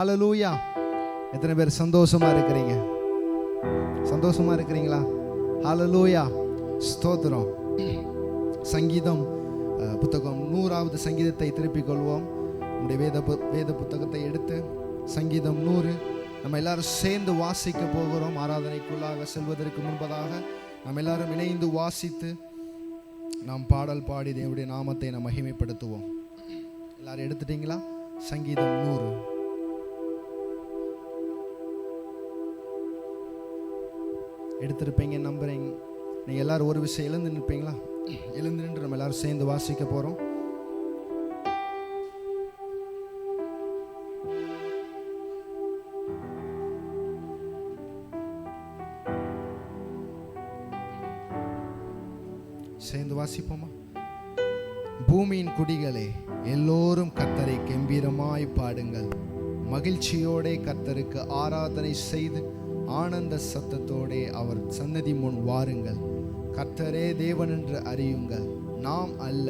ஹல்லேலூயா. எத்தனை பேர் சந்தோஷமா இருக்கிறீங்க? சந்தோஷமா இருக்கிறீங்களா? ஹல்லேலூயா. ஸ்தோத்திரம். சங்கீதம் புத்தகம் 100வது சங்கீதத்தை திருப்பிக் கொள்வோம். நம்முடைய வேத புத்தகத்தை எடுத்து சங்கீதம் 100 நம்ம எல்லாரும் சேர்ந்து வாசிக்க போகிறோம். ஆராதனைக்குள்ளாக செல்வதற்கு முன்பதாக நம்ம எல்லாரும் இணைந்து வாசித்து நாம் பாடல் பாடி தேவனுடைய நாமத்தை நாம் மகிமைப்படுத்துவோம். எல்லாரும் எடுத்துட்டீங்களா? சங்கீதம் 100 எடுத்திருப்பீங்க நம்புறீங்க. நீங்கள் எல்லாரும் ஒரு விஷயம் எழுந்து நிற்பீங்களா? எழுந்து நின்று நம்ம எல்லாரும் சேர்ந்து வாசிக்க போகிறோம். சேர்ந்து வாசிப்போமா? பூமியின் குடிகளே, எல்லோரும் கர்த்தரை கம்பீரமாய் பாடுங்கள். மகிழ்ச்சியோടെ கர்த்தருக்கு ஆராதனை செய்து ஆனந்த சத்தத்தோடே அவர் சன்னதி முன் வாருங்கள். கர்த்தரே தேவன் என்று அறியுங்கள். நாம் அல்ல,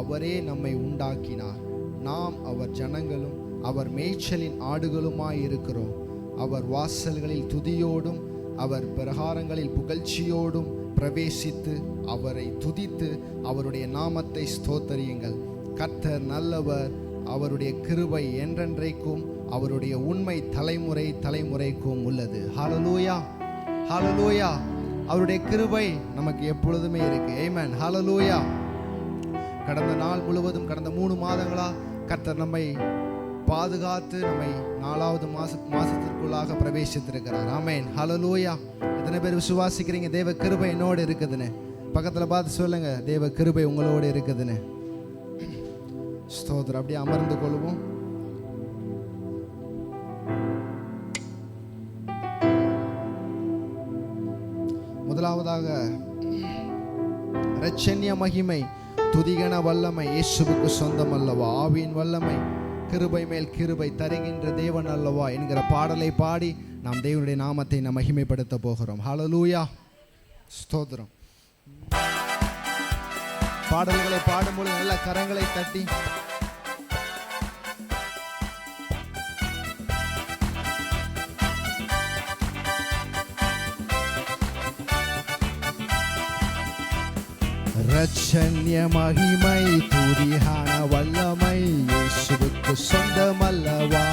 அவரே நம்மை உண்டாக்கினார். நாம் அவர் ஜனங்களும் அவர் மேய்ச்சலின் ஆடுகளுமாய் இருக்கிறோம். அவர் வாசல்களில் துதியோடும் அவர் பிரகாரங்களில் புகழ்ச்சியோடும் பிரவேசித்து அவரை துதித்து அவருடைய நாமத்தை ஸ்தோத்தரியுங்கள். கர்த்தர் நல்லவர், அவருடைய கிருபை என்றென்றைக்கும், அவருடைய உண்மை தலைமுறை தலைமுறைக்கும் உள்ளது. ஹல்லேலூயா, ஹல்லேலூயா. அவருடைய கிருபை நமக்கு எப்பொழுதுமே இருக்கு. ஆமென், ஹல்லேலூயா. கடந்த நாள் முழுவதும், கடந்த 3 மாதங்களா கர்த்தர் நம்மை பாதுகாத்து நம்மை 4வது மாசத்திற்குள்ளாக பிரவேசித்திருக்கிறார். ஆமென், ஹல்லேலூயா. எத்தனை பேர் விசுவாசிக்கிறீங்க தேவ கிருபை என்னோடு இருக்குதுன்னு? பக்கத்தில் பார்த்து சொல்லுங்க, தேவ கிருபை உங்களோடு இருக்குதுன்னு. ஸ்தோத்திரம். அப்படியே அமர்ந்து கொள்வோம். முதலாவதாக இரட்சண்ய மகிமை துதிகன வல்லமை இயேசுவுக்கு சொந்தம் அல்லவா? ஆவியின் வல்லமை கிருபை மேல் கிருபை தருகின்ற தேவன் அல்லவா என்கிற பாடலை பாடி நாம் தேவனுடைய நாமத்தை நாம் மகிமைப்படுத்த போகிறோம். ஹல்லேலூயா, ஸ்தோத்திரம். பாடல்களை பாடும்போது நல்ல கரங்களை தட்டி இரட்சண்ய மகிமை துதியான வல்லமை இயேசுவுக்கு சொந்தமல்லவா?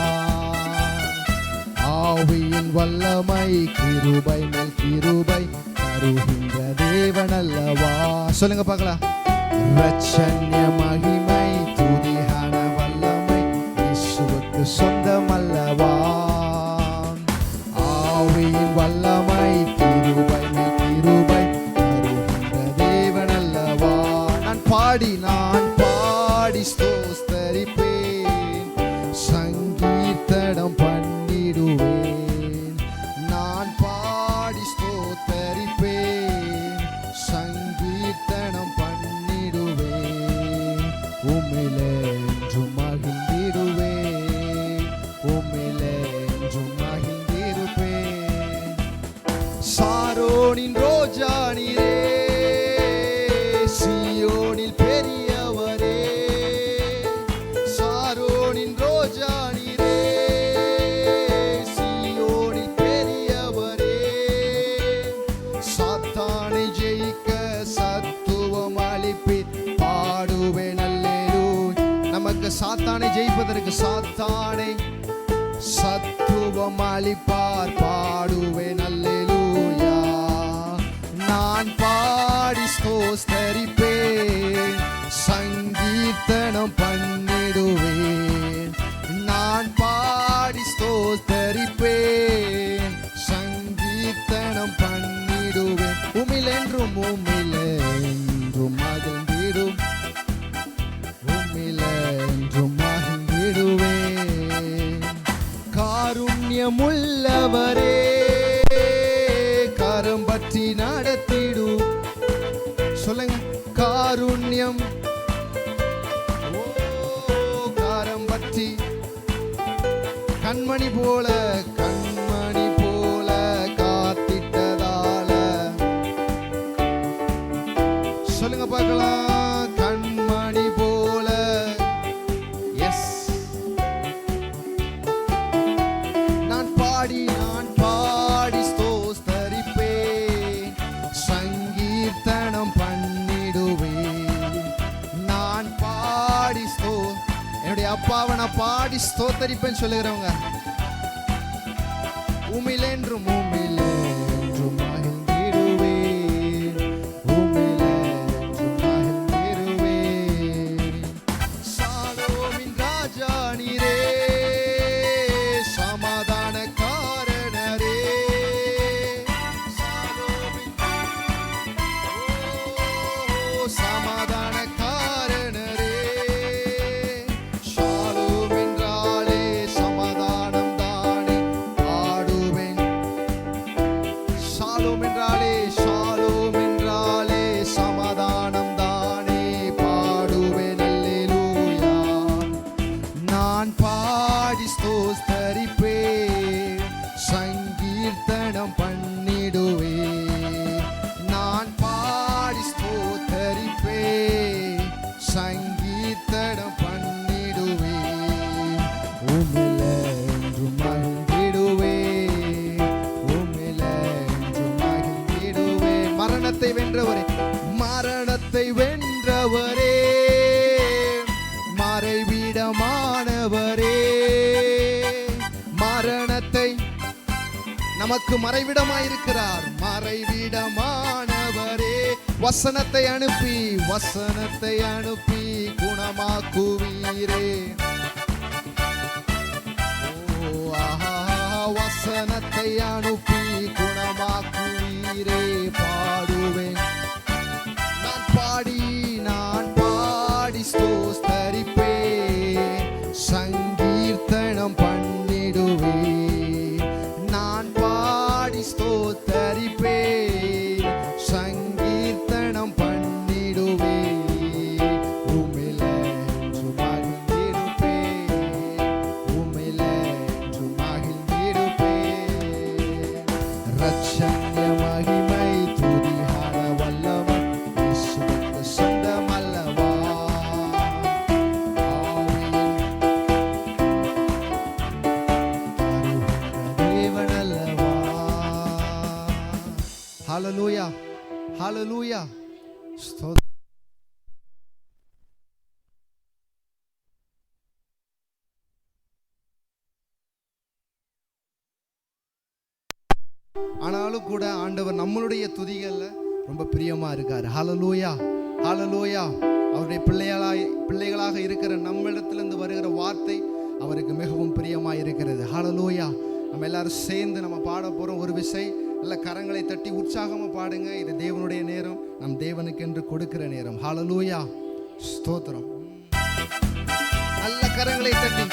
ஆவியின் வல்லமை கிருபை மேல் கிருபை தருகின்ற தேவன் அல்லவா? சொல்லுங்க பார்க்கலாம். இரட்சண்ய மகிமை துதியான வல்லமை இயேசுவுக்கு சொந்தமல்லவா? ஆவியின் வல்லமை கிருபை மேல் கிருபை நான் பாடி ஸ்தோத்தரிப்பேன், சங்கீர்த்தனம் பண்ணிடுவேன். நான் பாடி ஸ்தோத்தரிப்பேன், சங்கீர்த்தனம் பண்ணிடுவேன். உம்மிலே என்றும் மகிழ்ந்திடுவேன், உம்மிலே என்றும் மகிழ்ந்திருப்பேன். சாரோனின் ரோஜா நீரே, சியோனில் பெரியவரே. சாரோனின் ரோஜா நீரே, சியோனில் பெரியவரே. சாத்தானை ஜெயிக்க சத்துவம் அளிப்பீர், பாடுவேன் அல்லேலூயா. நமக்கு சாத்தானை ஜெயிப்பதற்கு சாத்தானை சத்துவம் அளிப்பார், பாடுவேன் அல்லேலூயா. நான் பாடி ஸ்தோத்தரிப்பேன், சங்கீர்த்தனம் பண்ணிடுவேன். நான் பாடி ஸ்தோத்தரிப்பேன், சங்கீர்த்தனம் பண்ணிடுவேன். உம்மிலென்றும் உம்மிலென்றும் மகிழ்ந்திடும், உம்மிலென்றும் மகிழ்ந்திடுவேன். காருண்யமுள்ளவரே, கரம் பற்றி நடத்திடும். சொல்லுங்க, காருண்யம். காரம் பற்றி கண்மணி போல, கண்மணி போல காத்திட்டதால. சொல்லுங்க பார்க்கலாம், கண்மணி போல. எஸ், நான் பாடி ஸ்தோத்தரிப்பேன்னு சொல்லுகிறவங்க உம்மிலென்றும் உம்மிலென்றும் மகிழ்ந்திடுவேன், உம்மிலென்றும் மகிழ்ந்திடுவேன். சாலோமின் ராஜா நீரே, சமாதான காரணரே. சாலோமின் சமாதான காரணரே. ஷாலோம் என்றாலே சமாதானம் தானே பாடுவேன். ஷாலோம் என்றாலே சமாதானம் தானே பாடுவேன். அல்லேலூயா. நான் பாடி ஸ்தோத்தரிப்பேன், சங்கீர்த்தனம் பண்ணிடுவேன். நான் பாடி ஸ்தோத்தரிப்பேன், சங்கீர்த்தனம் பண்ணிடுவேன். உம்மிலென்றும் மகிழ்ந்திடுவேன், உம்மிலென்றும் மகிழ்ந்திடுவேன். மரணத்தை வென்றவரே, மரணத்தை வென்றவரே, மறைவிடமானவரே. மரணத்தை நமக்கு மறைவிடமாயிருக்கிறார், மறைவிடமானவரே. வசனத்தை அனுப்பி குணமாக்குவீரே. ஓ ஆஹா, வசனத்தை அனுப்பி குணமாக்குவீரே. பாடுவேன் நான் பாடி ஸ்தோத்தரிப்பேன், சங்கீர்த்தனம் பண்ணிடுவேன். நான் பாடி ஸ்தோத்தரிப்பேன், சங்கீர்த்தனம் பண்ணிடுவேன். உம்மிலென்றும் மகிழ்ந்திருப்பேன், உம்மிலென்றும் மகிழ்ந்திருப்பேன். ரட்சண்ய மகிமை துதிஹார வல்லமை இயேசுவுக்கு சொந்தமல்லவா. தேவனல்லவா. ஹல்லேலூயா, ஹல்லேலூயா. ஸ்தோத்திரம். ஆனாலும் கூட ஆண்டவர் நம்மளுடைய துதிகள்ல ரொம்ப பிரியமா இருக்காரு. ஹல்லேலூயா, ஹல்லேலூயா. அவருடைய பிள்ளைகளாக இருக்கிற நம்மிடத்திலிருந்து வருகிற வார்த்தை அவருக்கு மிகவும் பிரியமா இருக்கிறது. ஹல்லேலூயா. நம்ம எல்லாரும் சேர்ந்து நம்ம பாட போறோம். ஒரு விசை நல்ல கரங்களை தட்டி உற்சாகமா பாடுங்க. இது தேவனுடைய நேரம், நம் தேவனுக்கு என்று கொடுக்கிற நேரம். ஹல்லேலூயா, ஸ்தோத்திரம். நல்ல கரங்களை தட்டி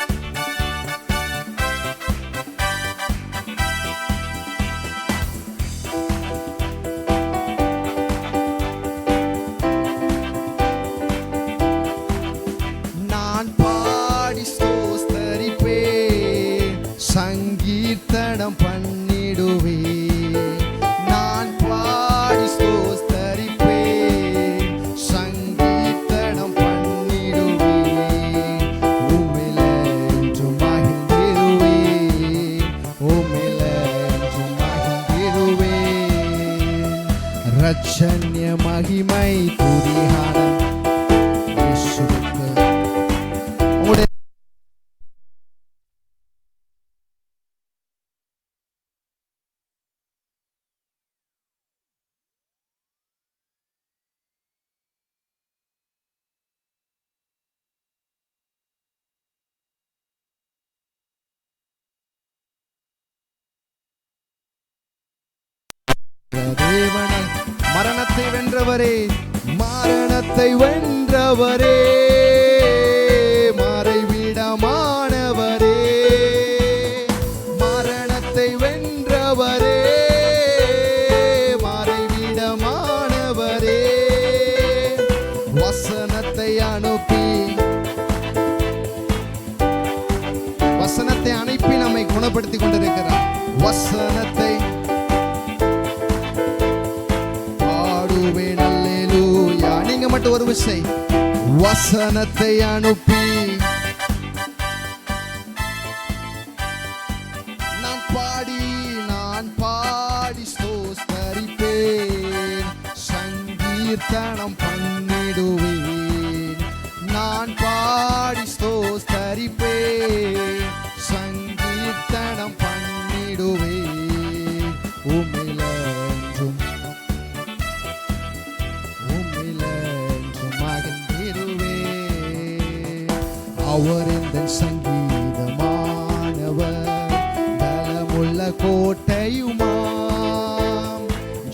நான் பாடி ஸ்தோத்தரிப்பேன், சங்கீர்த்தனம் பண்ணிடுவேன். நான் பாடி ஸ்தோத்தரிப்பேன், சங்கீர்த்தனம் பண்ணிடுவேன். உம்மிலென்றும் மகிழ்ந்திடுவேன், உம்மிலென்றும் மகிழ்ந்திடுவேன். ரட்சண்ய மகிமை துதிஹாரம் இயேசுவுக்கு. உங்களுடைய தேவனை மரணத்தை வென்றவரே, மரணத்தை வென்றவரே, மறைவிடமானவரே. மரணத்தை வென்றவரே, மறைவிடமானவரே. வசனத்தை அனுப்பி நம்மை குணப்படுத்தி கொண்டிருக்கிறார். வசனத்தை பாடுவேன். அல்லேலூயா. நீங்க மட்டும் ஒரு விசை வசனத்தை அனுப்பி நான் பாடி ஸ்தோத்தரிப்பேன், சங்கீர்த்தனம் பண்ணிடுவேன். நான் பாடி ஸ்தோத்தரிப்பேன், ஆதரிப்பே, சங்கீர்த்தனம் பண்ணிடுவே, உம்மிலென்றும் மகிழ்ந்திடுவே. அவர் இந்த சங்கீதமானவர், பலமுள்ள கோட்டையுமாம்,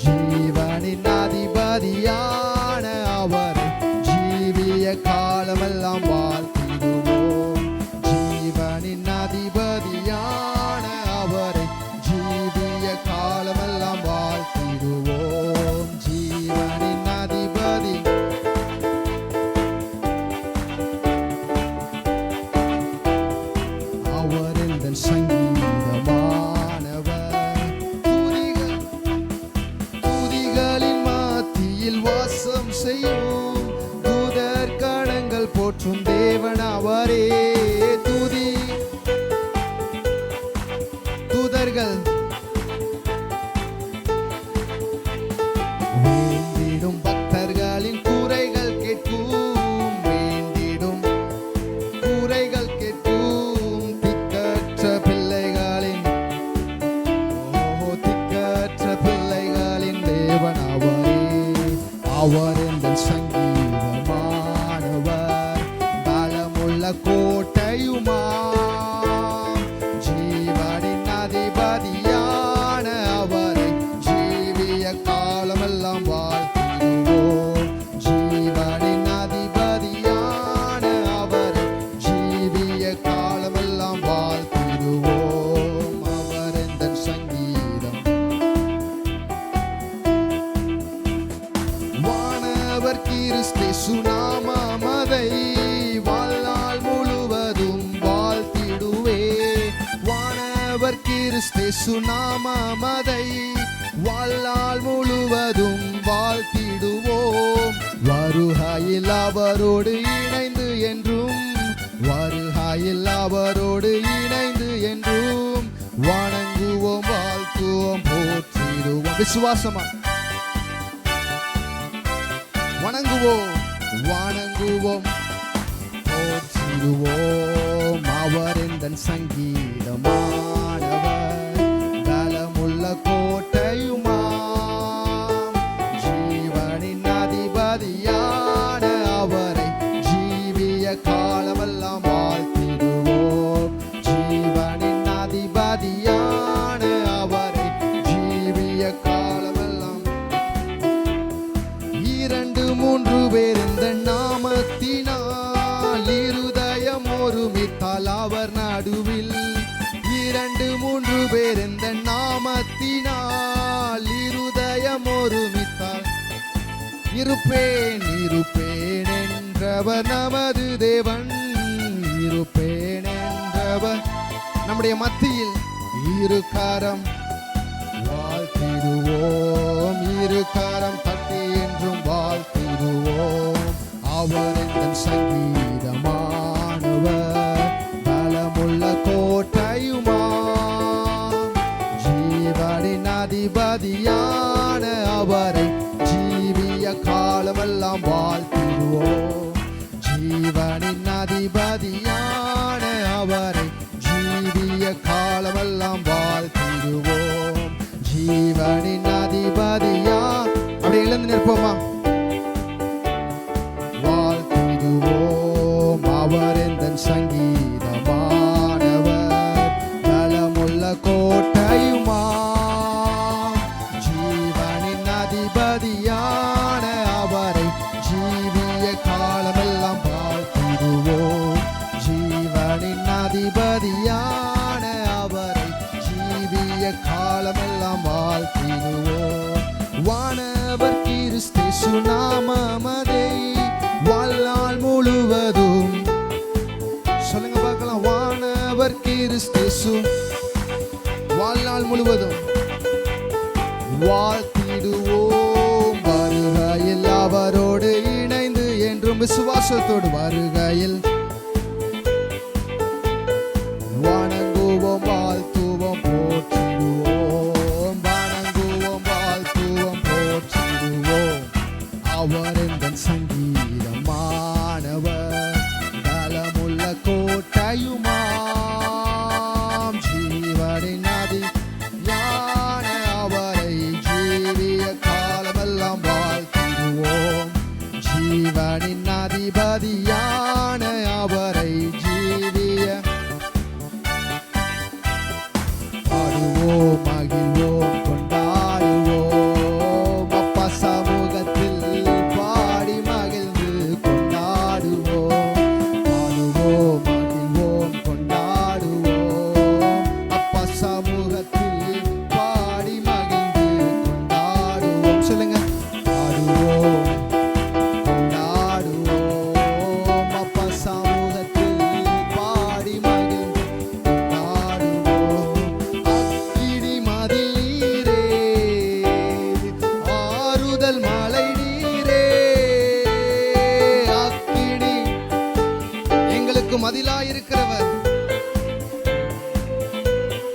ஜீவனின் அதிபதியான அவர், ஜீவிய காலமெல்லாம் வாழ்த்திடுவோம். ஜீவனின் அதிபதியான அவரை, ஜீவிய காலமெல்லாம் வாழ்த்திடுவோம். ஜீவனின் அதிபதி அவர் இந்த சங்கீதமானவர், துதிகளின் மத்தியில் வாசம் செய்யும், தூதர் கணங்கள் போற்றும் தேவன் அவரே. தூதர்கள் வேண்டிடும் பக்தர்களின் குறைகள் கேட்கும், வேண்டிடும் குறைகள் கேட்கும், திக்கற்ற பிள்ளைகளின் திக்கற்ற பிள்ளைகளின் தேவன் அவரே. அவர் இந்த சங்கீதமானவர், பலமுள்ள கோட்டையுமாம், ஜீவனின் அதிபதியான அவரை, ஜீவிய காலமெல்லாம் வாழ்த்திடுவோம். ஜீவனின் அதிபதியான அவரை, ஜீவிய காலமெல்லாம் வாழ்த்திடுவோம். அவர் இந்த சங்கீதம் வானவர் கிறிஸ்து நாமமதை, வாழ்நாள் முழுவதும் வாழ்த்திடுவே. வானவர் கிறிஸ்து நாமமதை, வாழ்நாள் முழுவதும் வாழ்த்திடுவோம். வருகையில் அவரோடு இணைந்து என்றும், வருகையில் அவரோடு இணைந்து என்றும், வணங்குவோம், வாழ்த்துவோம், போற்றிடுவோம். விசுவாசமா வணங்குவோம், வணங்குவோம், போற்றிடுவோம். அவர் இந்த சங்கீதமானவர், பலமுள்ள கோட்டையுமாம், ஜீவனின் அதிபதியான அவரை, ஜீவிய காலமெல்லாம் வாழ்த்திடுவோம். ஜீவனின் அதிபதியான அவரை, ஜீவிய காலமெல்லாம். இரண்டு மூன்று பேர் இந்த நாமத்தினால் இருதயம் ஒருமித்தால் அவர் நடுவில். இரண்டு மூன்று பேர் இந்த நாமத்தினால் இருதயம் ஒருமித்தால் இருப்பேன் இருப்பேன் என்றவர் நமது தேவன். இருப்பேன் என்றவர் நம்முடைய மத்தியில். இரு கரம் வாழ்த்திடுவோம், இரு கரம் தட்டி என்றும் வாழ்த்திடுவோம். அவர் இந்த சங்கீதமானவர், பலமுள்ள கோட்டையுமாம், ஜீவனின் அதிபதியான அவரை, ஜீவிய காலமெல்லாம் வாழ்த்திடுவோம். ஜீவனின் அதிபதியான அவரை, ஜீவிய காலமெல்லாம் வாழ்த்திடுவோம். ஜீவனின் அதிபதியா அப்படி எழுந்து நிற்போமா? வாழ்த்திடுவோம். அவர் இந்த சங்கீதமானவர், பலமுள்ள கோட்டையுமாம், ஜீவனின் அதிபதியான அவரை, ஜீவிய காலமெல்லாம் வாழ்த்திடுவோம். ஜீவனின் அதிபதியான அவரை, ஜீவிய காலமெல்லாம் வாழ்த்திடுவோம். வானவர் கிறிஸ்து நாமமதை, வாழ்நாள் முழுவதும் சொல்லுங்க பார்க்கலாம். வானவர் கிறிஸ்து வாழ்நாள் முழுவதும் வாழ்த்திடுவோம். வருகையில் அவரோடு இணைந்து என்றும் விசுவாசத்தோடு, வருகையில் வணங்குவோம், வாழ்த்துவோம், போற்றிடுவோம். வணங்குவோம், வாழ்த்துவோம், போற்றிடுவோம். அவர் இந்த சங்கீதமானவர், பலமுள்ள கோட்டை பாடுவோம் மகிழ்வோம் கொண்டாடுவோம் அப்பா சமூகத்தில் பாடி மகிழ்ந்து கொண்டாடுவோம் பாடுவோம் மகிழ்வோம் கொண்டாடுவோம் அப்பா சமூகத்தில் பாடி மகிழ்ந்து கொண்டாடுவோம் சொல்லுங்க பாடுவோம் கொண்டாடுவோம் அப்பா சமூகத்தில் பாடி மகிழ்ந்து கொண்டாடுவோம் அக்கினி மதில் நீரே ஆறுதல் மலை நீரே அக்கினி எங்களுக்கு மதிலாயிருக்கிறவர்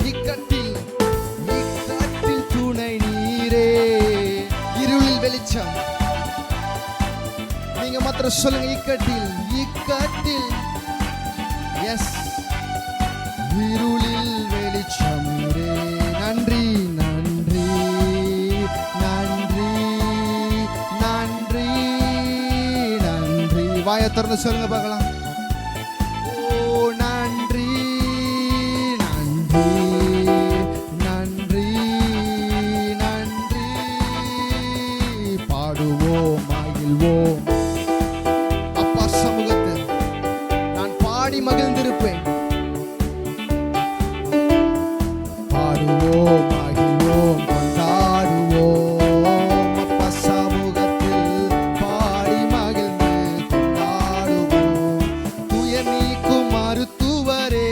இக்கட்டில் துணை நீரே இருளில் வெளிச்சம் நீங்க மாத்திரம் சொல்லுங்க இக்கட்டில் எஸ் இருளில் வெளிச்சம் நீரே நன்றி நன்றி நன்றி நன்றி நன்றி வாயை திறந்து சொல்லுங்க பார்க்கலாம் ஓ நன்றி நன்றி நன்றி நன்றி பாடுவோம் மகிழ்வோம் அப்பா சமூகத்தில் நான் பாடி மகிழ்ந்திருப்பேன் பாடுவோம் மகிழ்வோம் கொண்டாடுவோம் அப்பா சமூகத்தில் பாடி மகிழ்ந்து கொண்டாடுவோம் துயர் நீக்கும் மருத்துவரே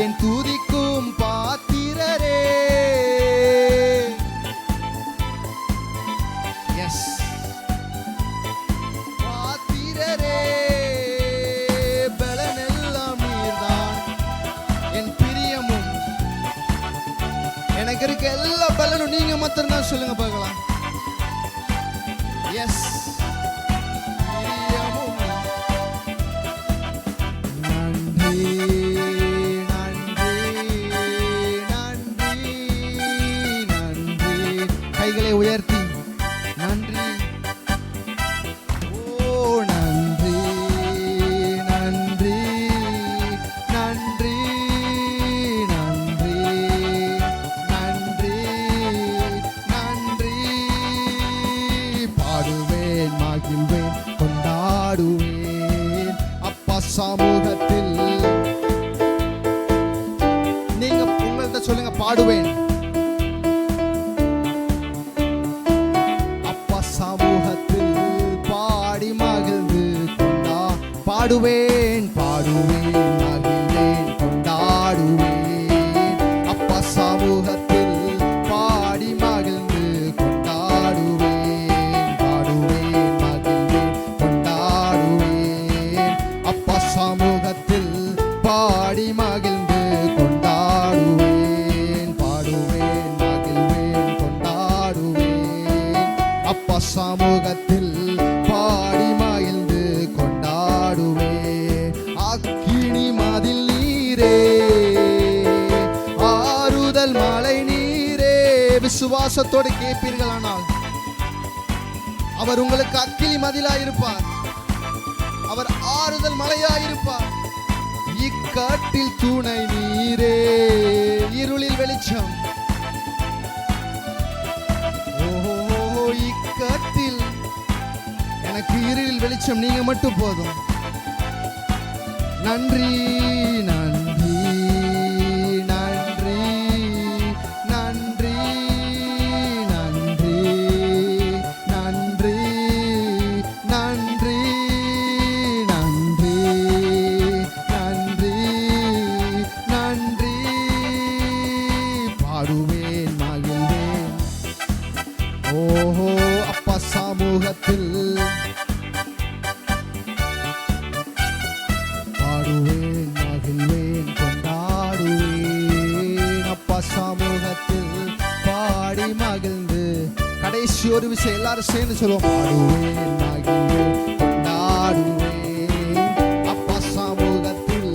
என் துதிக்கும் பாத்திரரே எஸ் பாத்திரரே பலனெல்லாம் நீர்தான் என் பிரியமும் எனக்கு இருக்க எல்லா பலனும் நீங்க மாத்திரம் தான் சொல்லுங்க பார்க்கலாம் எஸ் பிரியமும் நன்றி நன்றி நன்றி நன்றி கைகளை உயர்த்தி நன்றி ஓ நன்றி நன்றி நன்றி நன்றி நன்றி நன்றி பாடுவேன் மகிழ்வேன் கொண்டாடுவேன் அப்பா சமூகத்தில் நீங்க உங்கள்ட்ட சொல்லுங்க பாடுவேன் அப்பா சமூகத்தில் பாடி மகிழ்ந்து பாடுவேன் பாடுவேன் மகிழ்வேன் கொண்டாடுவேன் அப்பா சமூகத்தில் பாடி மகிழ்ந்து கொண்டாடுவேன் பாடுவேன் மகிழ்வேன் கொண்டாடுவேன் அப்பா சமூகத்தில் பாடி மகிழ்ந்து கொண்டாடுவேன் பாடுவேன் மகிழ்வேன் கொண்டாடுவேன் அப்பா சமூகத்தில் பாடி மகிழ்ந்து கொண்டாடுவேன் அக்கினி மதில் நீரே ஆறுதல் மலை நீரே விசுவாசத்தோடு கேட்பீர்களானால் அவர் உங்களுக்கு அக்கினி மதிலாயிருப்பார் அவர் ஆறுதல் மலையாயிருப்பார் இக்காட்டில் துணை நீரே இருளில் வெளிச்சம் ஓஹோ இக்காட்டில் எனக்கு இருளில் வெளிச்சம் நீங்க மட்டும் போதும் நன்றி நன்றி நன்றி நன்றி நன்றி நன்றி நன்றி நன்றி நன்றி நன்றி பாடுவேன் மகிழ்வேன் ஓஹோ அப்பா சமூகத்தில் பாடுவேன் மகிழ்வேன் கொண்டாடுவேன் அப்பா சமூகத்தில் பாடி மகிழ்ந்து கடைசி ஒரு விஷயம் எல்லாரும் சேர்ந்து சொல்லுவோம் பாடுவேன் மகிழ்வேன் கொண்டாடுவேன் அப்பா சமூகத்தில்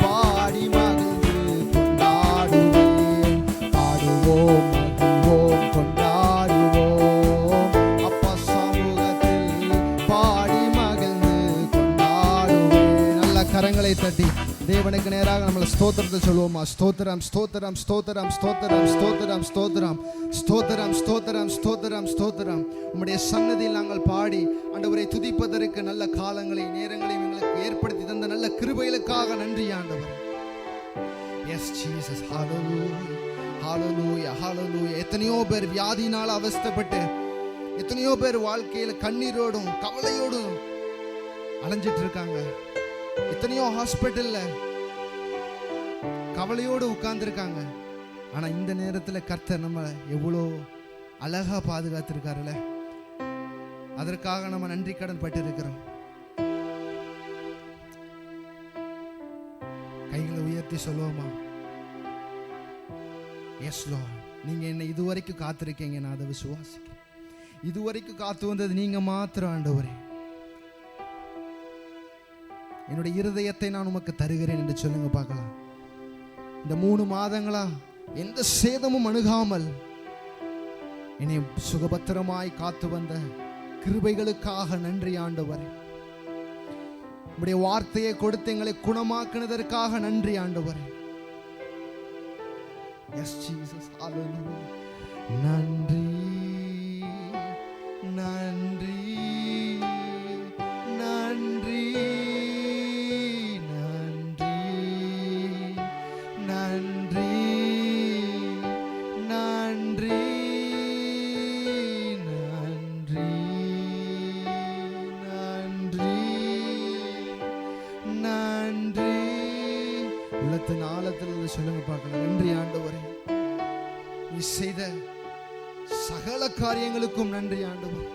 பாடி மகிழ்ந்து கொண்டாடுவேன் பாடுவோம் மகிழ்வோம் கொண்டாடுவோம் அப்பா சமூகத்தில் பாடி மகிழ்ந்து கொண்டாடுவேன் நல்ல கரங்களை தட்டி தேவனுக்கு நேராக நம்மளை ஸ்தோத்திரத்தை சொல்லுவோமா? ஸ்தோத்திரம் ஸ்தோத்திரம் ஸ்தோத்திரம் ஸ்தோத்திரம் ஸ்தோத்திரம் ஸ்தோத்திரம் ஸ்தோத்திரம் ஸ்தோத்திரம் ஸ்தோத்திரம் ஸ்தோத்திரம். உம்முடைய சன்னதியில் நாங்கள் பாடி ஆண்டவரை துதிப்பதற்கு நல்ல காலங்களை நேரங்களையும் எங்களுக்கு ஏற்படுத்தி தந்த நல்ல கிருபைகளுக்காக நன்றி ஆண்டவர். எஸ் ஜீசஸ், ஹalleluya ஹalleluya ஹalleluya. எத்தனையோ பேர் வியாதியினால் அவஸ்தைப்பட்டு, எத்தனையோ பேர் வாழ்க்கையில கண்ணீரோடும் கவலையோடும் அலைஞ்சிட்டு இருக்காங்க. எத்தனையோ ஹாஸ்பிட்டல்ல கவலையோடு உட்கார்ந்துருக்காங்க. ஆனா இந்த நேரத்தில் கர்த்தர் நம்ம எவ்வளோ அழகா பாதுகாத்திருக்காருல்ல, அதற்காக நம்ம நன்றி கடன் பட்டு இருக்கிறோம். கைகளை உயர்த்தி சொல்லுவோமா? எஸ் லார்ட், நீங்க என்னை இதுவரைக்கும் காத்திருக்கீங்க, நான் அதை விசுவாசிக்கிறேன். இதுவரைக்கும் காத்து வந்தது நீங்க மாத்திரம் ஆண்டவரே. என்னுடைய இருதயத்தை நான் உமக்கு தருகிறேன் என்று சொல்லுங்க பார்க்கலாம். இந்த 3 மாதங்களா எந்த சேதமும் அணுகாமல் என்னை சுகபத்திரமாய் காத்து வந்த கிருபைகளுக்காக நன்றி ஆண்டவரே. உம்முடைய வார்த்தையை கொடுத்து எங்களை குணமாக்குனதற்காக நன்றி ஆண்டவரே. எஸ் ஜீசஸ், ஹalleluya. நன்றி நன்றி நன்றி ஆழத்தில் சொல்லுங்க பார்க்கலாம். நன்றி ஆண்டவரே, நீ செய்த சகல காரியங்களுக்கும் நன்றி ஆண்டவர்.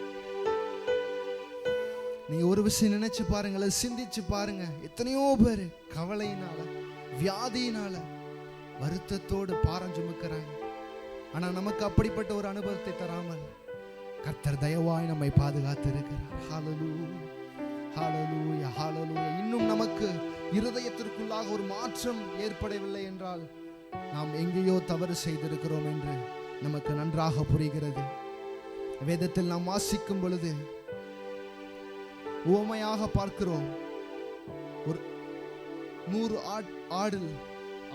நீங்க ஒரு விஷயம் நினைச்சு பாருங்க, சிந்திச்சு பாருங்க. எத்தனையோ பேர் கவலையினால வியாதியினால வருத்தத்தோடு பாரம் சுமக்கிறாங்க. ஆனா நமக்கு அப்படிப்பட்ட ஒரு அனுபவத்தை தராமல் கர்த்தர் தயவாய் நம்மை பாதுகாத்து இருக்கிறார். ஹalleluya ஹalleluya ஹalleluya. இன்னும் நமக்கு இருதயத்திற்குள்ளாக ஒரு மாற்றம் ஏற்படவில்லை என்றால் நாம் எங்கேயோ தவறு செய்திருக்கிறோம் என்று நமக்கு நன்றாக புரிகிறது. வேதத்தில் நாம் வாசிக்கும் பொழுது உவமையாக பார்க்கிறோம். ஒரு 100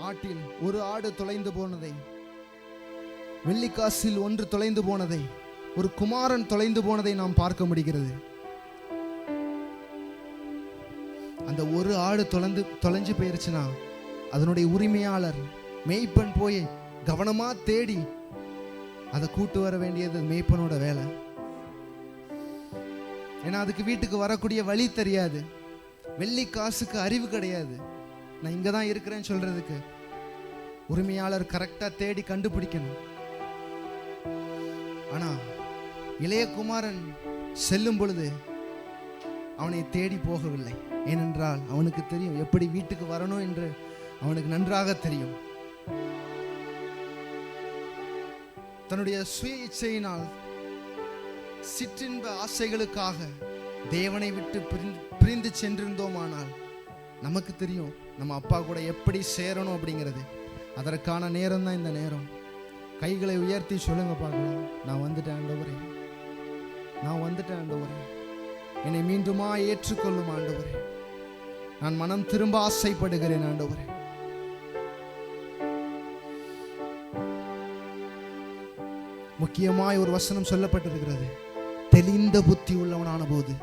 ஆட்டில் ஒரு ஆடு தொலைந்து போனதை, வெள்ளிக்காசில் 1 தொலைந்து போனதை, ஒரு குமாரன் தொலைந்து போனதை நாம் பார்க்க முடிகிறது. அந்த ஒரு ஆடு தொலைஞ்சு போயிருச்சுன்னா அதனுடைய உரிமையாளர் மேய்ப்பன் போய் கவனமா தேடி அதை கூட்டு வர வேண்டியது மேய்ப்பனோட வேலை. ஏன்னா அதுக்கு வீட்டுக்கு வரக்கூடிய வழி தெரியாது, வெள்ளி காசுக்கு அறிவு கிடையாது. நான் இங்க தான் இருக்கிறேன்னு சொல்றதுக்கு உரிமையாளர் கரெக்டா தேடி கண்டுபிடிக்கணும். ஆனா இளைய குமாரன் செல்லும் பொழுது அவனை தேடி போகவில்லை. ஏனென்றால் அவனுக்கு தெரியும் எப்படி வீட்டுக்கு வரணும் என்று அவனுக்கு நன்றாக தெரியும். தன்னுடைய சுய இச்சையினால் சிற்றின்ப ஆசைகளுக்காக தேவனை விட்டு பிரிந்து சென்றிருந்தோமானால் நமக்கு தெரியும் நம்ம அப்பா கூட எப்படி சேரணும் அப்படிங்கிறது. அதற்கான நேரம் தான் இந்த நேரம். கைகளை உயர்த்தி சொல்லுங்க பார்க்கலாம், நான் வந்துட்டேன் ஆண்டவரே, நான் வந்துட்டேன் ஆண்டவரே, என்னை மீண்டுமா ஏற்றுக்கொள்ளும் ஆண்டவரே, நான் மனம் திரும்ப ஆசைப்படுகிறேன் ஆண்டவரே. முக்கியமாய் ஒரு வசனம் சொல்லப்பட்டிருக்கிறது, தெளிந்த புத்தி உள்ளவனான போது.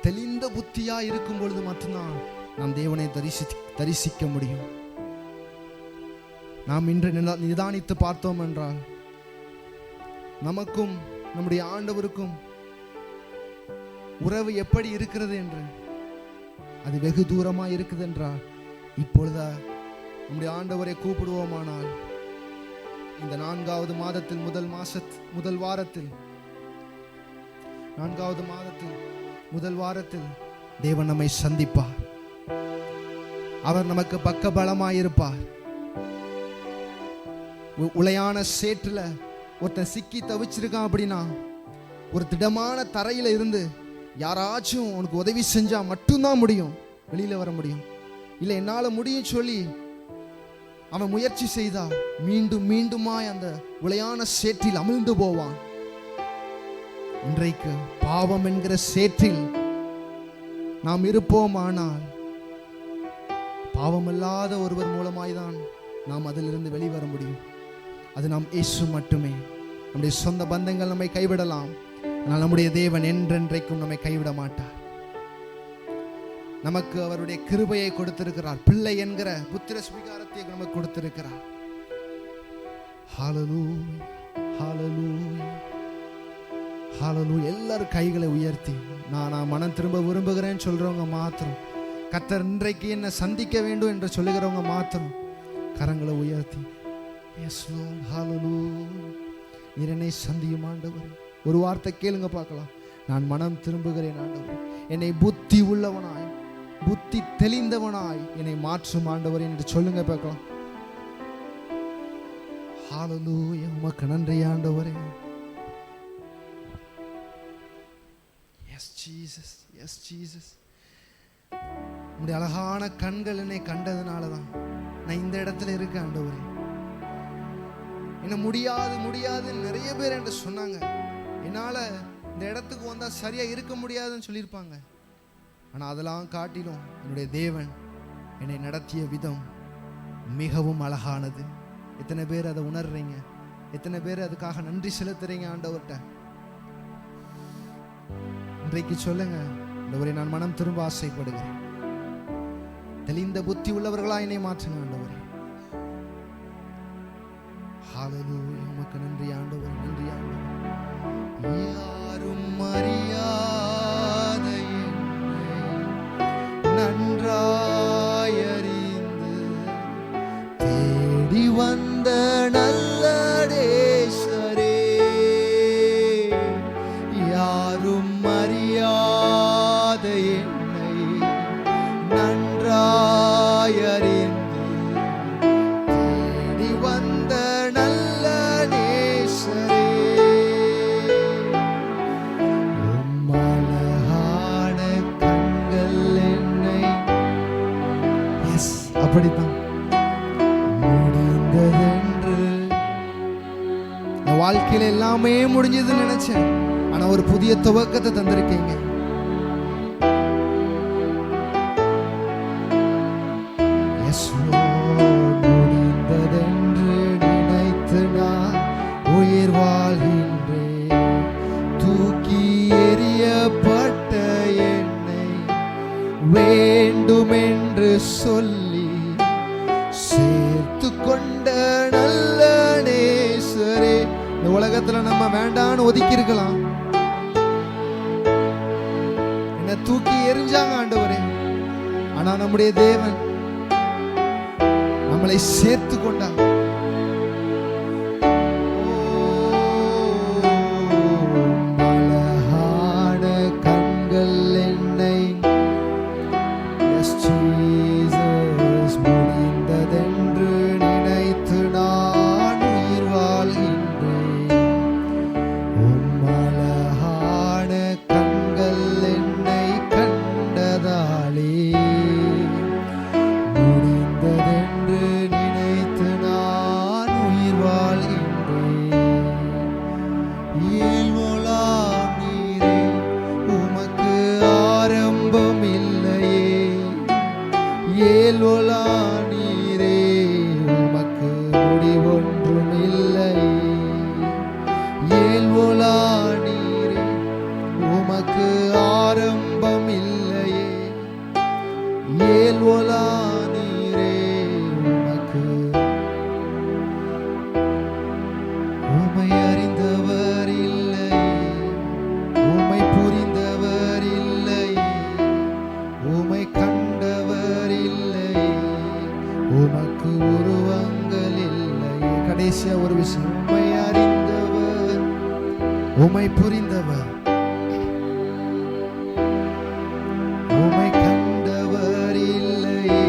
தெளிந்த புத்தியா இருக்கும் பொழுது மட்டும்தான் நாம் தேவனை தரிசிக்க முடியும். நாம் இன்று நிதானித்து பார்த்தோம் என்றால் நமக்கும் நம்முடைய ஆண்டவருக்கும் உறவு எப்படி இருக்கிறது என்று, அது வெகு தூரமா இருக்குது என்றால் இப்பொழுது நம்முடைய ஆண்டவரை கூப்பிடுவோமானால் இந்த 4வது மாதத்தில் முதல் வாரத்தில் 4வது மாதத்தில் முதல் வாரத்தில் தேவன் நம்மை சந்திப்பார். அவர் நமக்கு பக்க பலமாயிருப்பார். உளையான சேற்றுல ஒருத்தன் சிக்கி தவிச்சிருக்கான் அப்படின்னா ஒரு திடமான தரையில இருந்து யாராச்சும் உனக்கு உதவி செஞ்சா மட்டும்தான் முடியும், வெளியில வர முடியும். இல்லை என்னால முடியும் சொல்லி அவன் முயற்சி செய்தா மீண்டும் மீண்டுமாய் அந்த உளையான சேற்றில் அமிழ்ந்து போவான். இன்றைக்கு பாவம் என்கிற சேற்றில் நாம் இருப்போமானால், பாவமல்லாத ஒருவர் மூலமாய்தான் நாம் அதிலிருந்து வெளிவர முடியும். அது நாம் இயேசு மட்டுமே. நம்முடைய சொந்த பந்தங்கள் நம்மை கைவிடலாம், ஆனால் நம்முடைய தேவன் என்றென்றைக்கும் நம்மை கைவிட மாட்டார். நமக்கு அவருடைய கிருபையை கொடுத்திருக்கிறார். பிள்ளை என்கிற புத்திர சுவிகாரத்தை நமக்கு கொடுத்திருக்கிறார். ஹல்லேலூயா, ஹல்லேலூயா, ஹல்லேலூயா. எல்லாரும் கைகளை உயர்த்தி நான் மனம் திரும்ப விரும்புகிறேன்னு சொல்றவங்க மாத்திரம், கர்த்தர் இன்றைக்கு என்ன சந்திக்க வேண்டும் என்று சொல்லுகிறவங்க மாத்திரம் கரங்களை உயர்த்தி, எஸ் லார்ட், ஹல்லேலூயா, நீர் என்னை சந்தியும் ஆண்டவரே. ஒரு வார்த்தை கேளுங்க பார்க்கலாம். நான் மனம் திரும்புகிறேன் ஆண்டவரே, என்னை புத்தி உள்ளவனாய், புத்தி தெளிந்தவனாய் என்னை மாற்றும் ஆண்டவரே என்று சொல்லுங்க பார்க்கலாம். ஹல்லேலூயா, உமக்கு நன்றி ஆண்டவரே. S Jesus, S Jesus. உம்முடைய அழகான கண்கள் என்னை கண்டதுனால தான் நான் இந்த இடத்துல இருக்கேன் ஆண்டவரே. என்ன முடியாது முடியாது நிறைய பேர் என்று சொன்னாங்க. என்னால் இந்த இடத்துக்கு வந்தால் சரியாக இருக்க முடியாதுன்னு சொல்லியிருப்பாங்க. ஆனால் அதெல்லாம் காட்டிலும் என்னுடைய தேவன் என்னை நடத்திய விதம் மிகவும் அழகானது. எத்தனை பேர் அதை உணர்றீங்க? எத்தனை பேர் அதுக்காக நன்றி செலுத்துறீங்க ஆண்டவர்கிட்ட? இன்றைக்கு சொல்லுங்க, ஆண்டவரே நான் மனம் திரும்ப ஆசைப்படுகிறேன். தெளிந்த புத்தி உள்ளவர்களா என்னை மாற்றுங்க ஆண்டவரே. ஹல்லேலூயா, உமக்கு நன்றி ஆண்டவரே, நன்றி ஆண்டவரே. யாரும் அறியாத என்னை நன்றாய் அறிந்து தேடி வந்த நல்ல நேசரே, யாரும் அறியாத என்னை நன்றாய் அறிந்து தேடி வந்த நல்ல நேசரே, உம்மழகான கண்கள் என்னை, எஸ் அப்படித்தான் முடிந்ததென்று. வாழ்க்கையில எல்லாமே முடிஞ்சதுன்னு நினைச்சேன், ஆனா ஒரு புதிய துவக்கத்தை தந்திருக்கீங்க. முடிந்ததென்று நினைத்து நான் உயிர் வாழ்கின்றேன். தூக்கி எறியப்பட்ட என்னை வேண்டுமென்று சொல்லி சேர்த்து கொண்ட நல்ல நேசரே. இந்த உலகத்துல நம்ம வேண்டான்னு ஒதுக்கி இருக்கலாம், என்ன தூக்கி எறிஞ்சாங்க ஆண்டவரே, ஆனா நம்முடைய தேவன் நம்மளை சேர்த்து கொண்டார். அழகான கண்கள் என்னை, எஸ் ஜீசஸ், முடிந்ததென்று நினைத்து நான் உயிர் வாழ்கின்றேன். அழகான கண்கள் என்னை கண்டதாலே முடிந்ததென்று நினைத்து நான் உயிர் வாழ்கின்றேன். இயல்புலாம் நீரே, உமக்கு ஆரம்பம் இல்லையே. இயல்புலாம் நீரே, உமக்கு முடிவொன்றும் இல்லையே. இயல்புலாம் நீரே, உமக்கு ஆரம்பம் இல்லையே. இயல்புலாம் நீரே, உமக்கு உம்மை அறிந்தவர் இல்லையே, உம்மை புரிந்தவர் இல்லையே, உம்மை கண்டவர் இல்லையே, உமக்கு உருவங்கள் இல்லையே. கடைசியா ஒரு விஷயம், உம்மை அறிந்தவர், உம்மை புரிந்தவர், உம்மை கண்டவர் இல்லையே,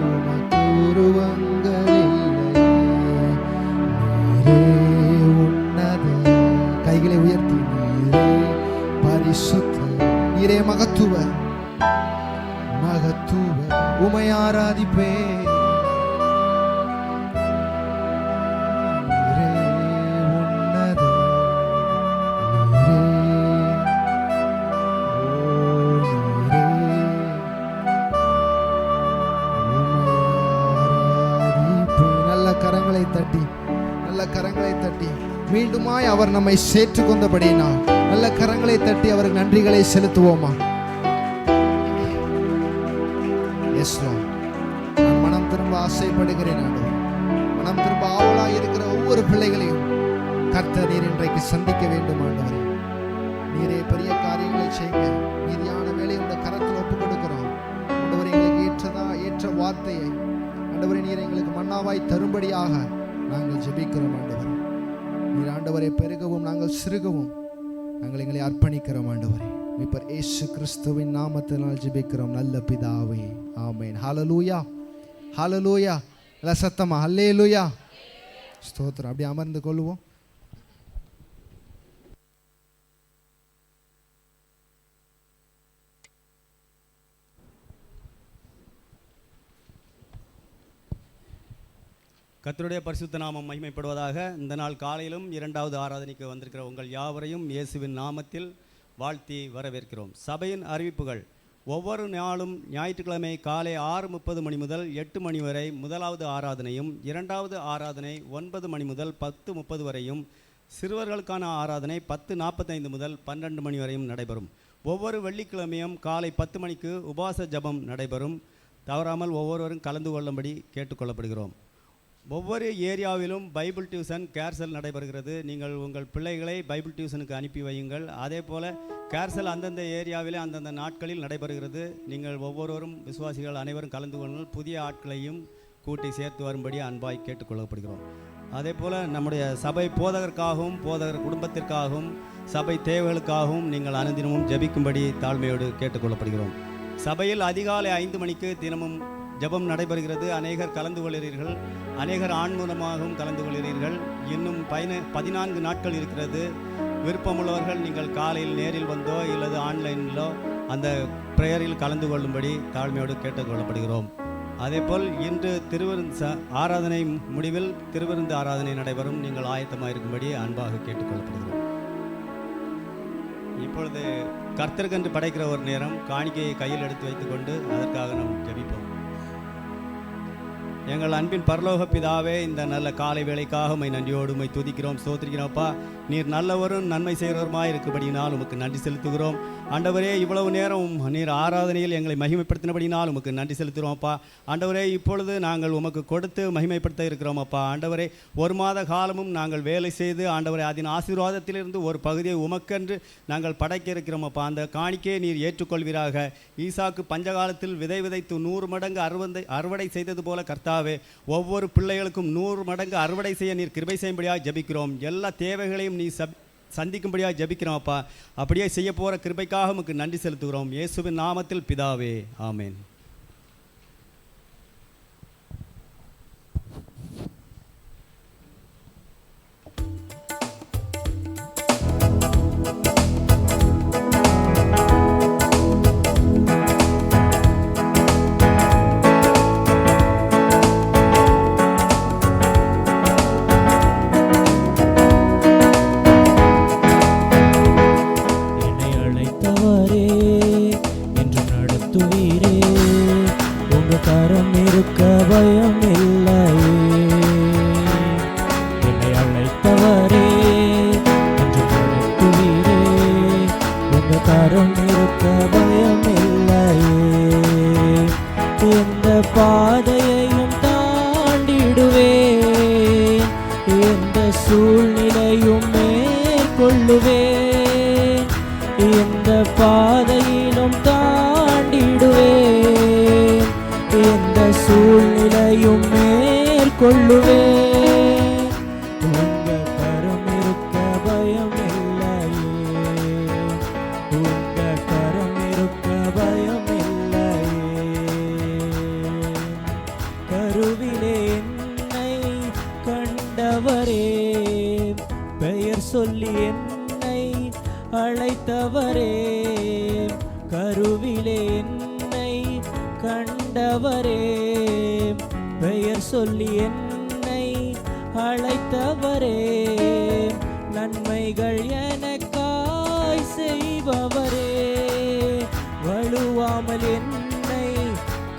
உமக்கு உருவங்கள் இல்லையே. நீரே உன்னத, கைகளை உயர்த்தி, நீரே பரிசுத்த, நீரே மகத்துவ, மகத்துவ, உம்மை ஆராதிப்பே. நீரே உன்னத, நீரே கரங்களை தட்டி, நல்ல கரங்களை தட்டி, மீண்டுமாய் அவர் நம்மை சேர்த்து கொண்டபடினா நல்ல கரங்களை தட்டி அவருக்கு நன்றிகளை செலுத்துவோமா? நான் மனம் திரும்ப ஆசைப்படுகிறேன். மனம் திரும்ப ஆவலாய் இருக்கிற ஒவ்வொரு பிள்ளைகளையும் கர்த்தர் நீர் இன்றைக்கு சந்திக்க வேண்டும். ஆண்டவரே, நீரே பெரிய காரியங்களை செய்ய மீதியான வேலையை உடைய கரத்தில் ஒப்புக் கொடுக்கிறோம். ஆண்டவரே, எங்களுக்கு ஏற்ற வார்த்தையை ஆண்டவரே நீர் எங்களுக்கு மன்னாவாய் தரும்படியாக நாங்கள் ஜெபிக்கிறோம். ஆண்டவரே, நீர் ஆண்டவரை பெருகவும் நாங்கள் சிறுகவும் நாங்கள் எங்களை அர்ப்பணிக்கிறோம். ஆண்டவரே, மீட்பர் இயேசு கிறிஸ்துவின் நாமத்தினால் ஜெபிக்கிறோம் நல்ல பிதாவே, ஆமென். ஹல்லேலூயா, ஹல்லேலூயா. எல்லா சத்தமா ஹல்லேலூயா, ஸ்தோத்திரம். அப்படியே அமர்ந்து கொள்வோம். கர்த்தருடைய பரிசுத்த நாமம் மகிமைப்படுவதாக. இந்த நாள் காலையிலும் 2வது ஆராதனைக்கு வந்திருக்கிற உங்கள் யாவரையும் இயேசுவின் நாமத்தில் வாழ்த்தி வரவேற்கிறோம். சபையின் அறிவிப்புகள். ஒவ்வொரு நாளும் ஞாயிற்றுக்கிழமை காலை 6:30 மணி முதல் 8 மணி வரை முதலாவது ஆராதனையும், 2வது ஆராதனை 9 மணி முதல் 10:30 வரையும், சிறுவர்களுக்கான ஆராதனை 10:45 முதல் 12 மணி வரையும் நடைபெறும். ஒவ்வொரு வெள்ளிக்கிழமையும் காலை 10 மணிக்கு உபவாச ஜெபம் நடைபெறும். தவறாமல் ஒவ்வொருவரும் கலந்து கொள்ளும்படி கேட்டுக்கொள்ளப்படுகிறோம். ஒவ்வொரு ஏரியாவிலும் பைபிள் டியூஷன் கேர்சல் நடைபெறுகிறது. நீங்கள் உங்கள் பிள்ளைகளை பைபிள் டியூஷனுக்கு அனுப்பி வையுங்கள். அதே போல் கேர்சல் அந்தந்த ஏரியாவிலே அந்தந்த நாட்களில் நடைபெறுகிறது. நீங்கள் ஒவ்வொருவரும் விசுவாசிகள் அனைவரும் கலந்து கொள்ளுங்கள். புதிய ஆட்களையும் கூட்டி சேர்த்து வரும்படி அன்பாய் கேட்டுக்கொள்ளப்படுகிறோம். அதே போல் நம்முடைய சபை போதகருக்காகவும் போதகர் குடும்பத்திற்காகவும் சபை தேவைகளுக்காகவும் நீங்கள் அனுதினமும் ஜெபிக்கும்படி தாழ்மையோடு கேட்டுக்கொள்ளப்படுகிறோம். சபையில் அதிகாலை 5 மணிக்கு தினமும் ஜெபம் நடைபெறுகிறது. அநேகர் கலந்து கொள்கிறீர்கள். அநேகர் ஆண் மூலமாகவும் கலந்து கொள்கிறீர்கள். இன்னும் 14 நாட்கள் இருக்கிறது. விருப்பமுள்ளவர்கள் நீங்கள் காலையில் நேரில் வந்தோ இல்லது ஆன்லைனிலோ அந்த ப்ரேயரில் கலந்து கொள்ளும்படி தாழ்மையோடு கேட்டுக்கொள்ளப்படுகிறோம். அதேபோல் இன்று திருவிருந்து ஆராதனை முடிவில் திருவிருந்து ஆராதனை நடைபெறும். நீங்கள் ஆயத்தமாக இருக்கும்படி அன்பாக கேட்டுக்கொள்ளப்படுகிறோம். இப்பொழுது கர்த்தருக்கென்று படைக்கிற ஒரு நேரம். காணிக்கையை கையில் எடுத்து வைத்துக்கொண்டு அதற்காக நாம் ஜெபிப்போம். எங்கள் அன்பின் பரலோக பிதாவே, இந்த நல்ல காலை வேளைக்காக உம்மை நன்றியோடு உம்மை துதிக்கிறோம், ஸ்தோத்திரிக்கிறோம்ப்பா. நீர் நல்லவரும் நன்மை செய்கிறவருமாய் இருக்கும்படினால் உமக்கு நன்றி செலுத்துகிறோம். ஆண்டவரே, இவ்வளவு நேரம் நீர் ஆராதனையில் எங்களை மகிமைப்படுத்தினபடினால் உமக்கு நன்றி செலுத்துகிறோம்ப்பா. ஆண்டவரே, இப்பொழுது நாங்கள் உமக்கு கொடுத்து மகிமைப்படுத்த இருக்கிறோமப்பா. ஆண்டவரே, 1 மாத காலமும் நாங்கள் வேலை செய்து ஆண்டவரே அதன் ஆசீர்வாதத்திலிருந்து ஒரு பகுதியை உமக்கென்று நாங்கள் படைக்க இருக்கிறோமப்பா. அந்த காணிக்கையை நீர் ஏற்றுக்கொள்வீராக. ஈசாக்கு பஞ்சகாலத்தில் விதை விதைத்து 100 மடங்கு அறுவடை செய்தது போல கர்த்தாவே, ஒவ்வொரு பிள்ளைகளுக்கும் 100 மடங்கு அறுவடை செய்ய நீர் கிருபை செய்யும்படியாக ஜெபிக்கிறோம். எல்லா தேவைகளையும் நீ சந்திக்கும்படியாக ஜெபிக்கிறோம் அப்பா. அப்படியே செய்ய போகிற கிருபைக்காக உமக்கு நன்றி செலுத்துகிறோம். இயேசுவின் நாமத்தில் பிதாவே, ஆமென்.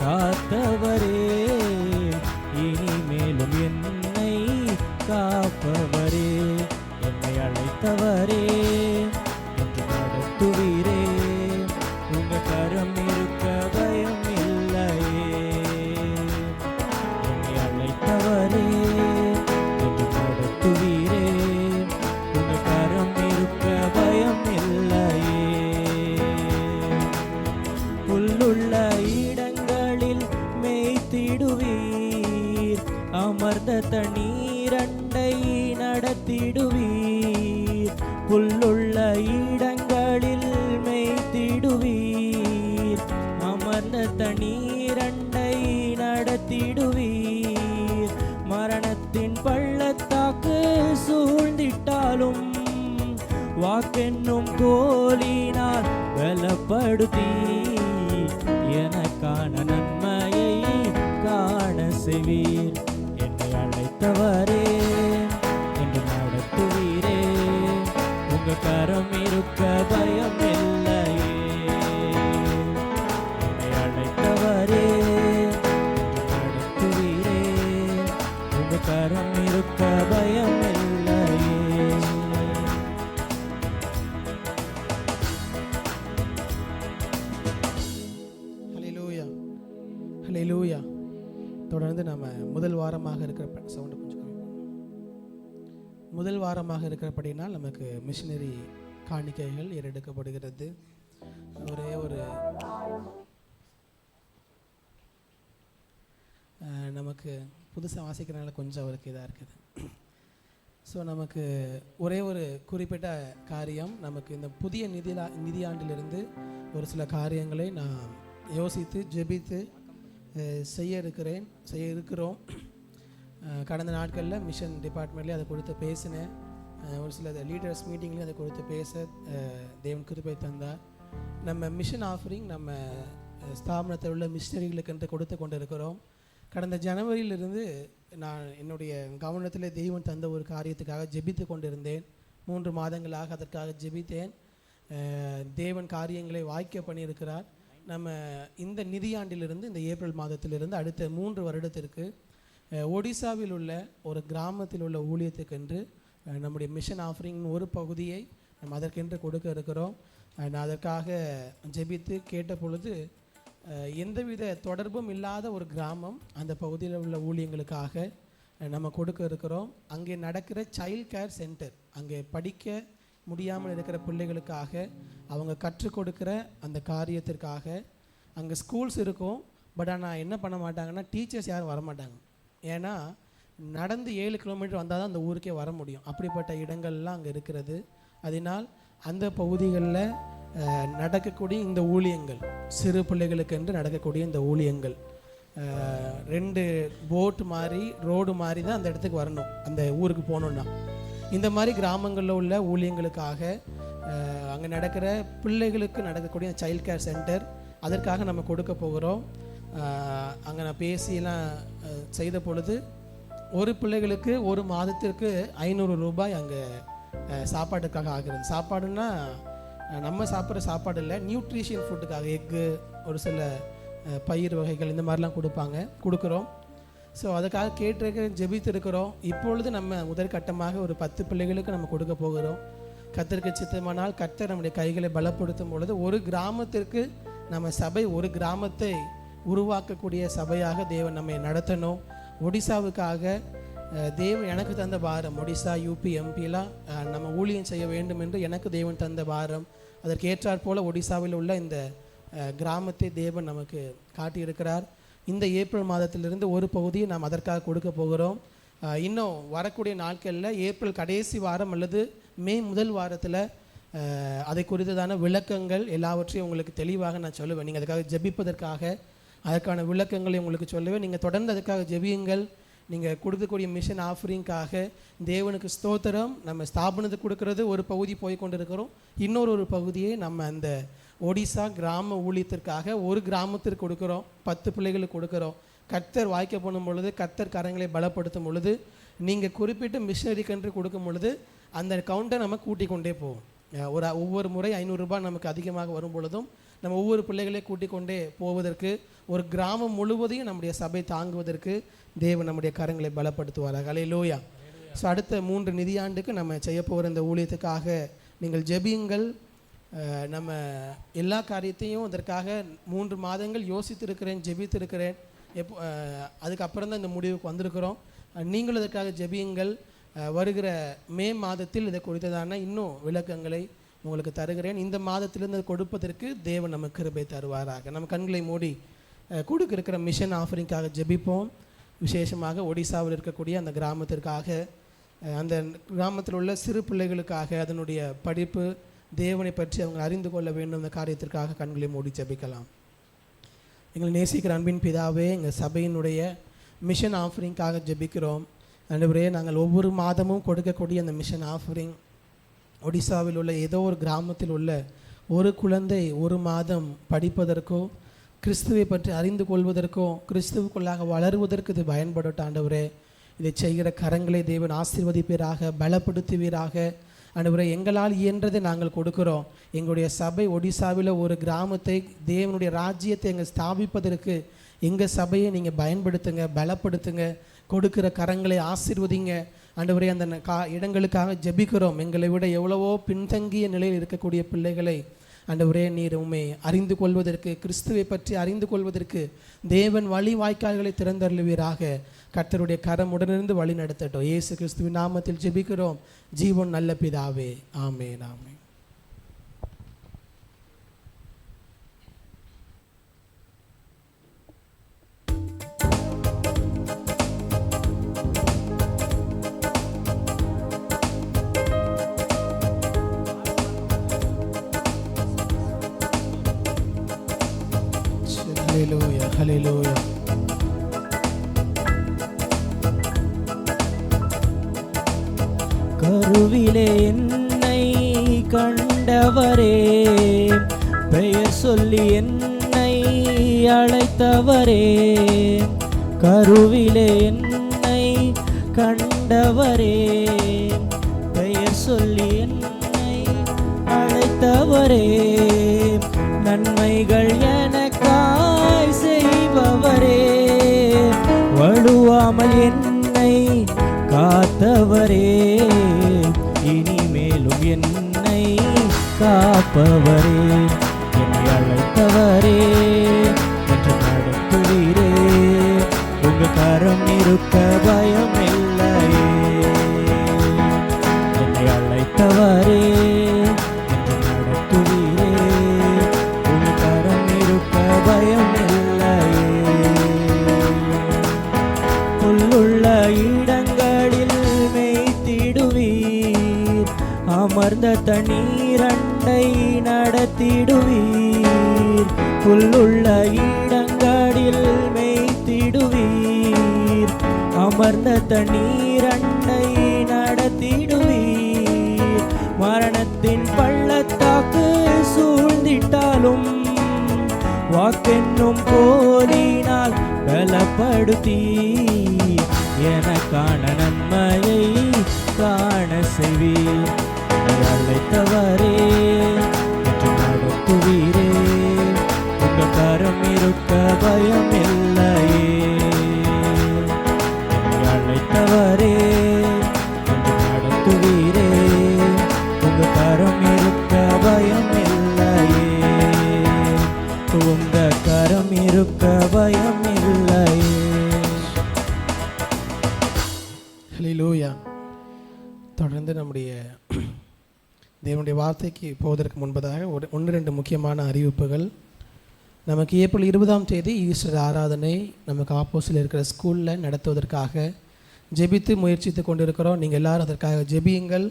காத்தவரே, இனிமேலும் என்னை காப்பவரே, என்னை அழைத்தவரே, என்று நடத்துவீரே, உங்க கரம் இருக்க பயம் இல்லையே. என்னை அழைத்தவரே, என்று நடத்துவீரே, உங்க கரம் இருக்க பயம் இல்லையே. புல்லுள்ள இடங்களில் மேய்த்திடுவீர், அமர்ந்த தண்ணீரண்டை நடத்திடுவீர். புல்லுள்ள இடங்களில் மேய்த்திடுவீர், அமர்ந்த தண்ணீரண்டை நடத்திடுவீர். மரணத்தின் பள்ளத்தாக்கு சூழ்ந்திட்டாலும் வாக்கென்னும் கோலினால் பலப்படுத்தி எனக்கான நன்மையை காண செய்வீர். என்னை அழைத்தவரே, என்று நடத்துவீரே, உங்க கரம் இருக்க பயம் இல்லையே. என்னை அழைத்தவரே, என்று நடத்துவீரே, உங்க கரம் இருக்க பயம் இல்லையே. ஹல்லேலூயா, ஹல்லேலூயா. தொடர்ந்து நம்ம முதல் வாரமாக இருக்கிற சவுண்டு கொஞ்சம் கம்மி பண்ணுங்க. முதல் வாரமாக இருக்கிறபடினால் நமக்கு மிஷினரி காணிக்கைகள் ஏறெடுக்கப்படுகிறது. ஒரே ஒரு நமக்கு புதுசாக வாசிக்கிறனால கொஞ்சம் அவருக்கு இதாக இருக்குது. ஸோ நமக்கு ஒரே ஒரு குறிப்பிட்ட காரியம், நமக்கு இந்த புதிய நிதியாண்டிலிருந்து ஒரு சில காரியங்களை நான் யோசித்து ஜெபித்து செய்ய இருக்கிறோம். கடந்த நாட்களில் மிஷன் டிபார்ட்மெண்ட்லேயே அதை கொடுத்து பேசினேன். ஒரு சில லீடர்ஸ் மீட்டிங்லேயும் அதை கொடுத்து பேச தேவன் கிருபை தந்தார். நம்ம மிஷன் ஆஃபரிங் நம்ம ஸ்தாபனத்தில் உள்ள மிஷனரிகளுக்கென்று கொடுத்து கொண்டு இருக்கிறோம். கடந்த ஜனவரியிலிருந்து நான் என்னுடைய கவனத்தில் தெய்வம் தந்த ஒரு காரியத்துக்காக ஜெபித்து கொண்டிருந்தேன். 3 மாதங்களாக அதற்காக ஜெபித்தேன். தேவன் காரியங்களை வாய்க்க பண்ணியிருக்கிறார். நம்ம இந்த நிதியாண்டிலிருந்து, இந்த ஏப்ரல் மாதத்திலிருந்து அடுத்த 3 வருடத்திற்கு ஒடிசாவில் உள்ள ஒரு கிராமத்தில் உள்ள ஊழியத்துக்கென்று நம்முடைய மிஷன் ஆஃபரிங் ஒரு பகுதியை நம்ம அதற்கென்று கொடுக்க இருக்கிறோம். நான் அதற்காக ஜெபித்து கேட்ட பொழுது எந்தவித தொடர்பும் இல்லாத ஒரு கிராமம், அந்த பகுதியில் உள்ள ஊழியங்களுக்காக நம்ம கொடுக்க இருக்கிறோம். அங்கே நடக்கிற சைல்ட் கேர் சென்டர், அங்கே படிக்க முடியாமல் இருக்கிற பிள்ளைகளுக்காக அவங்க கற்றுக் கொடுக்குற அந்த காரியத்திற்காக அங்கே ஸ்கூல்ஸ் இருக்கும். பட் ஆனால் என்ன பண்ண மாட்டாங்கன்னா, டீச்சர்ஸ் யாரும் வரமாட்டாங்க. ஏன்னா நடந்து 7 கிலோமீட்டர் வந்தால் தான் அந்த ஊருக்கே வர முடியும். அப்படிப்பட்ட இடங்கள்லாம் அங்கே இருக்கிறது. அதனால் அந்த பகுதிகளில் நடக்கக்கூடிய இந்த ஊழியங்கள், சிறு பிள்ளைகளுக்கென்று நடக்கக்கூடிய இந்த ஊழியங்கள் 2 போட் மாதிரி ரோடு மாதிரி தான் அந்த இடத்துக்கு வரணும், அந்த ஊருக்கு போகணுன்னா. இந்த மாதிரி கிராமங்களில் உள்ள ஊழியங்களுக்காக அங்கே நடக்கிற பிள்ளைகளுக்கு நடக்கக்கூடிய சைல்ட் கேர் சென்டர், அதற்காக நம்ம கொடுக்க போகிறோம். அங்கே நான் பேசியெல்லாம் செய்த பொழுது ஒரு பிள்ளைகளுக்கு ஒரு மாதத்திற்கு 500 ரூபாய் அங்கே சாப்பாட்டுக்காக ஆகிறது. சாப்பாடுன்னா நம்ம சாப்பிட்ற சாப்பாடு இல்லை, நியூட்ரிஷன் ஃபுட்டுக்காக எக்கு, ஒரு சில பயிர் வகைகள் இந்த மாதிரிலாம் கொடுக்குறோம். ஸோ அதுக்காக ஜெபித்திருக்கிறோம். இப்பொழுது நம்ம முதற்கட்டமாக ஒரு 10 பிள்ளைகளுக்கு நம்ம கொடுக்க போகிறோம். கர்த்தருக்கு சித்தமானால் கர்த்தர் நம்முடைய கைகளை பலப்படுத்தும் பொழுது ஒரு கிராமத்திற்கு நம்ம சபை, ஒரு கிராமத்தை உருவாக்கக்கூடிய சபையாக தேவன் நம்மை நடத்தணும். ஒடிசாவுக்காக தேவன் எனக்கு தந்த பாரம், ஒடிசா, யூபி, எம்பிலாம் நம்ம ஊழியம் செய்ய வேண்டும் என்று எனக்கு தேவன் தந்த பாரம். அதற்கு ஏற்றாற் போல் ஒடிசாவில் உள்ள இந்த கிராமத்தை தேவன் நமக்கு காட்டியிருக்கிறார். இந்த ஏப்ரல் மாதத்திலிருந்து ஒரு பகுதியை நாம் அதற்காக கொடுக்க போகிறோம். இன்னும் வரக்கூடிய நாட்களில் ஏப்ரல் கடைசி வாரம் அல்லது மே முதல் வாரத்தில் அதை குறித்ததான விளக்கங்கள் எல்லாவற்றையும் உங்களுக்கு தெளிவாக நான் சொல்லுவேன். நீங்கள் அதுக்காக ஜெபிப்பதற்காக அதற்கான விளக்கங்களை உங்களுக்கு சொல்லுவேன். நீங்கள் தொடர்ந்து அதுக்காக ஜெபியுங்கள். நீங்கள் கொடுக்கக்கூடிய மிஷன் ஆஃபரிங்காக தேவனுக்கு ஸ்தோத்திரம். நம்ம ஸ்தாபனத்துக்கு கொடுக்கறது ஒரு பகுதி போய் கொண்டு இருக்கிறோம். இன்னொரு பகுதியை நம்ம அந்த ஒடிசா கிராம ஊழியத்திற்காக ஒரு கிராமத்திற்கு கொடுக்குறோம், 10 பிள்ளைகளுக்கு கொடுக்குறோம். கர்த்தர் வாய்க்க பண்ணும் பொழுது, கர்த்தர் கரங்களை பலப்படுத்தும் பொழுது, நீங்கள் குறிப்பிட்டு மிஷனரிக்கென்று கொடுக்கும் பொழுது அந்த கவுண்டை நம்ம கூட்டிக் கொண்டே போவோம். ஒவ்வொரு முறை 500 ரூபாய் நமக்கு அதிகமாக வரும் பொழுதும் நம்ம ஒவ்வொரு பிள்ளைகளையும் கூட்டிக் கொண்டே போவதற்கு, ஒரு கிராமம் முழுவதையும் நம்முடைய சபை தாங்குவதற்கு தேவன் நம்முடைய கரங்களை பலப்படுத்துவாராக. ஹல்லேலூயா. ஸோ அடுத்த 3 நிதியாண்டுக்கு நம்ம செய்ய போகிற இந்த ஊழியத்துக்காக நீங்கள் ஜெபியுங்கள். நம்ம எல்லா காரியத்தையும் அதற்காக 3 மாதங்கள் யோசித்திருக்கிறேன், ஜெபித்திருக்கிறேன். அதுக்கப்புறம் தான் இந்த முடிவுக்கு வந்திருக்கிறோம். நீங்களும் இதற்காக ஜெபியுங்கள். வருகிற மே மாதத்தில் இதை குறித்ததான இன்னும் விளக்கங்களை உங்களுக்கு தருகிறேன். இந்த மாதத்திலிருந்து கொடுப்பதற்கு தேவன் நமக்கு கிருபை தருவாராக. நம்ம கண்களை மூடி கொடுக்க இருக்கிற மிஷன் ஆஃபரிங்காக ஜெபிப்போம். விசேஷமாக ஒடிசாவில் இருக்கக்கூடிய அந்த கிராமத்திற்காக, அந்த கிராமத்தில் உள்ள சிறு பிள்ளைகளுக்காக, அதனுடைய படிப்பு, தேவனை பற்றி அவங்க அறிந்து கொள்ள வேண்டும், அந்த காரியத்திற்காக கண்களை மூடி ஜெபிக்கலாம். எங்களை நேசிக்கிற அன்பின் பிதாவே, எங்கள் சபையினுடைய மிஷன் ஆஃபரிங்காக ஜெபிக்கிறோம். ஆண்டவரே, நாங்கள் ஒவ்வொரு மாதமும் கொடுக்கக்கூடிய அந்த மிஷன் ஆஃபரிங் ஒடிசாவில் உள்ள ஏதோ ஒரு கிராமத்தில் உள்ள ஒரு குழந்தை ஒரு மாதம் படிப்பதற்கோ, கிறிஸ்துவை பற்றி அறிந்து கொள்வதற்கோ, கிறிஸ்துவுக்குள்ளாக வளருவதற்கு இது பயன்படட்டும். ஆண்டவரே, இதை செய்கிற கரங்களை தேவன் ஆசீர்வதிப்பீராக, பலப்படுத்துவீராக. ஆண்டவரே, எங்களால் இயன்றதை நாங்கள் கொடுக்கிறோம். எங்களுடைய சபை ஒடிசாவில் ஒரு கிராமத்தை, தேவனுடைய ராஜ்யத்தை எங்கள் ஸ்தாபிப்பதற்கு எங்கள் சபையை நீங்கள் பயன்படுத்துங்க, பலப்படுத்துங்க. கொடுக்கிற கரங்களை ஆசீர்வதிங்க. ஆண்டவரே, அந்த இடங்களுக்காக ஜெபிக்கிறோம். எங்களை விட எவ்வளவோ பின்தங்கிய நிலையில் இருக்கக்கூடிய பிள்ளைகளை ஆண்டவரே, நீர் உம்மை அறிந்து கொள்வதற்கு, கிறிஸ்துவை பற்றி அறிந்து கொள்வதற்கு தேவன் வழி வாய்க்கால்களை திறந்தருளுவீராக. கர்த்தருடைய கரம் உடனிருந்து வழி நடத்தட்டும். இயேசு கிறிஸ்துவின் நாமத்தில் ஜெபிக்கிறோம் ஜீவன் நல்ல பிதாவே, ஆமென், ஆமென். ஹல்லேலூயா, ஹல்லேலூயா. கருவிலே என்னை கண்டவரே, பெயர் சொல்லி என்னை அழைத்தவரே. கருவிலே என்னை கண்டவரே, பெயர் சொல்லி என்னை அழைத்தவரே. நன்மைகள் எனக்காய் செய்பவரே, வழுவாமல் என்னை காத்தவரே. இனிமேலும் என்னை காப்பவரே, என்னை அழைத்தவரே, என்று நடத்துவீரே. உங்க கரம் இருக்க பயம் இல்லையே. என்னை அழைத்தவரே, என்று நடத்துவீரே. உங்க கரம் இருக்க பயம் இல்லையே. புல்லுள்ள இடங்களில் மேய்த்திடுவீர், அமர்ந்த தண்ணீரண்டை நடத்திடுவீர். புல்லுள்ள இடங்களில் மேய்த்திடுவீர், அமர்ந்த தண்ணீரண்டை நடத்திடுவீர். மரணத்தின் பள்ளத்தாக்கு சூழ்ந்திட்டாலும் வாக்கென்னும் கோலினால் பலப்படுத்தி எனக்கான நன்மையை காண செய்வீர். அழைத்தவரே, என்று நடத்துவீரே. உங்க கரம் இருக்க பயம் இல்லையே. என்னை அழைத்தவரே, என்று நடத்துவீரே. உங்க கரம் இருக்க பயம் இல்லையே. உங்க கரம் இருக்க பயம் இல்லையே. ஹல்லேலூயா. தொடர்ந்து நம்முடைய தேவனுடைய வார்த்தைக்கு போவதற்கு முன்பதாக 1-2 முக்கியமான அறிவிப்புகள். நமக்கு ஏப்ரல் 20ஆம் தேதி ஈஸ்டர் ஆராதனை நமக்கு ஆப்போசிட்டில் இருக்கிற ஸ்கூலில் நடத்துவதற்காக ஜெபித்து முயற்சித்து கொண்டிருக்கிறோம். நீங்கள் எல்லோரும் அதற்காக ஜெபியுங்கள்.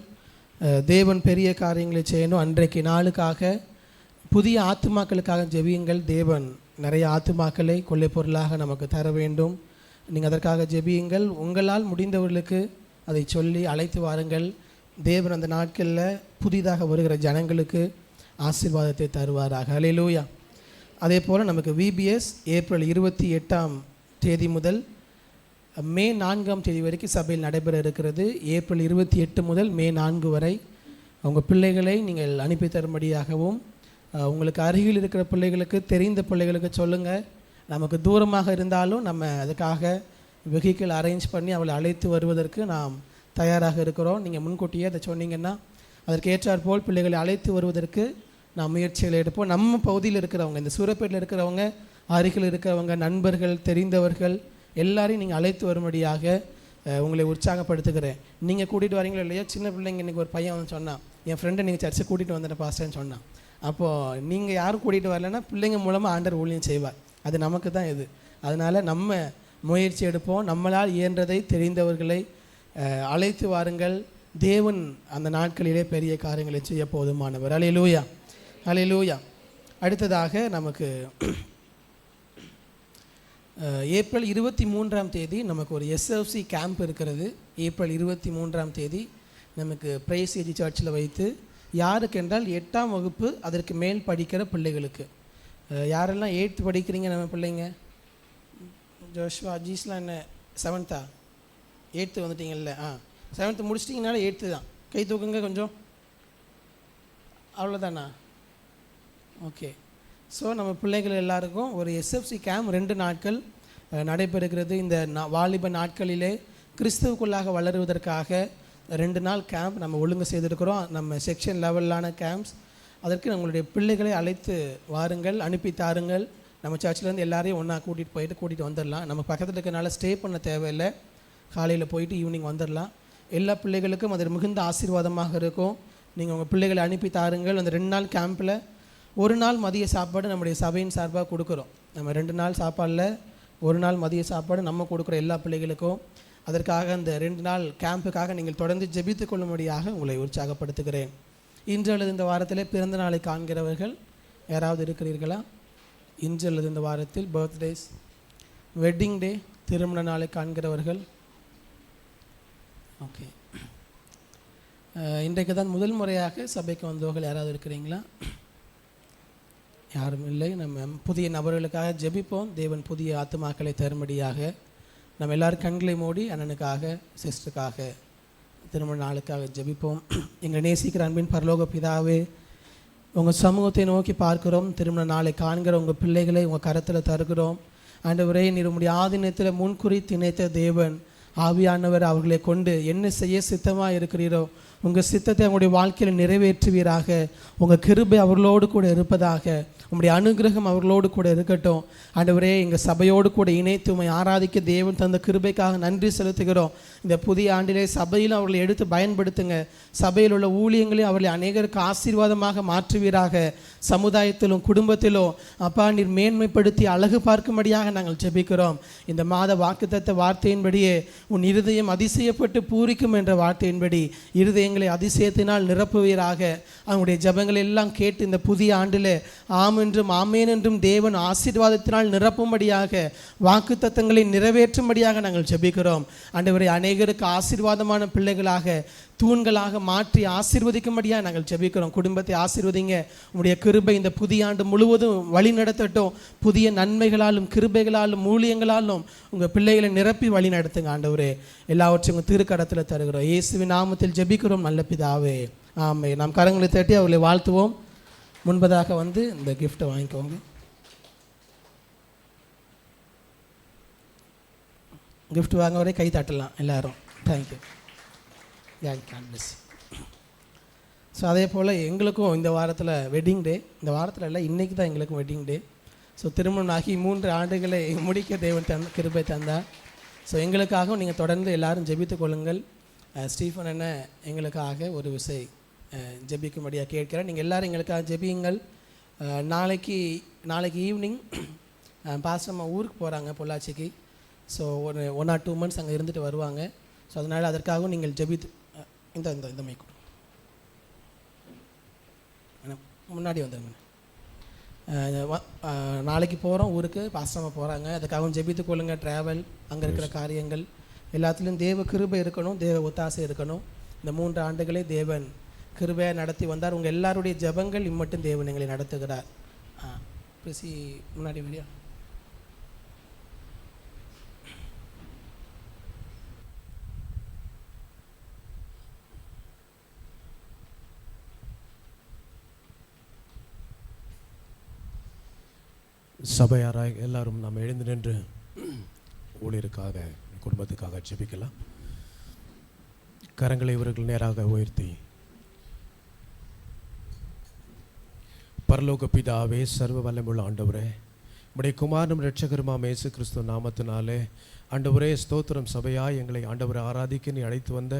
தேவன் பெரிய காரியங்களை செய்யணும். அன்றைக்கு நாளுக்காக புதிய ஆத்துமாக்களுக்காக ஜெபியுங்கள். தேவன் நிறைய ஆத்துமாக்களை கொள்ளை பொருளாக நமக்கு தர வேண்டும். நீங்கள் அதற்காக ஜெபியுங்கள். உங்களால் முடிந்தவர்களுக்கு அதை சொல்லி அழைத்து வாருங்கள். தேவன் அந்த நாட்களில் புதிதாக வருகிற ஜனங்களுக்கு ஆசீர்வாதத்தை தருவாராக. ஹல்லேலூயா. அதே போல் நமக்கு VBS ஏப்ரல் 28ஆம் தேதி முதல் மே 4ஆம் தேதி வரைக்கும் சபையில் நடைபெற இருக்கிறது. ஏப்ரல் 28 முதல் மே 4 வரை உங்கள் பிள்ளைகளை நீங்கள் அனுப்பி தரும்படியாகவும், உங்களுக்கு அருகில் இருக்கிற பிள்ளைகளுக்கு, தெரிந்த பிள்ளைகளுக்கு சொல்லுங்கள். நமக்கு தூரமாக இருந்தாலும் நம்ம அதுக்காக வெஹிக்கிள் அரேஞ்ச் பண்ணி அவளை அழைத்து வருவதற்கு நாம் தயாராக இருக்கிறோம். நீங்கள் முன்கூட்டியே அதை சொன்னீங்கன்னா அதற்கு ஏற்றாற்போல் பிள்ளைகளை அழைத்து வருவதற்கு நாம் முயற்சிகளை எடுப்போம். நம்ம பகுதியில் இருக்கிறவங்க, இந்த சூரப்பேட்டில் இருக்கிறவங்க, அருகில் இருக்கிறவங்க, நண்பர்கள், தெரிந்தவர்கள் எல்லாரையும் நீங்கள் அழைத்து வரும்படியாக உங்களை உற்சாகப்படுத்துகிறேன். நீங்கள் கூட்டிகிட்டு வரீங்களோ இல்லையா, சின்ன பிள்ளைங்க இன்றைக்கி ஒரு பையன் வந்து சொன்னான், என் ஃப்ரெண்டை நீங்கள் சர்ச்சை கூட்டிகிட்டு வந்துட்டேன் பாஸ்டர்ன்னு சொன்னான். அப்போது நீங்கள் யாரும் கூட்டிகிட்டு வரலைன்னா பிள்ளைங்க மூலமாக ஆண்டவர் ஊழியம் செய்வார். அது நமக்கு தான் இது. அதனால் நம்ம முயற்சி எடுப்போம். நம்மளால் இயன்றதை தெரிந்தவர்களை அழைத்து வாருங்கள். தேவன் அந்த நாட்களிலே பெரிய காரியங்களை செய்ய போதுமானவர். அல்லேலூயா, அல்லேலூயா. அடுத்ததாக நமக்கு ஏப்ரல் 23 நமக்கு ஒரு SFC கேம்ப் இருக்கிறது. ஏப்ரல் 23 நமக்கு பிரைஸ் ஏஜி சர்ச்சில் வைத்து, யாருக்கென்றால் 8ஆம் வகுப்பு அதற்கு மேல் படிக்கிற பிள்ளைகளுக்கு. யாரெல்லாம் 8th படிக்கிறீங்க நம்ம பிள்ளைங்க? ஜோஷ்வா அஜீஸ்லாம் என்ன 7th 8th வந்துட்டீங்கல்ல? 7th முடிச்சிட்டிங்கனால 8th தான். கை தூக்குங்க கொஞ்சம். அவ்வளோதானா? ஓகே. ஸோ நம்ம பிள்ளைகள் எல்லாருக்கும் ஒரு SFC கேம்ப் 2 நாட்கள் நடைபெறுகிறது. இந்த வாலிப நாட்களிலே கிறிஸ்துவுக்குள்ளாக வளருவதற்காக 2 நாள் கேம்ப் நம்ம ஒழுங்கு செய்திருக்கிறோம். நம்ம செக்ஷன் லெவலான கேம்ப்ஸ். அதற்கு நம்மளுடைய பிள்ளைகளை அழைத்து வாருங்கள், அனுப்பி தாருங்கள். நம்ம சர்ச்சிலேருந்து எல்லாரையும் ஒன்றா கூட்டிகிட்டு வந்துடலாம். நம்ம பக்கத்தில் இருக்கிறனால ஸ்டே பண்ண தேவையில்லை. காலையில் போயிட்டு ஈவினிங் வந்துடலாம். எல்லா பிள்ளைகளுக்கும் அது மிகுந்த ஆசீர்வாதமாக இருக்கும். நீங்கள் உங்கள் பிள்ளைகளை அனுப்பி தாருங்கள். அந்த 2 நாள் கேம்பில் 1 நாள் மதிய சாப்பாடு நம்முடைய சபையின் சார்பாக கொடுக்குறோம். நம்ம 2 நாள் சாப்பாடில் 1 நாள் மதிய சாப்பாடு நம்ம கொடுக்குற எல்லா பிள்ளைகளுக்கும். அதற்காக அந்த 2 நாள் கேம்புக்காக நீங்கள் தொடர்ந்து ஜெபித்து கொள்ளும்படியாக உங்களை உற்சாகப்படுத்துகிறேன். இன்று அல்லது இந்த வாரத்தில் பிறந்த நாளை காண்கிறவர்கள் யாராவது இருக்கிறீர்களா? இன்று அல்லது இந்த வாரத்தில் பர்த்டேஸ், வெட்டிங் டே, திருமண நாளை காண்கிறவர்கள். ஓகே. இன்றைக்கு தான் முதல் முறையாக சபைக்கு வந்தவர்கள் யாராவது இருக்கிறீங்களா? யாரும் இல்லை. நம்ம புதிய நபர்களுக்காக ஜெபிப்போம். தேவன் புதிய ஆத்துமாக்களை தரும்படியாக நம்ம எல்லோரும் கண்களை மூடி அண்ணனுக்காக, சிஸ்டருக்காக, திருமண நாளுக்காக ஜெபிப்போம். எங்களை நேசிக்கிற அன்பின் பரலோக பிதாவே, உங்கள் சமூகத்தை நோக்கி பார்க்கிறோம். திருமண நாளை காண்கிற உங்கள் பிள்ளைகளை உங்கள் கரத்தில் தருகிறோம். ஆண்டவரே, நீர் உம்முடைய ஆதீனத்தில் முன்குறித்து இணைத்த தேவன், ஆவியானவர் அவர்களை கொண்டு என்ன செய்ய சித்தமாக இருக்கிறீரோ உங்கள் சித்தத்தை அவங்களுடைய வாழ்க்கையில் நிறைவேற்றுவீராக. உங்கள் கிருபை அவர்களோடு கூட இருப்பதாக. உங்களுடைய அனுகிரகம் அவர்களோடு கூட இருக்கட்டும். ஆண்டவரே, எங்கள் சபையோடு கூட இணைத்து உம்மை ஆராதிக்க தேவன் தந்த கிருபைக்காக நன்றி செலுத்துகிறோம். இந்த புதிய ஆண்டிலே சபையிலும் அவர்களை எடுத்து பயன்படுத்துங்க. சபையில் உள்ள ஊழியங்களையும் அவர்களை அநேகருக்கு ஆசீர்வாதமாக மாற்றுவீராக. சமுதாயத்திலும் குடும்பத்திலும் அப்பா நீர் மேன்மைப்படுத்தி அழகு பார்க்கும்படியாக நாங்கள் ஜெபிக்கிறோம். இந்த மாத வாக்குத்தத்த வார்த்தையின்படியே உன் இருதயம் அதிசயப்பட்டு பூரிக்கும் என்ற வார்த்தையின்படி இருதயங்களை அதிசயத்தினால் நிரப்புவீராக. அவங்களுடைய ஜெபங்களை எல்லாம் கேட்டு இந்த புதிய ஆண்டில் ஆம் என்றும் ஆமேன் என்றும் தேவன் ஆசீர்வாதத்தினால் நிரப்பும்படியாக, வாக்குத்தத்தங்களை நிறைவேற்றும்படியாக நாங்கள் ஜெபிக்கிறோம். ஆண்டவரே, அநேகருக்கு ஆசீர்வாதமான பிள்ளைகளாக, தூண்களாக மாற்றி ஆசீர்வதிக்கும்படியாக நாங்கள் ஜெபிக்கிறோம். குடும்பத்தை ஆசீர்வதிங்க. உங்களுடைய கிருபை இந்த புதிய ஆண்டு முழுவதும் வழி நடத்தட்டும். புதிய நன்மைகளாலும் கிருபைகளாலும் ஊழியங்களாலும் உங்கள் பிள்ளைகளை நிரப்பி வழி நடத்துங்க. ஆண்டவரே, எல்லாவற்றையும் உங்கள் திருக்கரத்தில் தருகிறோம். இயேசுவின் நாமத்தில் ஜெபிக்கிறோம் நல்ல பிதாவே, ஆமென். நாம் கரங்களை தட்டி அவர்களை வாழ்த்துவோம். முன்பதாக வந்து இந்த கிஃப்ட்டை வாங்கிக்கோங்க. கிஃப்ட் வாங்க வரை கை தட்டலாம் எல்லாரும். தேங்க்யூ. ஸோ அதே போல் எங்களுக்கும் இந்த வாரத்தில் வெட்டிங் டே. இந்த வாரத்தில் இல்லை, இன்றைக்கி தான் எங்களுக்கும் வெட்டிங் டே. ஸோ திருமணம் ஆகி 3 ஆண்டுகளை முடிக்க தேவன் கிருபை தந்தார். ஸோ எங்களுக்காகவும் நீங்கள் தொடர்ந்து எல்லாரும் ஜெபித்து கொள்ளுங்கள். ஸ்டீஃபன் என்ன எங்களுக்காக ஒரு விசை ஜெபிக்கும்படியாக கேட்கிறேன். நீங்கள் எல்லோரும் எங்களுக்காக ஜெபியுங்கள். நாளைக்கு ஈவினிங் பாஸ்டம்மா ஊருக்கு போகிறாங்க பொள்ளாச்சிக்கு. ஸோ ஒரு 1 or 2 months அங்கே இருந்துட்டு வருவாங்க. ஸோ அதனால் அதற்காகவும் நீங்கள் ஜெபித்து இந்த மைக் முன்னாடி வந்துடுங்க. நாளைக்கு போகிறோம் ஊருக்கு, பாஸ்டம்மா போகிறாங்க. அதுக்காகவும் ஜெபித்து கொள்ளுங்கள். ட்ராவல், அங்கே இருக்கிற காரியங்கள் எல்லாத்துலேயும் தேவ கிருபை இருக்கணும், தேவ ஒத்தாசை இருக்கணும். இந்த 3 ஆண்டுகளே தேவன் கிருபையாக நடத்தி வந்தார். உங்கள் எல்லாருடைய ஜெபங்கள் இம்மட்டும் தேவன் எங்களை நடத்துகிறார். பேசி முன்னாடி வீடியோ. சபையாராய் எல்லாரும் நாம் எழுந்து நின்று ஊழியருக்காக, குடும்பத்துக்காக ஜெபிக்கலாம். கரங்களை இவர்கள் நேராக உயர்த்தி, பரலோக பிதாவே, சர்வ வல்லமுள்ள ஆண்டவரே, உம்முடைய குமாரனும் இரட்சகருமாம் இயேசு கிறிஸ்து நாமத்தினாலே ஆண்டவரே ஸ்தோத்திரம். சபையாய் எங்களை ஆண்டவரை ஆராதிக்க நீ அழைத்து வந்த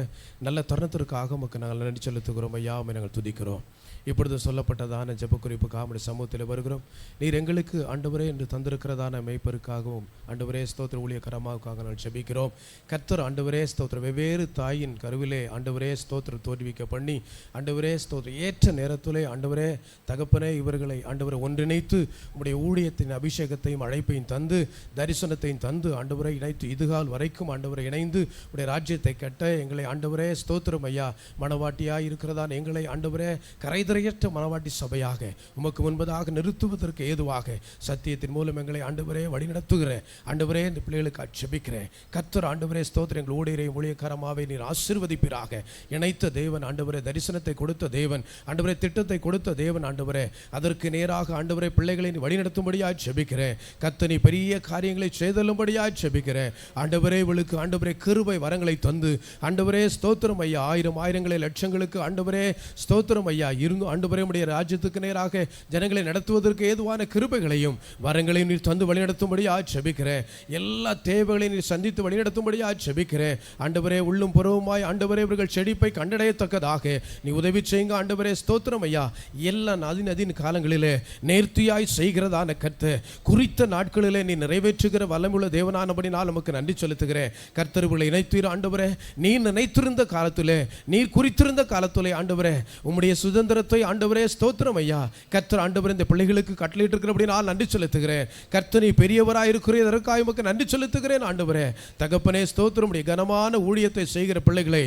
நல்ல தருணத்திற்காக உமக்கு நாங்கள் நன்றி செலுத்துகிறோம் ஐயா. உம்மை நாங்கள் துதிக்கிறோம். இப்பொழுது சொல்லப்பட்டதான ஜெப குறிப்புக்காக நம்முடைய சமூகத்தில் வருகிறோம். நீர் எங்களுக்கு ஆண்டவரே என்று தந்திருக்கிறதான மேய்ப்பருக்காகவும் ஆண்டவரே ஸ்தோத்திர ஊழியக்காரமாவுக்காக நாங்கள் ஜெபிக்கிறோம். கர்த்தர் ஆண்டவரே ஸ்தோத்திரம் வெவ்வேறு தாயின் கருவிலே ஆண்டவரே ஸ்தோத்திரம் தோற்றுவிக்க பண்ணி ஆண்டவரே ஸ்தோத்திரம் ஏற்ற நேரத்திலே ஆண்டவரே தகப்பனே இவர்களை ஆண்டவரை ஒன்றிணைத்து உம்முடைய ஊழியத்தின் அபிஷேகத்தையும் அழைப்பையும் தந்து தரிசனத்தையும் தந்து ஆண்டவரை இணைத்து இதுகால் வரைக்கும் ஆண்டவரை இணைந்து உடைய ராஜ்யத்தை கட்ட எங்களை ஆண்டவரே ஸ்தோத்திரம் ஐயா மனவாட்டியாய் இருக்கிறதான் எங்களை ஆண்டவரே கரைதரையற்ற மனவாட்டி சபையாக உமக்கு முன்பதாக நிறுத்துவதற்கு ஏதுவாக சத்தியத்தின் மூலம் எங்களை ஆண்டவரே வழிநடத்துகிற ஆண்டவரே இந்த பிள்ளைகளுக்கு ஆட்சேபிக்கிறேன். கர்த்தர் ஆண்டவரே ஸ்தோத்திரம் எங்கள் ஊழியரையும் ஊழியக்காரமாவே நீர் ஆசீர்வதிப்பீராக. இணைத்த தேவன் ஆண்டவரே, தரிசனத்தை கொடுத்த தேவன் ஆண்டவரே, திட்டத்தை கொடுத்த தேவன் ஆண்டவரே, அதற்கு நேராக ஆண்டவரே பிள்ளைகளை நீ வழிநடத்தும்படியாக ஜெபிக்கிறேன். கர்த்தர் நீ பெரிய காரியங்களை செய்தல்லும்படியாக ஜெபிக்கிறேன். ஆண்டவரே இவளுக்கு ஆண்டவரே கிருபை வரங்களை தந்து ஆண்டவரே ஸ்தோத்திரம் ஐயா ஆயிரங்களை லட்சங்களுக்கு ஆண்டவரே ஸ்தோத்திரம் ஐயா இருங்க ஆண்டவரே உம்முடைய ராஜ்யத்துக்கு நேராக ஜனங்களை நடத்துவதற்கு ஏதுவான கிருபைகளையும் வரங்களையும் நீர் தந்து வழிநடத்தும்படியாக ஜெபிக்கிறேன். எல்லா தேவைகளையும் நீர் சந்தித்து வழிநடத்தும்படியாக ஜெபிக்கிறேன். ஆண்டவரே உள்ளும் புறவுமாய் ஆண்டவரே இவர்கள் செழிப்பை கண்டடையத்தக்கதாக நீ உதவி செய்யுங்க ஆண்டவரே ஸ்தோத்திரம் ஐயா. எல்லா நதின் காலங்களிலே நேர்த்தியாய் செய்கிறதான கர்த்தர் குறித்த நாட்களிலே நீ நிறைவேற்றுகிற வல்லமுள்ள தேவனானபடினால் நமக்கு நன்றி செலுத்துகிறேன். கர்த்தர்களை இணைத்தீர் ஆண்டவரே. நீ நினைத்திருந்த காலத்திலே நீர் குறித்திருந்த காலத்திலே ஆண்டவரே உம்முடைய சுதந்திரத்தை ஆண்டவரே ஸ்தோத்திரம் ஐயா கர்த்தர் ஆண்டவரே இந்த பிள்ளைகளுக்கு கட்டளையிட்டு இருக்கிறபடி நான் நன்றி செலுத்துகிறேன். கர்த்தர் நீ பெரியவராய் இருக்கிறீர், அதற்காக உமக்கு நன்றி செலுத்துகிறேன் ஆண்டவரே. தகப்பனே ஸ்தோத்திரம். உடைய கனமான ஊழியத்தை செய்கிற பிள்ளைகளை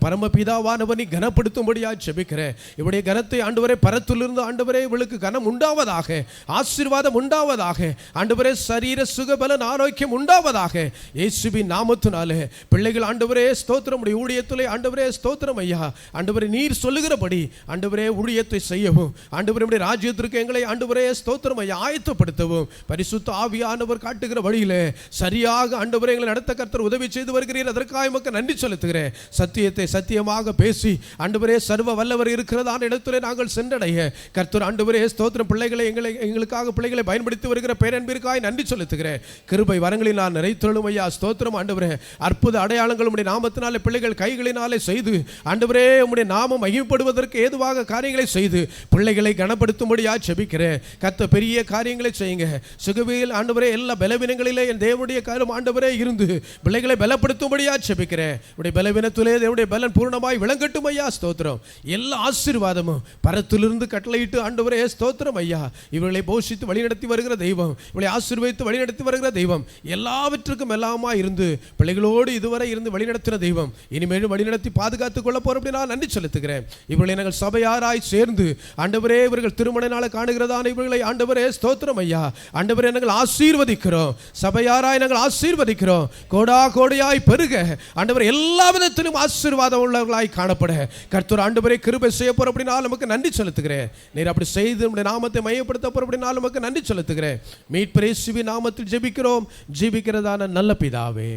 பரமபிதாவானவர் நீ கனப்படுத்தும்படியாக ஜெபிக்கிறேன். இவருடைய கனத்தை ஆண்டவரே பரத்திலிருந்து ஆண்டவரே இவளுக்கு கனம் உண்டாவதாக, ஆசீர்வாதம் உண்டாவதாக ஆண்டவரே, சரீர சுகபலன் ஆரோக்கியம் உண்டாவதாக இயேசுவின் நாமத்தினாலே பிள்ளைகள் ஆண்டவரே ஸ்தோத்திரம் உடைய ஊழியத்திலே ஆண்டவரே ஸ்தோத்திரம் ஐயா ஆண்டவரே நீர் சொல்லுகிறபடி ஆண்டவரே ஊழியத்தை செய்யவும் ஆண்டவரே ராஜ்யத்திற்கு எங்களை ஆண்டவரே ஸ்தோத்திரம் ஐயா ஆயத்தப்படுத்தவும் பரிசுத்த ஆவியானவர் காட்டுகிற வழியிலே சரியாக ஆண்டவரே எங்களை நடத்த கர்த்தர் உதவி செய்து வருகிறீர். அதற்காக உமக்கு நன்றி செலுத்துகிறேன். சத்தியத்தை சத்தியமாக பேசி ஆண்டவரே சர்வ வல்லவர் இருக்கிறதான இடத்திலே நாங்கள் சென்றடைய கர்த்தர் ஆண்டவரே ஸ்தோத்திரம் பிள்ளைகளை எங்களுக்காக பிள்ளைகளை பயன்படுத்தி வருகிற பேரன்பிற்காக நன்றி செலுத்துகிறேன். கிருபை வரங்களில் நான் நிறைத்தொழும் ஐயா ஸ்தோத்திரம் ஆண்டவரே. அற்புத அடையாளங்கள் உம்முடைய நாமத்தினாலே பிள்ளைகள் கைகளினாலே செய்து ஆண்டவரே உம்முடைய நாமம் மகிமைப்படுவதற்கு ஏதுவாக காரியங்களை செய்து பிள்ளைகளை கனப்படுத்தும்படியாக ஜெபிக்கிறேன். கர்த்தர் பெரிய காரியங்களை செய்யுங்க. சுகவியில் ஆண்டவரே எல்லா பலவீனங்களிலே என் தேவனுடைய காலம் ஆண்டவரே இருந்து பிள்ளைகளை பலப்படுத்தும்படியாக ஜெபிக்கிறேன். உடைய பலவீனத்திலே தேவனுடைய பலன் பூர்ணமாய் விளங்கட்டும் ஐயா ஸ்தோத்திரம். எல்லா ஆசீர்வாதமும் பரத்திலிருந்து கட்டளையிட்டு ஆண்டவரே ஸ்தோத்திரம் ஐயா இவர்களை போஷித்து வழிநடத்தி வருகிற தெய்வம், இவளை ஆசீர்வதித்து வழிநடத்தி வருகிற தெய்வம், எல்லாவற்றுக்கும் எல்லாமா இருந்து பிள்ளைகளோடு இதுவரை இருந்து வழிநடத்தின தெய்வம் இனிமேலும் வழிநடத்தி பாதுகாத்துக் கொள்ள போறோம் அப்படி நான் நன்றி செலுத்துகிறேன். இவர்களை நாங்கள் சபையாராய் சேர்ந்து ஆண்டவரே இவர்கள் திருமண நாளை காணுகிறதான இவர்களை ஆண்டவரே ஸ்தோத்திரம் ஐயா ஆண்டவரே நாங்கள் ஆசீர்வதிக்கிறோம். சபையாராய் நாங்கள் ஆசீர்வதிக்கிறோம். கோடா கோடியாய் பெருக ஆண்டவரே எல்லா விதத்திலும் ஆசீர்வாதம் உள்ளவர்களாய் காணப்பட கர்த்தர் ஆண்டவரே கிருபை செய்ய போற அப்படின்னா நமக்கு நன்றி செலுத்துகிறேன். நீர் அப்படி செய்து நம்முடைய நாமத்தை மையப்படுத்த போற அப்படின்னா நமக்கு நன்றி செலுத்துகிறேன். மீட்பர் இயேசுவின் நாமத்தில் ஜெபிக்கிறோம் ஜெபிக்கிறதான நல்ல பிதாவே.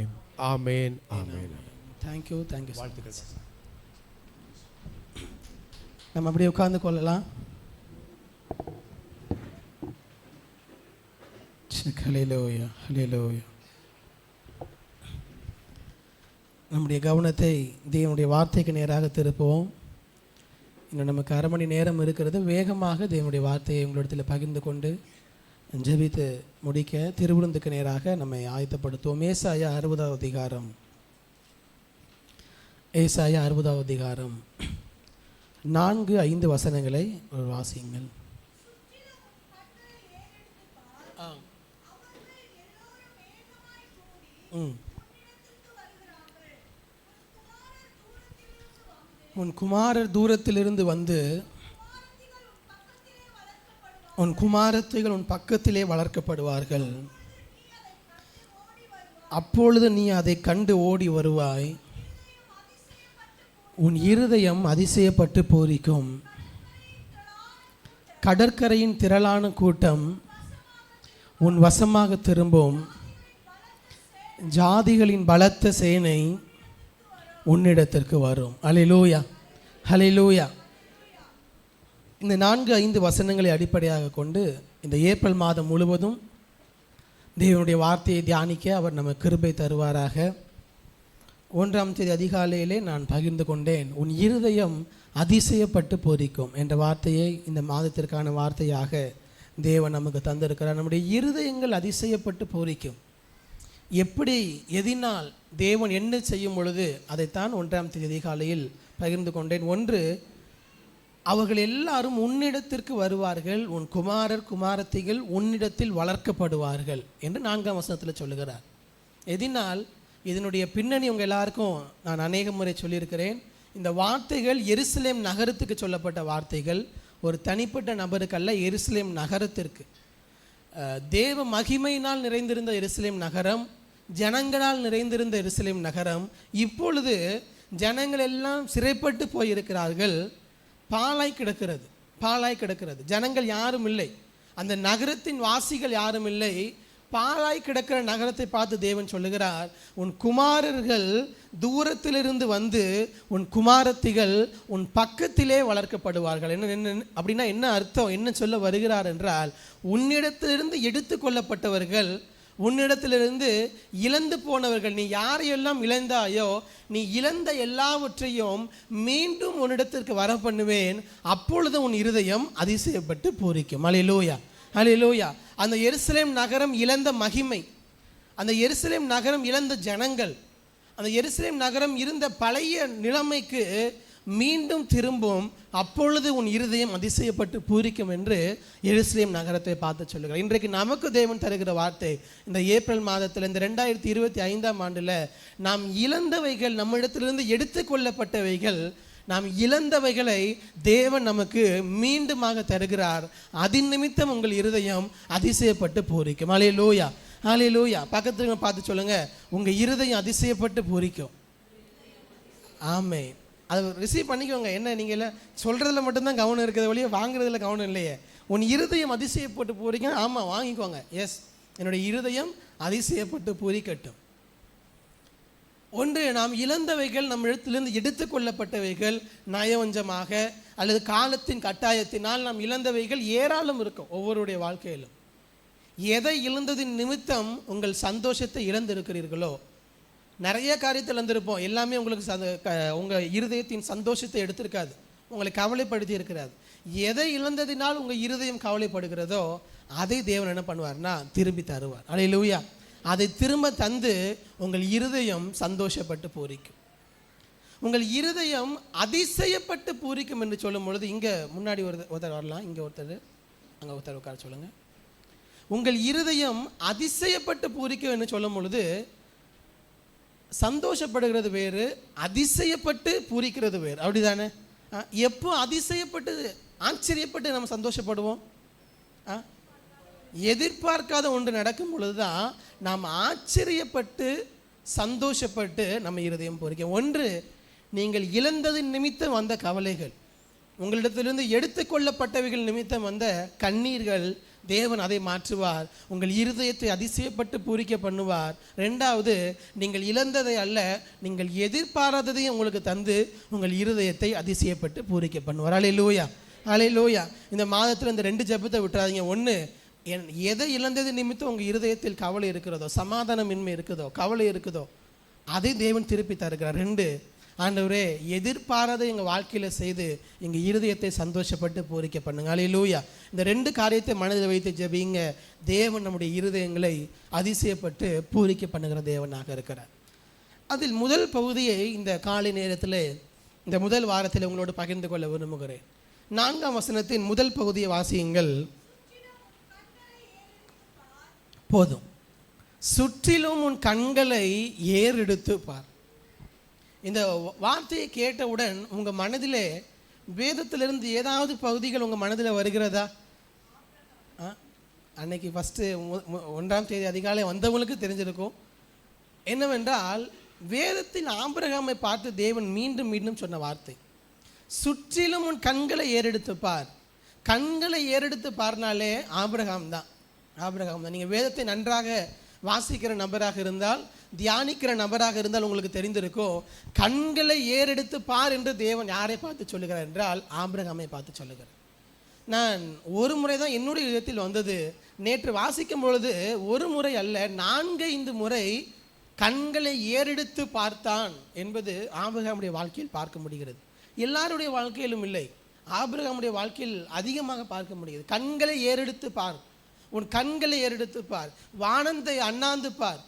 ஆமென் ஆமென். தேங்க்யூ வாழ்த்துக்கள். நம்ம அப்படியே உட்கார்ந்து கொள்ளலாம். ஹல்லேலூயா ஹல்லேலூயா. நம்முடைய கவனத்தை தேவனுடைய வார்த்தைக்கு நேராக திருப்புவோம். இன்னும் நமக்கு அரை மணி நேரம் இருக்கிறது. வேகமாக தேவனுடைய வார்த்தையை உங்களிடத்தில் பகிர்ந்து கொண்டு ஜெபித்து முடிக்க திருவிருந்துக்கு நேராக நம்மை ஆயத்தப்படுத்துவோம். ஏசாயா 60வது அதிகாரம். ஏசாயா 60வது அதிகாரம் 4-5 வசனங்களை வாசியுங்கள். உன் குமாரர் தூரத்திலிருந்து வந்து உன் குமாரத்திகள் உன் பக்கத்திலே வளர்க்கப்படுவார்கள். அப்பொழுது நீ அதை கண்டு ஓடி வருவாய். உன் இருதயம் அதிசயப்பட்டு பூரிக்கும். கடற்கரையின் திரளான கூட்டம் உன் வசமாக திரும்பும். ஜாதிகளின் பலத்த சேனை உன்னிடத்திற்கு வரும். ஹல்லேலூயா, ஹல்லேலூயா. இந்த 4-5 வசனங்களை அடிப்படையாக கொண்டு இந்த ஏப்ரல் மாதம் முழுவதும் தேவனுடைய வார்த்தையை தியானிக்க அவர் நம்ம கிருபை தருவாராக. 1ஆம் தேதி அதிகாலையிலே நான் பகிர்ந்து கொண்டேன், உன் இருதயம் அதிசயப்பட்டு பூரிக்கும் என்ற வார்த்தையை இந்த மாதத்திற்கான வார்த்தையாக தேவன் நமக்கு தந்திருக்கிறார். நம்முடைய இருதயங்கள் அதிசயப்பட்டு பூரிக்கும். எப்படி, எதினால், தேவன் என்ன செய்யும் பொழுது, அதைத்தான் 1ஆம் தேதி அதிகாலையில் பகிர்ந்து கொண்டேன். ஒன்று, அவர்கள் எல்லாரும் உன்னிடத்திற்கு வருவார்கள், உன் குமாரர் குமாரத்திகள் உன்னிடத்தில் வளர்க்கப்படுவார்கள் என்று 4ஆம் வசனத்தில் சொல்லுகிறார். எதினால், இதனுடைய பின்னணி உங்கள் எல்லாருக்கும் நான் அநேக முறை சொல்லியிருக்கிறேன். இந்த வார்த்தைகள் எருசலேம் நகரத்துக்கு சொல்லப்பட்ட வார்த்தைகள், ஒரு தனிப்பட்ட நபருக்கல்ல, எருசலேம் நகரத்திற்கு. தேவ மகிமையினால் நிறைந்திருந்த எருசலேம் நகரம், ஜனங்களால் நிறைந்திருந்த எருசலேம் நகரம் இப்பொழுது ஜனங்கள் எல்லாம் சிறைப்பட்டு போயிருக்கிறார்கள். பாழாய் கிடக்கிறது, பாழாய் கிடக்கிறது. ஜனங்கள் யாரும் இல்லை, அந்த நகரத்தின் வாசிகள் யாரும் இல்லை. பாழாய் கிடக்கிற நகரத்தை பார்த்து தேவன் சொல்லுகிறார், உன் குமாரர்கள் தூரத்திலிருந்து வந்து உன் குமாரத்திகள் உன் பக்கத்திலே வளர்க்கப்படுவார்கள். என்ன அப்படின்னா என்ன அர்த்தம், என்ன சொல்ல வருகிறார் என்றால், உன்னிடத்திலிருந்து எடுத்து கொள்ளப்பட்டவர்கள், உன்னிடத்திலிருந்து இழந்து போனவர்கள், நீ யாரையெல்லாம் இழந்தாயோ, நீ இழந்த எல்லாவற்றையும் மீண்டும் உன்னிடத்திற்கு வர பண்ணுவேன். அப்பொழுது உன் இருதயம் அதிசயப்பட்டு பூரிக்கும். ஹல்லேலூயா, ஹல்லேலூயா. அந்த எருசலேம் நகரம் இழந்த மகிமை, அந்த எருசலேம் நகரம் இழந்த ஜனங்கள், அந்த எருசலேம் நகரம் இருந்த பழைய நிலைமைக்கு மீண்டும் திரும்பும். அப்பொழுது உன் இருதயம் அதிசயப்பட்டு பூரிக்கும் என்று எருசலேம் நகரத்தை பார்த்து சொல்லுகிறார். இன்றைக்கு நமக்கு தேவன் தருகிற வார்த்தை, இந்த ஏப்ரல் மாதத்தில், இந்த 2025ஆம் ஆண்டில் நாம் இழந்தவைகள், நம்மிடத்திலிருந்து எடுத்துக்கொள்ளப்பட்டவைகள், நாம் இழந்தவைகளை தேவன் நமக்கு மீண்டுமாக தருகிறார். அதின் நிமித்தம் உங்கள் இருதயம் அதிசயப்பட்டு பூரிக்கும். ஹல்லேலூயா, ஹல்லேலூயா. பக்கத்துல பார்த்து சொல்லுங்க, உங்க இருதயம் அதிசயப்பட்டு பூரிக்கும். ஆமென். அதை ரிசீவ் பண்ணிக்கோங்க. என்ன, நீங்கள் இல்லை சொல்கிறதுல மட்டும்தான் கவனம் இருக்கிறது வழியே வாங்குறதுல கவனம் இல்லையே. உன் இருதயம் அதிசயப்பட்டு பூரிக்கும். ஆமாம், வாங்கிக்கோங்க. எஸ், என்னுடைய இருதயம் அதிசயப்பட்டு பூரிக்கட்டும். ஒன்று, நாம் இழந்தவைகள், நம் இடத்திலிருந்து எடுத்துக்கொள்ளப்பட்டவைகள், நயவஞ்சமாக அல்லது காலத்தின் கட்டாயத்தினால் நாம் இழந்தவைகள் ஏராளம் இருக்கும் ஒவ்வொருடைய வாழ்க்கையிலும். எதை இழந்ததின் நிமித்தம் உங்கள் சந்தோஷத்தை இழந்திருக்கிறீர்களோ, நிறைய காரியத்தில் இழந்திருப்போம். எல்லாமே உங்களுக்கு உங்கள் இருதயத்தின் சந்தோஷத்தை எடுத்திருக்காது, உங்களை கவலைப்படுத்தி இருக்கிறாது. எதை இழந்ததினால் உங்கள் இருதயம் கவலைப்படுகிறதோ அதை தேவன் என்ன பண்ணுவார்னா திரும்பி தருவார். ஹல்லேலூயா. அதை திரும்ப தந்து உங்கள் இருதயம் சந்தோஷப்பட்டு பூரிக்கும். உங்கள் இருதயம் அதிசயப்பட்டு பூரிக்கும் என்று சொல்லும் பொழுது, இங்கே முன்னாடி ஒருத்தர் வரலாம், இங்கே ஒருத்தர், அங்கே ஒருத்தர் உட்கார சொல்லுங்கள். உங்கள் இருதயம் அதிசயப்பட்டு பூரிக்கும் என்று சொல்லும் பொழுது, சந்தோஷப்படுகிறது வேறு, அதிசயப்பட்டு பூரிக்கிறது வேறு. அப்படிதானே? எப்போ அதிசயப்பட்டு ஆச்சரியப்பட்டு நம்ம சந்தோஷப்படுவோம்? எதிர்பார்க்காத ஒன்று நடக்கும் பொழுதுதான் நாம் ஆச்சரியப்பட்டு சந்தோஷப்பட்டு நம்ம இருதயம் பூரிக்கும். ஒன்று, நீங்கள் இழந்ததின் நிமித்தம் வந்த கவலைகள், உங்களிடத்திலிருந்து எடுத்துக்கொள்ளப்பட்டவைகள் நிமித்தம் வந்த கண்ணீர்கள், தேவன் அதை மாற்றுவார், உங்கள் இருதயத்தை அதிசயப்பட்டு பூரிக்க பண்ணுவார். ரெண்டாவது, நீங்கள் இழந்ததை அல்ல, நீங்கள் எதிர்பாராததையும் உங்களுக்கு தந்து உங்கள் இருதயத்தை அதிசயப்பட்டு பூரிக்க பண்ணுவார். ஹல்லேலூயா, ஹல்லேலூயா. இந்த மாதத்தில் இந்த 2 ஜெபத்தை விட்டுறாதீங்க. ஒன்று, எதை இழந்தது நிமித்தம் உங்கள் இருதயத்தில் கவலை இருக்கிறதோ, சமாதானமின்மை இருக்குதோ, கவலை இருக்குதோ, அதை தேவன் திருப்பி தருகிறார். 2, ஆண்டவரே, எதிர்பாராத எங்கள் வாழ்க்கையில் செய்து எங்கள் இருதயத்தை சந்தோஷப்பட்டு பூரிக்க பண்ணுங்க. ஹல்லேலூயா. இந்த 2 காரியத்தை மனதில் வைத்து ஜெபிங்க. தேவன் நம்முடைய இருதயங்களை அதிசயப்பட்டு பூரிக்க பண்ணுகிற தேவனாக இருக்கிறார். அதில் முதல் பகுதியை இந்த காலை நேரத்தில், இந்த முதல் வாரத்தில் உங்களோடு பகிர்ந்து கொள்ள விரும்புகிறேன். 4ஆம் வசனத்தின் முதல் பகுதியை வாசியுங்கள். போதும், சுற்றிலும் உன் கண்களை ஏறெடுத்து பார். இந்த வார்த்தையை கேட்டவுடன் உங்கள் மனதிலே வேதத்திலிருந்து ஏதாவது பகுதிகள் உங்கள் மனதில் வருகிறதா? அன்னைக்கு ஃபஸ்ட்டு 1ஆம் தேதி அதிகாலை வந்தவங்களுக்கு தெரிஞ்சிருக்கும். என்னவென்றால், வேதத்தில் ஆபிரகாமை பார்த்து தேவன் மீண்டும் மீண்டும் சொன்ன வார்த்தை, சுற்றிலும் உன் கண்களை ஏறெடுத்து பார். கண்களை ஏறெடுத்து பார்னாலே ஆபிரகாம் தான், ஆபிரகாம் தான். நீங்கள் வேதத்தை நன்றாக வாசிக்கிற நபராக இருந்தால், தியானிக்கிற நபராக இருந்தால் உங்களுக்கு தெரிந்திருக்கும், கண்களை ஏறெடுத்து பார் என்று தேவன் யாரை பார்த்து சொல்லுகிறார் என்றால் ஆபிரகாமை பார்த்து சொல்லுகிறார். நான் ஒரு முறை தான் என்னுடைய இதயத்தில் வந்தது. நேற்று வாசிக்கும் பொழுது ஒரு முறை அல்ல, 4-5 முறை கண்களை ஏறெடுத்து பார்த்தான் என்பது ஆபிரகாமுடைய வாழ்க்கையில் பார்க்க முடிகிறது. எல்லாருடைய வாழ்க்கையிலும் இல்லை, ஆபிரகாமுடைய வாழ்க்கையில் அதிகமாக பார்க்க முடிகிறது. கண்களை ஏறெடுத்து பார், உன் கண்களை ஏறெடுத்து பார், வானத்தை அண்ணாந்து பார்,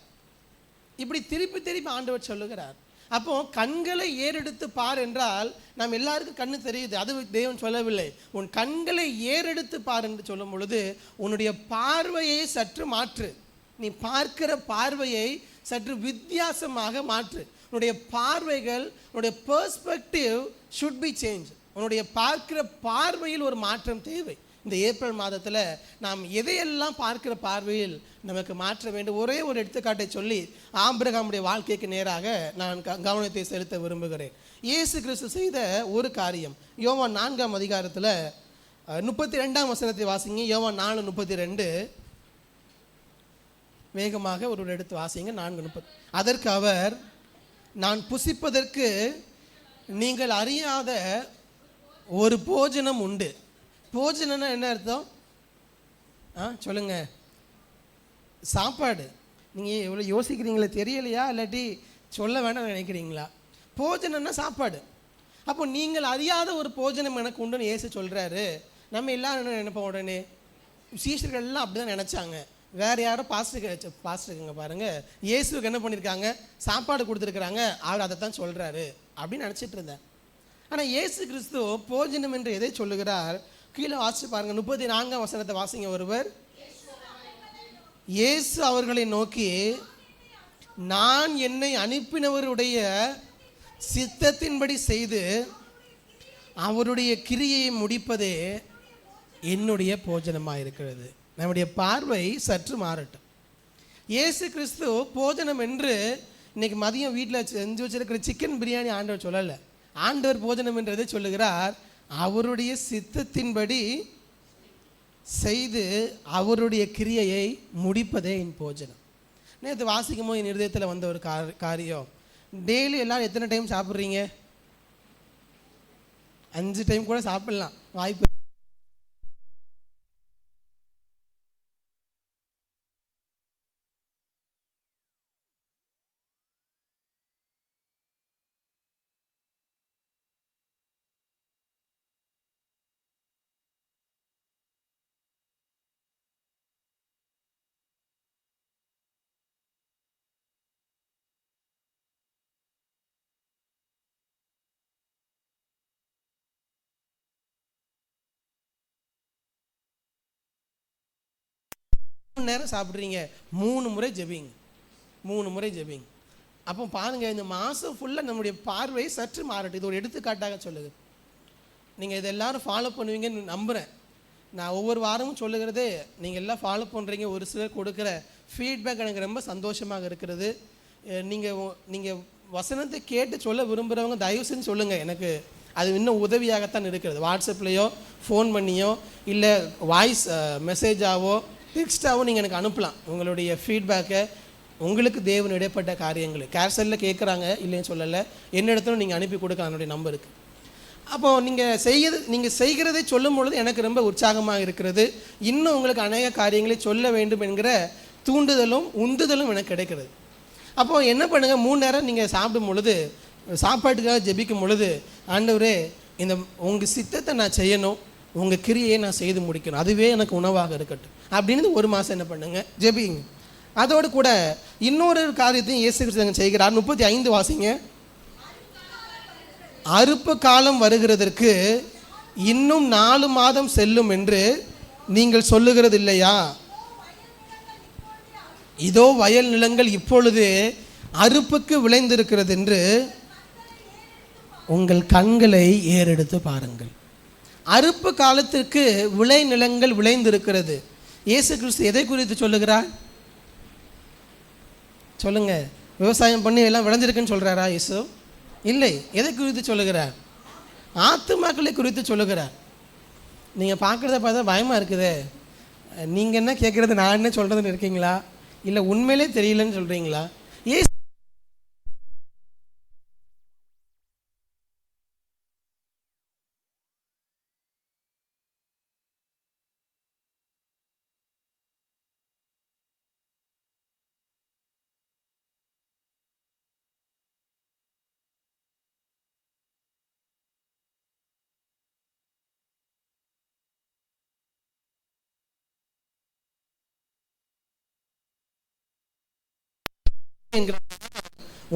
இப்படி திருப்பி திருப்பி ஆண்டவர் சொல்லுகிறார். அப்போ கண்களை ஏறெடுத்து பார் என்றால் நாம் எல்லாருக்கும் கண்ணு தெரியுது, அது தேவன் சொல்லவில்லை. உன் கண்களை ஏறெடுத்து பார் என்று சொல்லும் பொழுது உன்னுடைய பார்வையை சற்று மாற்று. நீ பார்க்கிற பார்வையை சற்று வித்தியாசமாக மாற்று. உன்னுடைய பார்வைகள், உன்னுடைய பெர்ஸ்பெக்டிவ் ஷுட் பி சேஞ்ச். உன்னுடைய பார்க்கிற பார்வையில் ஒரு மாற்றம் தேவை. இந்த ஏப்ரல் மாதத்தில் நாம் எதையெல்லாம் பார்க்கிற பார்வையில் நமக்கு மாற்ற வேண்டும். ஒரே ஒரு எடுத்துக்காட்டை சொல்லி ஆபிரகாமுடைய வாழ்க்கைக்கு நேராக நான் கவனத்தை செலுத்த விரும்புகிறேன். இயேசு கிறிஸ்து செய்த ஒரு காரியம் யோவான் 4ஆம் அதிகாரத்தில் 32ஆம் வசனத்தை வாசிங்க. யோவான் 4:32 வேகமாக ஒரு எடுத்து வாசிங்க. 4:30. அதற்கு அவர், நான் புசிப்பதற்கு நீங்கள் அறியாத ஒரு போஜனம் உண்டு. போஜனம்னா என்ன அர்த்தம்? சொல்லுங்க. சாப்பாடு. நீங்கள் எவ்வளோ யோசிக்கிறீங்களே, தெரியலையா? இல்லாட்டி சொல்ல வேண்டாம் நினைக்கிறீங்களா? போஜனம்னா சாப்பாடு. அப்போ நீங்கள் அறியாத ஒரு போஜனம் எனக்கு உண்டுன்னு இயேசு சொல்கிறாரு. நம்ம எல்லாரும் என்ன நினைப்போம்? உடனே சீஷர்கள் எல்லாம் அப்படி தான் நினச்சாங்க. வேறு யாரோ பாஸ்டருக்குங்க பாருங்கள், இயேசுக்கு என்ன பண்ணியிருக்காங்க? சாப்பாடு கொடுத்துருக்குறாங்க, அவர் அதை தான் சொல்கிறாரு அப்படின்னு நினச்சிட்டு இருந்தேன். ஆனால் இயேசு கிறிஸ்து போஜனம் என்று எதை சொல்லுகிறார்? கீழே வாசிச்சு பாருங்க. 34ஆம் வசனத்தை வாசிங்க ஒருவர். இயேசு அவர்களை நோக்கி, நான் என்னை அனுப்பினவருடைய சித்தத்தின்படி செய்து அவருடைய கிரியையை முடிப்பதே என்னுடைய போஜனமாக இருக்கிறது. நம்முடைய பார்வை சற்று மாறட்டும். இயேசு கிறிஸ்து போஜனம் என்று இன்னைக்கு மதியம் வீட்டில் செஞ்சு வச்சிருக்கிற சிக்கன் பிரியாணி ஆண்டவர் சொல்லலை. ஆண்டவர் போஜனம் என்றதை சொல்லுகிறார், அவருடைய சித்தத்தின்படி செய்து அவருடைய கிரியையை முடிப்பதே என் போஜனம். நேற்று வாசிக்கும் போது என் இருதயத்தில் வந்த ஒரு காரியம், டெய்லி எல்லோரும் எத்தனை டைம் சாப்பிட்றீங்க? 5 டைம் கூட சாப்பிட்லாம், வாய்ப்பு. நேரம் சாப்பிட்றீங்க, 3 முறை ஜெபிங்க, 3 முறை ஜெபிங்க. அப்போ பாருங்கள், இந்த மாதம் ஃபுல்லாக நம்முடைய பார்வை சற்று மாறட்டும். இது ஒரு எடுத்துக்காட்டாக சொல்லுது. நீங்கள் இதை எல்லோரும் ஃபாலோ பண்ணுவீங்கன்னு நம்புகிறேன். நான் ஒவ்வொரு வாரமும் சொல்லுகிறது நீங்கள் எல்லாம் ஃபாலோ பண்ணுறீங்க. ஒரு சிலர் கொடுக்குற ஃபீட்பேக் எனக்கு ரொம்ப சந்தோஷமாக இருக்கிறது. நீங்கள் வசனத்தை கேட்டு சொல்ல விரும்புகிறவங்க தயவு செஞ்சு சொல்லுங்கள். எனக்கு அது இன்னும் உதவியாகத்தான் இருக்கிறது. வாட்ஸ்அப்லேயோ ஃபோன் பண்ணியோ இல்லை வாய்ஸ் மெசேஜாவோ டெக்ஸ்டாகவும் நீங்கள் எனக்கு அனுப்பலாம். உங்களுடைய ஃபீட்பேக்கை, உங்களுக்கு தேவன் இடைப்பட்ட காரியங்கள் கேர்சலில் கேட்குறாங்க இல்லைன்னு சொல்லலை, என்னிடத்துல நீங்கள் அனுப்பி கொடுக்க என்னுடைய நம்பருக்கு. அப்போது நீங்கள் செய்கிறதை சொல்லும் பொழுது எனக்கு ரொம்ப உற்சாகமாக இருக்கிறது. இன்னும் உங்களுக்கு அநேக காரியங்களை சொல்ல வேண்டும் என்கிற தூண்டுதலும் உந்துதலும் எனக்கு கிடைக்கிறது. அப்போது என்ன பண்ணுங்கள், 3 நேரம் நீங்கள் சாப்பிடும் பொழுது, சாப்பாட்டுக்காக ஜெபிக்கும் பொழுது, ஆண்டவரே இந்த உங்கள் சித்தத்தை நான் செய்யணும், உங்கள் கிரியை நான் செய்து முடிக்கணும், அதுவே எனக்கு உணவாக இருக்கட்டும் அப்படின்னு 1 மாதம் என்ன பண்ணுங்க, ஜெபிங்க. அதோடு கூட இன்னொரு காரியத்தையும் இயேசு கிறிஸ்து செய்கிறார். 35 வாசிங்க. அறுப்பு காலம் வருகிறதற்கு இன்னும் 4 மாதம் செல்லும் என்று நீங்கள் சொல்லுகிறது இல்லையா? இதோ வயல் நிலங்கள் இப்பொழுது அறுப்புக்கு விளைந்திருக்கிறது என்று உங்கள் கண்களை ஏறெடுத்து பாருங்கள். அறுப்பு காலத்திற்கு விளை நிலங்கள் விளைந்திருக்கிறது. இயேசு கிறிஸ்து எதை குறித்து சொல்லுகிறார்? சொல்லுங்க. விவசாயம் பண்ணி எல்லாம் விளைஞ்சிருக்குன்னு சொல்கிறாரா இயேசு? இல்லை. எதை குறித்து சொல்லுகிறார்? ஆத்துமாக்களை குறித்து சொல்லுகிறார். நீங்கள் பார்க்குறத பார்த்தா பயமாக இருக்குதே. நீங்கள் என்ன கேட்குறது, நான் என்ன சொல்கிறதுன்னு இருக்கீங்களா? இல்லை உண்மையிலே தெரியலன்னு சொல்கிறீங்களா?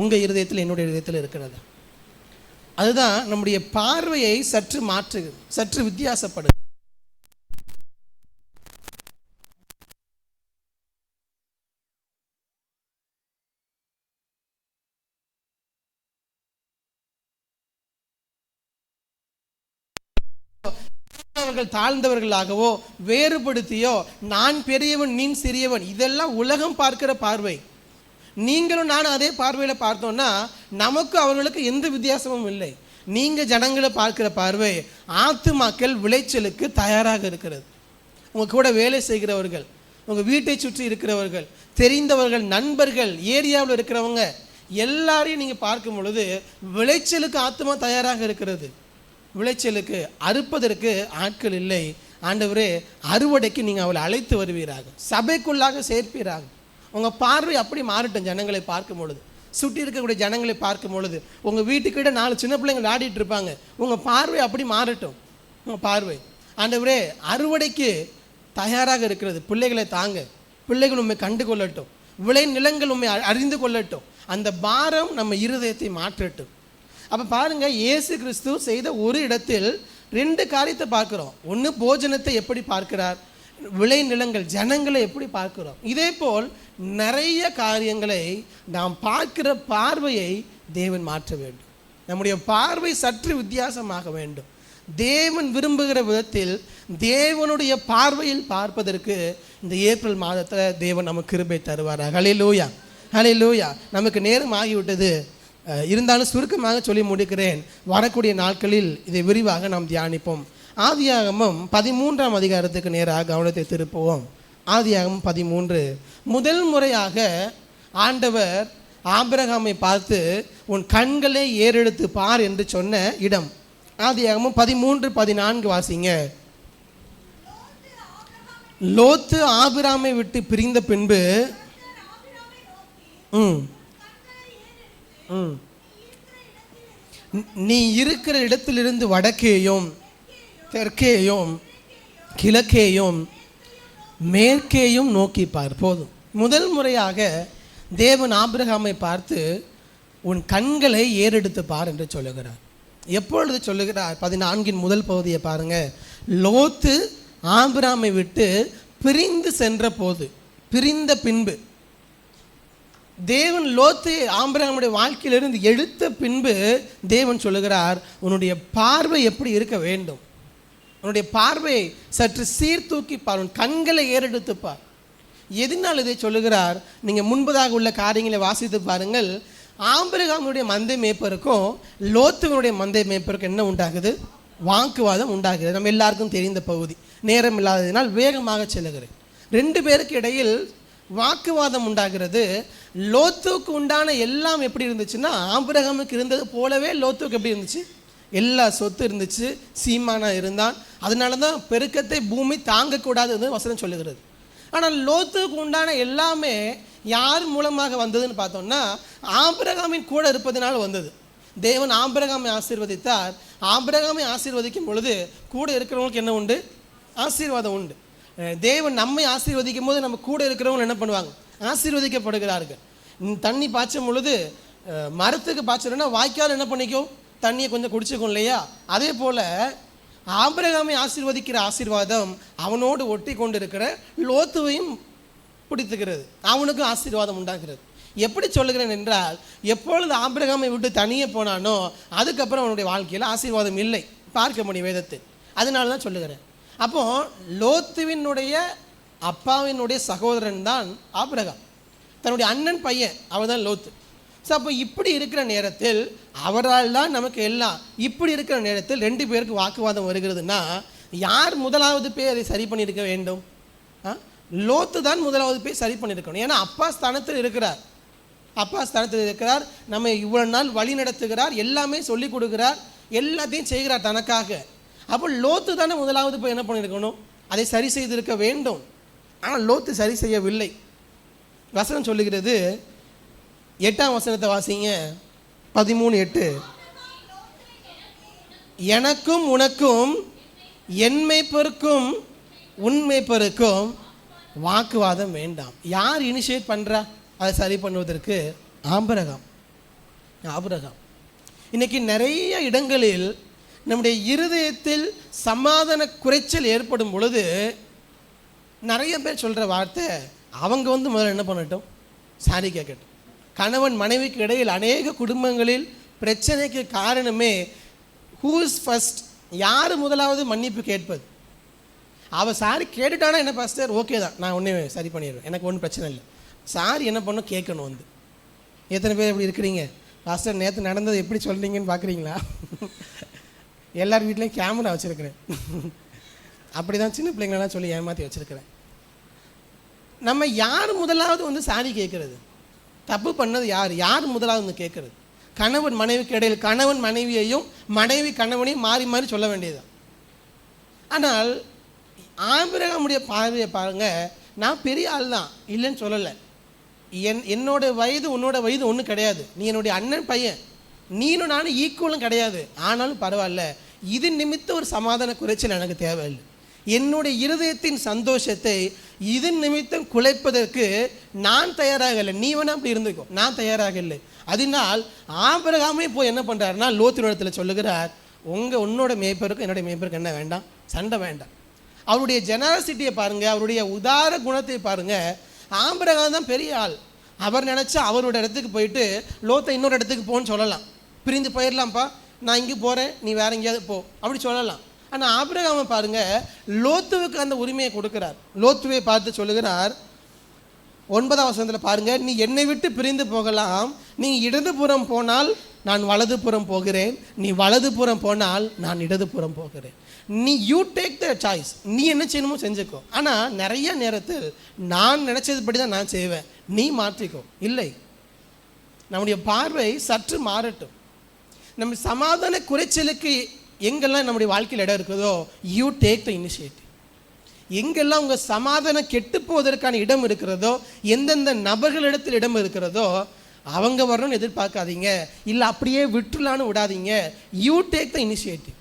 உங்கள் இருதயத்தில் என்னுடைய இருதயத்தில் இருக்கிறது. அதுதான் நம்முடைய பார்வையை சற்று மாற்று, சற்று வித்தியாசப்படு. தாழ்ந்தவர்களாகவோ வேறுபடுத்தியோ நான் பெரியவன் நீ சிறியவன் இதெல்லாம் உலகம் பார்க்கிற பார்வை. நீங்களும் நானும் அதே பார்வையில் பார்த்தோம்னா நமக்கு அவர்களுக்கு எந்த வித்தியாசமும் இல்லை. நீங்கள் ஜனங்களை பார்க்கிற பார்வை ஆத்துமாக்கள் விளைச்சலுக்கு தயாராக இருக்கிறது. உங்கள் கூட வேலை செய்கிறவர்கள், உங்கள் வீட்டை சுற்றி இருக்கிறவர்கள், தெரிந்தவர்கள், நண்பர்கள், ஏரியாவில் இருக்கிறவங்க எல்லாரையும் நீங்கள் பார்க்கும் பொழுது விளைச்சலுக்கு ஆத்துமா தயாராக இருக்கிறது. விளைச்சலுக்கு அறுப்பதற்கு ஆட்கள் இல்லை. ஆண்டவரே, அறுவடைக்கு நீங்கள் அவளை அழைத்து வருவீராக, சபைக்குள்ளாக சேர்ப்பீராக. உங்கள் பார்வை அப்படி மாறட்டும். ஜனங்களை பார்க்கும் பொழுது, சுற்றி இருக்கக்கூடிய ஜனங்களை பார்க்கும் பொழுது, உங்கள் வீட்டுக்கிட்ட 4 சின்ன பிள்ளைங்க விளையாடிட்டு இருப்பாங்க, உங்கள் பார்வை அப்படி மாறட்டும். உங்கள் பார்வை ஆண்டவரே அறுவடைக்கு தயாராக இருக்கிறது. பிள்ளைகளை தாங்க, பிள்ளைகள் உண்மை கண்டு கொள்ளட்டும், விளை நிலங்கள் உண்மை அறிந்து கொள்ளட்டும். அந்த பாரம் நம்ம இருதயத்தை மாற்றட்டும். அப்போ பாருங்கள், இயேசு கிறிஸ்து செய்த ஒரு இடத்தில் 2 காரியத்தை பார்க்குறோம். ஒன்று, போஜனத்தை எப்படி பார்க்கிறார், விளை நிலங்கள் ஜனங்களை எப்படி பார்க்கிறோம். இதே போல் நிறைய காரியங்களை நாம் பார்க்கிற பார்வையை தேவன் மாற்ற வேண்டும். நம்முடைய பார்வை சற்று வித்தியாசமாக வேண்டும். தேவன் விரும்புகிற விதத்தில் தேவனுடைய பார்வையில் பார்ப்பதற்கு இந்த ஏப்ரல் மாதத்தில் தேவன் நமக்கு கிருபை தருவார். ஹல்லேலூயா, ஹல்லேலூயா. நமக்கு நேரம் ஆகிவிட்டது. இருந்தாலும் சுருக்கமாக சொல்லி முடிக்கிறேன். வரக்கூடிய நாட்களில் இதை விரிவாக நாம் தியானிப்போம். ஆதியாகமம் 13ஆம் அதிகாரத்துக்கு நேராக கவனத்தை திருப்புவோம். ஆதியாகமம் 13. முதல் முறையாக ஆண்டவர் ஆபிரகாமை பார்த்து உன் கண்களை ஏறெடுத்து பார் என்று சொன்ன இடம். ஆதியாகமம் 13:14 வாசிங்க. லோத்து ஆபிராமை விட்டு பிரிந்த பின்பு நீ இருக்கிற இடத்திலிருந்து வடக்கேயும் தெற்கேயும் கிழக்கேயும் மேற்கேயும் நோக்கி பார். போதும். முதல் முறையாக தேவன் ஆபிரகாமை பார்த்து உன் கண்களை ஏறெடுத்து பார் என்று சொல்லுகிறார். எப்பொழுது சொல்லுகிறார்? 14 முதல் பகுதியை பாருங்க. லோத்து ஆபிரகாமை விட்டு பிரிந்து சென்ற போது, பிரிந்த பின்பு, தேவன் லோத்து ஆபிரகாமுடைய வாழ்க்கையிலிருந்து எடுத்த பின்பு தேவன் சொல்லுகிறார், உன்னுடைய பார்வை எப்படி இருக்க வேண்டும், உன்னுடைய பார்வை சற்று சீர்தூக்கி பார், உன் கண்களை ஏறெடுத்து பார். எதனால் இதை சொல்லுகிறார்? நீங்கள் முன்பதாக உள்ள காரியங்களை வாசித்து பாருங்கள். ஆபிரகாமுடைய மந்தை மேய்ப்பருக்கும் லோத்துவனுடைய மந்தை மேய்ப்பருக்கும் என்ன உண்டாகுது? வாக்குவாதம் உண்டாகிறது. நம்ம எல்லாருக்கும் தெரிந்த பகுதி. நேரம் இல்லாததினால் வேகமாக செல்லுகிறேன். 2 பேருக்கு இடையில் வாக்குவாதம் உண்டாகிறது. லோத்துக்கு உண்டான எல்லாம் எப்படி இருந்துச்சுன்னா, ஆபிரகாமுக்கு இருந்தது போலவே லோத்துக்கு எப்படி இருந்துச்சு? எல்லா சொத்து இருந்துச்சு, சீமானா இருந்தான். அதனால தான் பெருக்கத்தை பூமி தாங்கக்கூடாதுன்னு வசனம் சொல்லுகிறது. ஆனால் லோத்துக்கு உண்டான எல்லாமே யார் மூலமாக வந்ததுன்னு பார்த்தோம்னா, ஆபிரகாமின் கூட இருப்பதனால் வந்தது. தேவன் ஆபிரகாமை ஆசீர்வதித்தார். ஆபிரகாமை ஆசீர்வதிக்கும் பொழுது கூட இருக்கிறவங்களுக்கு என்ன உண்டு? ஆசீர்வாதம் உண்டு. தேவன் நம்மை ஆசீர்வதிக்கும் போது நம்ம கூட இருக்கிறவங்க என்ன பண்ணுவாங்க? ஆசீர்வதிக்கப்படுகிறார்கள். தண்ணி பாய்ச்சும் பொழுது மரத்துக்கு பாய்ச்சணும்னா வாய்க்கால் என்ன பண்ணிக்கும்? தண்ணியை கொஞ்சம் குடிச்சுக்கும் இல்லையா? அதே போல் ஆபிரகாமை ஆசீர்வதிக்கிற ஆசீர்வாதம் அவனோடு ஒட்டி கொண்டு இருக்கிற லோத்துவையும் பிடித்துக்கிறது. அவனுக்கும் ஆசீர்வாதம் உண்டாகிறது. எப்படி சொல்லுகிறேன் என்றால், எப்பொழுது ஆபிரகாமை விட்டு தனியே போனானோ அதுக்கப்புறம் அவனுடைய வாழ்க்கையில் ஆசீர்வாதம் இல்லை, பார்க்க முடியும் வேதத்தில். அதனால தான் சொல்லுகிறேன். அப்போது லோத்துவினுடைய அப்பாவினுடைய சகோதரன் தான் ஆபிரகாம். தன்னுடைய அண்ணன் பையன் அவர் தான் லோத்து. ஸோ அப்போ இப்படி இருக்கிற நேரத்தில் அவரால் தான் நமக்கு எல்லாம். இப்படி இருக்கிற நேரத்தில் 2 பேருக்கு வாக்குவாதம் வருகிறதுனா யார் முதலாவது போய் அதை சரி பண்ணியிருக்க வேண்டும்? லோத்து தான் முதலாவது போய் சரி பண்ணியிருக்கணும். ஏன்னா அப்பா ஸ்தானத்தில் இருக்கிறார், நம்ம இவ்வளோ நாள் வழி நடத்துகிறார், எல்லாமே சொல்லி கொடுக்குறார், எல்லாத்தையும் செய்கிறார் தனக்காக. அப்போ லோத்து தானே முதலாவது போய் என்ன பண்ணியிருக்கணும், அதை சரி செய்திருக்க வேண்டும். ஆனால் லோத்து சரி செய்யவில்லை. வசனம் சொல்லுகிறது, 8ஆம் வசனத்தை வாசிங்க, 13:8. எனக்கும் உனக்கும் என் மேய்ப்பருக்கும் உன் மேய்ப்பருக்கும் வாக்குவாதம் வேண்டாம். யார் இனிஷியேட் பண்ணுறா அதை சரி பண்ணுவதற்கு? ஆபிரகாம். இன்னைக்கு நிறைய இடங்களில் நம்முடைய இருதயத்தில் சமாதான குறைச்சல் ஏற்படும் பொழுது நிறைய பேர் சொல்கிற வார்த்தை, அவங்க முதல்ல என்ன பண்ணட்டும், சாரி கேட்கட்டும். கணவன் மனைவிக்கு இடையில் அநேக குடும்பங்களில் பிரச்சனைக்கு காரணமே ஹூ இஸ் ஃபர்ஸ்ட், யார் முதலாவது மன்னிப்பு கேட்பது. அவள் சாரி கேட்டுட்டானா என்ன பாஸ்டர், ஓகே தான், நான் ஒன்றே சரி பண்ணிடுவேன், எனக்கு ஒன்றும் பிரச்சனை இல்லை. சாரி என்ன பண்ணும், கேட்கணும். எத்தனை பேர் எப்படி இருக்கிறீங்க, பாஸ்டர் நேற்று நடந்தது எப்படி சொல்கிறீங்கன்னு பார்க்குறீங்களா? எல்லார் வீட்லேயும் கேமரா வச்சுருக்கிறேன், அப்படி தான் சின்ன பிள்ளைங்களெல்லாம் சொல்லி ஏமாற்றி வச்சுருக்கிறேன். நம்ம யார் முதலாவது சாரி கேட்குறது? தப்பு பண்ணது யார் முதலாவது கேட்குறது? கணவன் மனைவிக்கு இடையில் கணவன் மனைவியையும் மனைவி கணவனையும் மாறி மாறி சொல்ல வேண்டியதுதான். ஆனால் ஆபிரகாமுடைய பார்வையை பாருங்க, நான் பெரிய ஆள் தான் இல்லைன்னு சொல்லலை, என்னோட வயது உன்னோட வயது ஒன்றும் கிடையாது, நீ என்னுடைய அண்ணன் பையன், நீனும் நானும் ஈக்குவலும் கிடையாது, ஆனாலும் பரவாயில்ல, இது நிமித்த ஒரு சமாதான குறைச்சல் எனக்கு தேவையில்லை. என்னுடைய இருதயத்தின் சந்தோஷத்தை இது நிமித்தம் குலைப்பதற்கு நான் தயாராக இல்லை, நீ வேணா அப்படி இருந்துக்கோ, நான் தயாராக இல்லை. அதனால் ஆபிரகாமே போய் என்ன பண்ணுறாருன்னா லோத்தின் இடத்துல சொல்லுகிறார், உன்னோட மேய்ப்பருக்கும் என்னுடைய மேய்ப்பருக்கும் என்ன வேண்டாம், சண்டை வேண்டாம். அவருடைய ஜெனரசிட்டியை பாருங்கள், அவருடைய உதார குணத்தை பாருங்கள். ஆபிரகாம் தான் பெரிய ஆள், அவர் நினச்சா அவரோட இடத்துக்கு போயிட்டு லோத்தை இன்னொரு இடத்துக்கு போன்னு சொல்லலாம், பிரிந்து போயிடலாம்ப்பா, நான் இங்கே போகிறேன், நீ வேற எங்கேயாவது போ, அப்படி சொல்லலாம். ஆனால் ஆபிரகாமை பாருங்கள், லோத்துவுக்கு அந்த உரிமையை கொடுக்குறார். லோத்துவை பார்த்து சொல்லுகிறார், 9ஆம் வசனத்தில் பாருங்கள், நீ என்னை விட்டு பிரிந்து போகலாம், நீ இடதுபுறம் போனால் நான் வலதுபுறம் போகிறேன், நீ வலதுபுறம் போனால் நான் இடதுபுறம் போகிறேன், நீ யூ டேக் த சாய்ஸ், நீ என்ன செய்யணுமோ செஞ்சுக்கோ. ஆனால் நிறைய நேரத்தில் நான் நினச்சதுபடி தான் நான் செய்வேன், நீ மாற்றிக்கோ. இல்லை, நம்முடைய பார்வை சற்று மாறட்டும். நம்ம சமாதான குறைச்சலுக்கு எங்கெல்லாம் நம்முடைய வாழ்க்கையில் இடம் இருக்குதோ, யூ டேக் த இனிஷியேட்டிவ். எங்கெல்லாம் உங்கள் சமாதானம் கெட்டு போவதற்கான இடம் இருக்கிறதோ, எந்தெந்த நபர்களிடத்தில் இடம் இருக்கிறதோ அவங்க வரணும்னு எதிர்பார்க்காதீங்க, இல்லை அப்படியே விட்டுலான்னு விடாதீங்க. You take the initiative.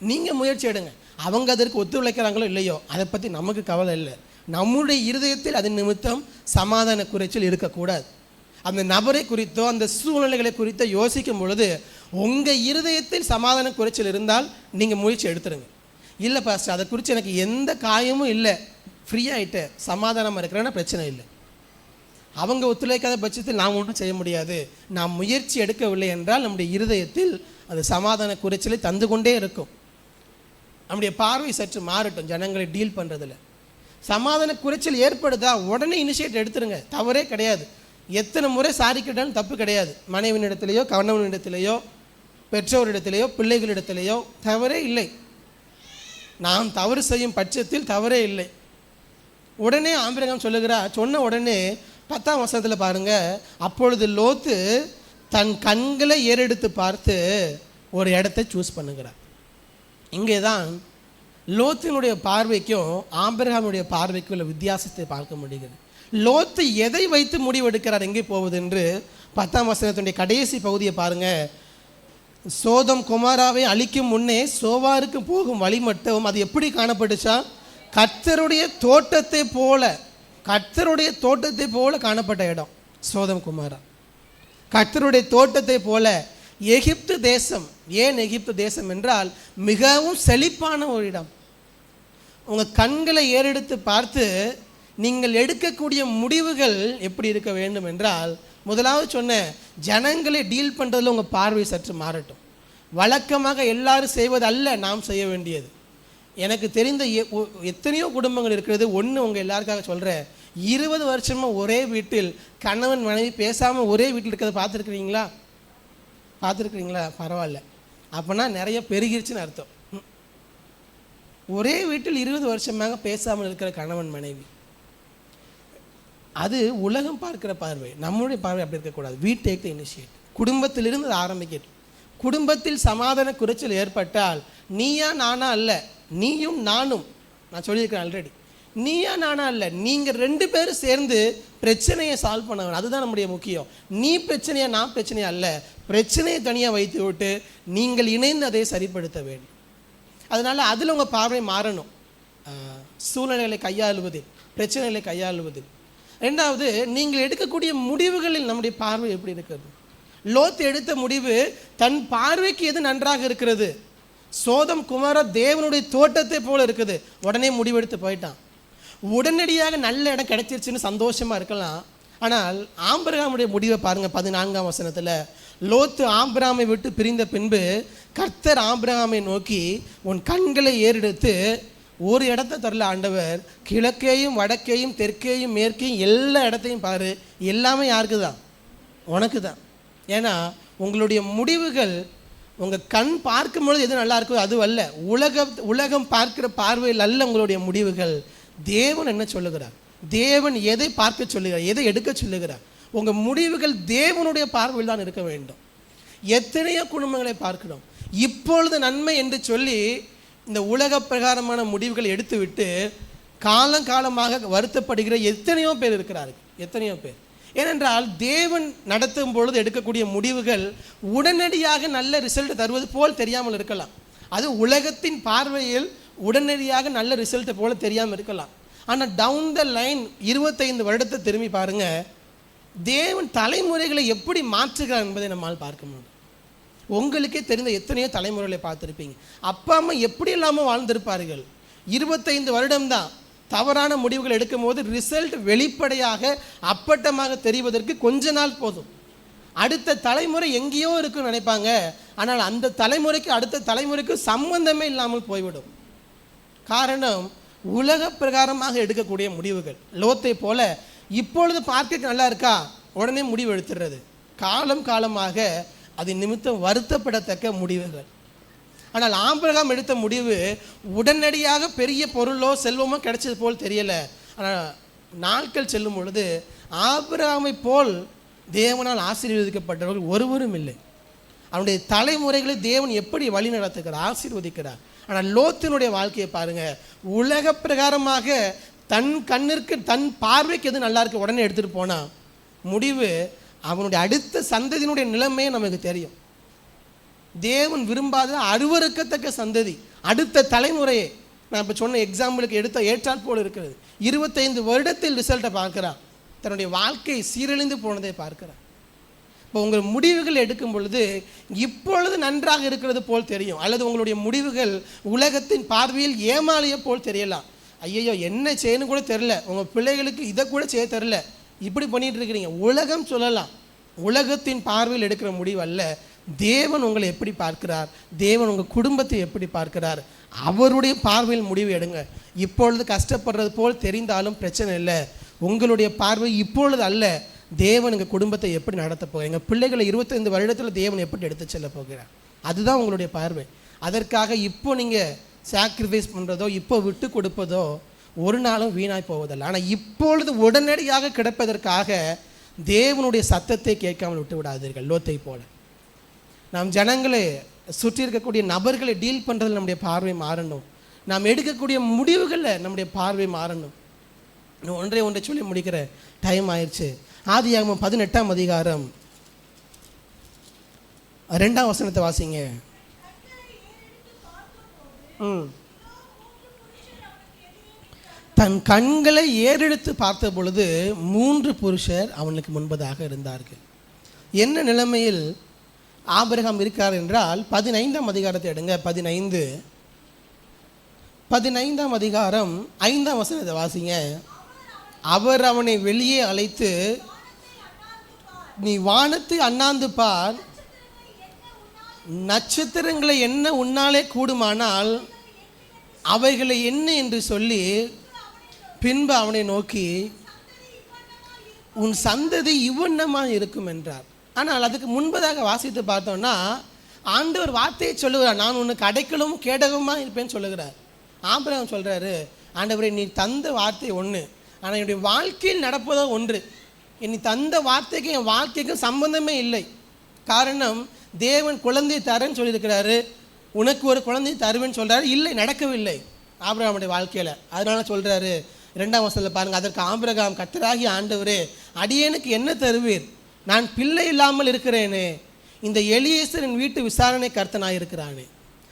நீங்கள் முயற்சி எடுங்க. அவங்க அதற்கு ஒத்துழைக்கிறாங்களோ இல்லையோ அதை பற்றி நமக்கு கவலை இல்லை. நம்முடைய இருதயத்தில் அதன் நிமித்தம் சமாதான குறைச்சல் இருக்கக்கூடாது. அந்த நபரை குறித்தோ அந்த சூழ்நிலைகளை குறித்தோ யோசிக்கும் பொழுது உங்கள் இருதயத்தில் சமாதான குறைச்சல் இருந்தால் நீங்கள் முயற்சி எடுத்துருங்க. இல்லை பாஸ்டர், அதை குறித்து எனக்கு எந்த காயமும் இல்லை, ஃப்ரீயாகிட்டு சமாதானமாக இருக்கிறேன்னா பிரச்சனை இல்லை. அவங்க ஒத்துழைக்காத பட்சத்தில் நாம் ஒன்றும் செய்ய முடியாது. நாம் முயற்சி எடுக்கவில்லை என்றால் நம்முடைய இருதயத்தில் அது சமாதான குறைச்சலை தந்து கொண்டே இருக்கும். நம்முடைய பார்வை சற்று மாறட்டும். ஜனங்களை டீல் பண்ணுறதில்ல சமாதான குறைச்சல் ஏற்படுதா, உடனே இனிஷியேட் எடுத்துருங்க, தவறே கிடையாது. எத்தனை முறை சாரி கேட்டாலும் தப்பு கிடையாது. மனைவினிடத்திலேயோ கணவனிடத்திலேயோ பெற்றோரிடத்திலேயோ பிள்ளைகளிடத்திலேயோ தவறே இல்லை. நாம் தவறு செய்யும் பட்சத்தில் தவறே இல்லை. உடனே ஆபிரகாம் சொல்லுகிறார், சொன்ன உடனே 10ஆம் வசனத்தில் பாருங்கள், அப்பொழுது லோத்து தன் கண்களை ஏறெடுத்து பார்த்து ஒரு இடத்தை சூஸ் பண்ணுகிறார். இங்கே தான் லோத்தினுடைய பார்வைக்கும் ஆபிரகாமுடைய பார்வைக்கும் உள்ள வித்தியாசத்தை பார்க்க முடிகிறது. லோத்து எதை வைத்து முடிவெடுக்கிறார் எங்கே போவது என்று 10ஆம் வசனத்தினுடைய கடைசி பகுதியை பாருங்கள். சோதம் குமாராவை அழிக்கும் முன்னே சோவாருக்கு போகும் வழி மட்டும் அது எப்படி காணப்பட்டுச்சா, கர்த்தருடைய தோட்டத்தை போல காணப்பட்ட இடம் சோதம் குமாரா. கர்த்தருடைய தோட்டத்தை போல எகிப்து தேசம். ஏன் எகிப்து தேசம் என்றால் மிகவும் செழிப்பான ஒரு இடம். உங்கள் கண்களை ஏறெடுத்து பார்த்து நீங்கள் எடுக்கக்கூடிய முடிவுகள் எப்படி இருக்க வேண்டும் என்றால், முதலாவது சொன்ன ஜனங்களை டீல் பண்ணுறதுல உங்கள் பார்வை சற்று மாறட்டும். வழக்கமாக எல்லாரும் செய்வது அல்ல நாம் செய்ய வேண்டியது. எனக்கு தெரிந்த எத்தனையோ குடும்பங்கள் இருக்கிறது. ஒன்று உங்கள் எல்லாருக்காக சொல்கிறேன், 20 வருஷமாக ஒரே வீட்டில் கணவன் மனைவி பேசாமல் ஒரே வீட்டில் இருக்கிறத பார்த்துருக்குறீங்களா? பரவாயில்ல, அப்போனா நிறைய பெருகிருச்சுன்னு அர்த்தம். ஒரே வீட்டில் 20 வருஷமாக பேசாமல் இருக்கிற கணவன் மனைவி, அது உலகம் பார்க்கிற பார்வை. நம்மளுடைய பார்வை அப்படி இருக்கக்கூடாது. we take the initiative. குடும்பத்திலிருந்து அது ஆரம்பிக்கட்டும். குடும்பத்தில் சமாதான குறைச்சல் ஏற்பட்டால் நீயா நானா அல்ல, நீயும் நானும், நான் சொல்லியிருக்கிறேன் ஆல்ரெடி, நீயா நானா அல்ல, நீங்கள் 2 பேரும் சேர்ந்து பிரச்சனையை சால்வ் பண்ண வேணும். அதுதான் நம்முடைய முக்கியம். நீ பிரச்சனையா நான் பிரச்சனையா அல்ல, பிரச்சனையை தனியாக வைத்து விட்டு நீங்கள் இணைந்து அதை சரிப்படுத்த வேண்டும். அதனால் அதில் உங்கள் பார்வை மாறணும். சூழ்நிலைகளை கையாளுவதில், பிரச்சனைகளை கையாளுவதில். 2வது, நீங்கள் எடுக்கக்கூடிய முடிவுகளில் நம்முடைய பார்வை எப்படி இருக்கிறது? லோத் எடுத்த முடிவு தன் பார்வைக்கு எது நன்றாக இருக்கிறது? சோதம் குமார தேவனுடைய தோட்டத்தை போல இருக்குது. உடனே முடிவெடுத்து போயிட்டான். உடனடியாக நல்ல இடம் கிடைச்சிருச்சுன்னு சந்தோஷமாக இருக்கலாம். ஆனால் ஆபிரகாமுடைய முடிவை பாருங்கள். 14ஆம் வசனத்தில், லோத்து ஆபிரகாமை விட்டு பிரிந்த பின்பு கர்த்தர் ஆபிரகாமை நோக்கி, உன் கண்களை ஏறெடுத்து ஒரு இடத்த தரல ஆண்டவர், கிழக்கையும் வடக்கையும் தெற்கையும் மேற்கையும் எல்லா இடத்தையும் பாரு. எல்லாமே யாருக்கு தான்? உனக்கு தான். ஏன்னா உங்களுடைய முடிவுகள் உங்கள் கண் பார்க்கும் பொழுது எது நல்லா இருக்கோ அது அல்ல. உலகம் பார்க்கிற பார்வையில் அல்ல உங்களுடைய முடிவுகள். தேவன் என்ன சொல்லுகிறார்? தேவன் எதை பார்க்க சொல்லுகிறார்? எதை எடுக்க சொல்லுகிறார்? உங்கள் முடிவுகள் தேவனுடைய பார்வையில் தான் இருக்க வேண்டும். எத்தனையோ குடும்பங்களை பார்க்கிறோம். இப்பொழுது நன்மை என்று சொல்லி இந்த உலக பிரகாரமான முடிவுகளை எடுத்துவிட்டு காலங்காலமாக வருத்தப்படுகிற எத்தனையோ பேர் இருக்கிறார்கள். எத்தனையோ பேர். ஏனென்றால் தேவன் நடத்தும் பொழுது எடுக்கக்கூடிய முடிவுகள் உடனடியாக நல்ல ரிசல்ட் தருவது போல் தெரியாமல் இருக்கலாம். அது உலகத்தின் பார்வையில் உடனடியாக நல்ல ரிசல்ட்டை போல தெரியாமல் இருக்கலாம். ஆனால் டவுன் த லைன் 25 வருடத்தை திரும்பி பாருங்கள், தேவன் தலைமுறைகளை எப்படி மாற்றுகிறார் என்பதை நம்மால் பார்க்க முடியும். உங்களுக்கே தெரிந்த எத்தனையோ தலைமுறைகளை பார்த்துருப்பீங்க. அப்பா அம்மா எப்படி இல்லாமல் வாழ்ந்திருப்பார்கள். 25 வருடம்தான். தவறான முடிவுகள் எடுக்கும் போது ரிசல்ட் வெளிப்படையாக அப்பட்டமாக தெரிவதற்கு கொஞ்ச நாள் போதும். அடுத்த தலைமுறை எங்கேயோ இருக்குன்னு நினைப்பாங்க. ஆனால் அந்த தலைமுறைக்கு அடுத்த தலைமுறைக்கு சம்பந்தமே இல்லாமல் போய்விடும். காரணம் உலக பிரகாரமாக எடுக்கக்கூடிய முடிவுகள். லோத்தை போல இப்பொழுது பார்க்க நல்லா இருக்கா, உடனே முடிவு எடுத்துடுறது. காலம் காலமாக அது நிமித்தம் வருத்தப்படத்தக்க முடிவுகள். ஆனால் ஆபிரகாம் எடுத்த முடிவு உடனடியாக பெரிய பொருளோ செல்வமோ கிடைச்சது போல் தெரியலை. ஆனால் நாட்கள் செல்லும் பொழுது ஆபிரகாமை போல் தேவனால் ஆசீர்வதிக்கப்பட்டவர்கள் ஒருவரும் இல்லை. அவனுடைய தலைமுறைகளை தேவன் எப்படி வழி நடத்துகிறார், ஆசீர்வதிக்கிறார். ஆனால் லோத்தினுடைய வாழ்க்கையை பாருங்கள். உலக பிரகாரமாக தன் கண்ணிற்கு தன் பார்வைக்கு எது நல்லா இருக்கு உடனே எடுத்துகிட்டு போனால் முடிவு அவனுடைய அடுத்த சந்ததியினுடைய நிலைமையே நமக்கு தெரியும். தேவன் விரும்பாத அருவருக்கத்தக்க சந்ததி, அடுத்த தலைமுறையே. நான் இப்போ சொன்ன எக்ஸாம்பிளுக்கு எடுத்த ஏற்றாற் போல் இருக்கிறது. 25 வருடத்தில் ரிசல்ட்டை பார்க்குறான். தன்னுடைய வாழ்க்கை சீரழிந்து போனதை பார்க்குறான். இப்போ உங்கள் முடிவுகள் எடுக்கும் பொழுது இப்பொழுது நன்றாக இருக்கிறது போல் தெரியும், அல்லது உங்களுடைய முடிவுகள் உலகத்தின் பார்வையில் ஏமாளிய போல் தெரியலாம். ஐயோ என்ன செய்யணும் கூட தெரில, உங்கள் பிள்ளைகளுக்கு இதை கூட செய்ய தெரில, இப்படி பண்ணிகிட்டு இருக்கிறீங்க. உலகம் சொல்லலாம். உலகத்தின் பார்வையில் எடுக்கிற முடிவு அல்ல. தேவன் உங்களை எப்படி பார்க்கிறார், தேவன் உங்கள் குடும்பத்தை எப்படி பார்க்கிறார், அவருடைய பார்வையில் முடிவு எடுங்க. இப்பொழுது கஷ்டப்படுறது போல் தெரிந்தாலும் பிரச்சனை இல்லை. உங்களுடைய பார்வை இப்பொழுது அல்ல, தேவன் எங்கள் குடும்பத்தை எப்படி நடத்த போகிறார், எங்கள் பிள்ளைகளை 25 வருடத்தில் தேவன் எப்படி எடுத்து செல்ல போகிறார், அதுதான் உங்களுடைய பார்வை. அதற்காக இப்போ நீங்கள் சாக்ரிஃபைஸ் பண்ணுறதோ இப்போ விட்டு கொடுப்பதோ ஒரு நாளும் வீணாய் போவதில்லை. ஆனால் இப்பொழுது உடனடியாக கிடைப்பதற்காக தேவனுடைய சத்தத்தை கேட்காமல் விட்டு விடாதீர்கள். லோத்தை போல நாம் ஜனங்களை சுற்றி இருக்கக்கூடிய நபர்களை டீல் பண்ணுறதில் நம்முடைய பார்வை மாறணும். நாம் எடுக்கக்கூடிய முடிவுகளில் நம்முடைய பார்வை மாறணும். ஒன்றை சொல்லி முடிக்கிற டைம் ஆயிடுச்சு. ஆதியாகமம் 18ஆம் அதிகாரம் 2ஆம் வசனத்தை வாசிங்க. தன் கண்களை ஏறெடுத்து பார்த்த பொழுது 3 புருஷர் அவனுக்கு முன்பதாக இருந்தார்கள். என்ன நிலைமையில் ஆபிரகாம் இருக்கார் என்றால் 15ஆம் அதிகாரத்தை எடுங்க. 15ஆம் அதிகாரம் 5ஆம் வசனத்தை வாசிங்க. அவர் அவனை வெளியே அழைத்து, நீ வானத்தை அண்ணாந்து பார், நட்சத்திரங்களை என்ன உன்னாலே கூடுமானால் அவைகளை என்ன என்று சொல்லி பின்பு அவனை நோக்கி, உன் சந்ததி இவ்வண்ணமாக இருக்கும் என்றார். ஆனால் அதுக்கு முன்பதாக வாசித்து பார்த்தோம்னா ஆண்டவர் வார்த்தையை சொல்லுகிறார், நான் உனக்கு அடைக்கலும் கேடகமாக இருப்பேன்னு சொல்லுகிறார். ஆபிரகாம் சொல்கிறாரு, ஆண்டவரே நீ தந்த வார்த்தை ஒன்று, ஆனால் என்னுடைய வாழ்க்கையில் நடப்பதோ ஒன்று. நீ தந்த வார்த்தைக்கு என் வாழ்க்கைக்கும் சம்பந்தமே இல்லை. காரணம், தேவன் குழந்தை தரேன்னு சொல்லியிருக்கிறாரு, உனக்கு ஒரு குழந்தை தருவேன்னு சொல்கிறாரு. இல்லை, நடக்கவில்லை ஆபிரகாமுடைய வாழ்க்கையில். அதனால சொல்கிறாரு 2ஆம் வசனத்தில் பாருங்கள், அதற்கு ஆபிரகாம், கர்த்தராகிய ஆண்டவரே, அடியேனுக்கு என்ன தருவீர்? நான் பிள்ளை இல்லாமல் இருக்கிறேனே, இந்த எலியேசரின் வீட்டு விசாரணை கர்த்தனாக இருக்கிறானே.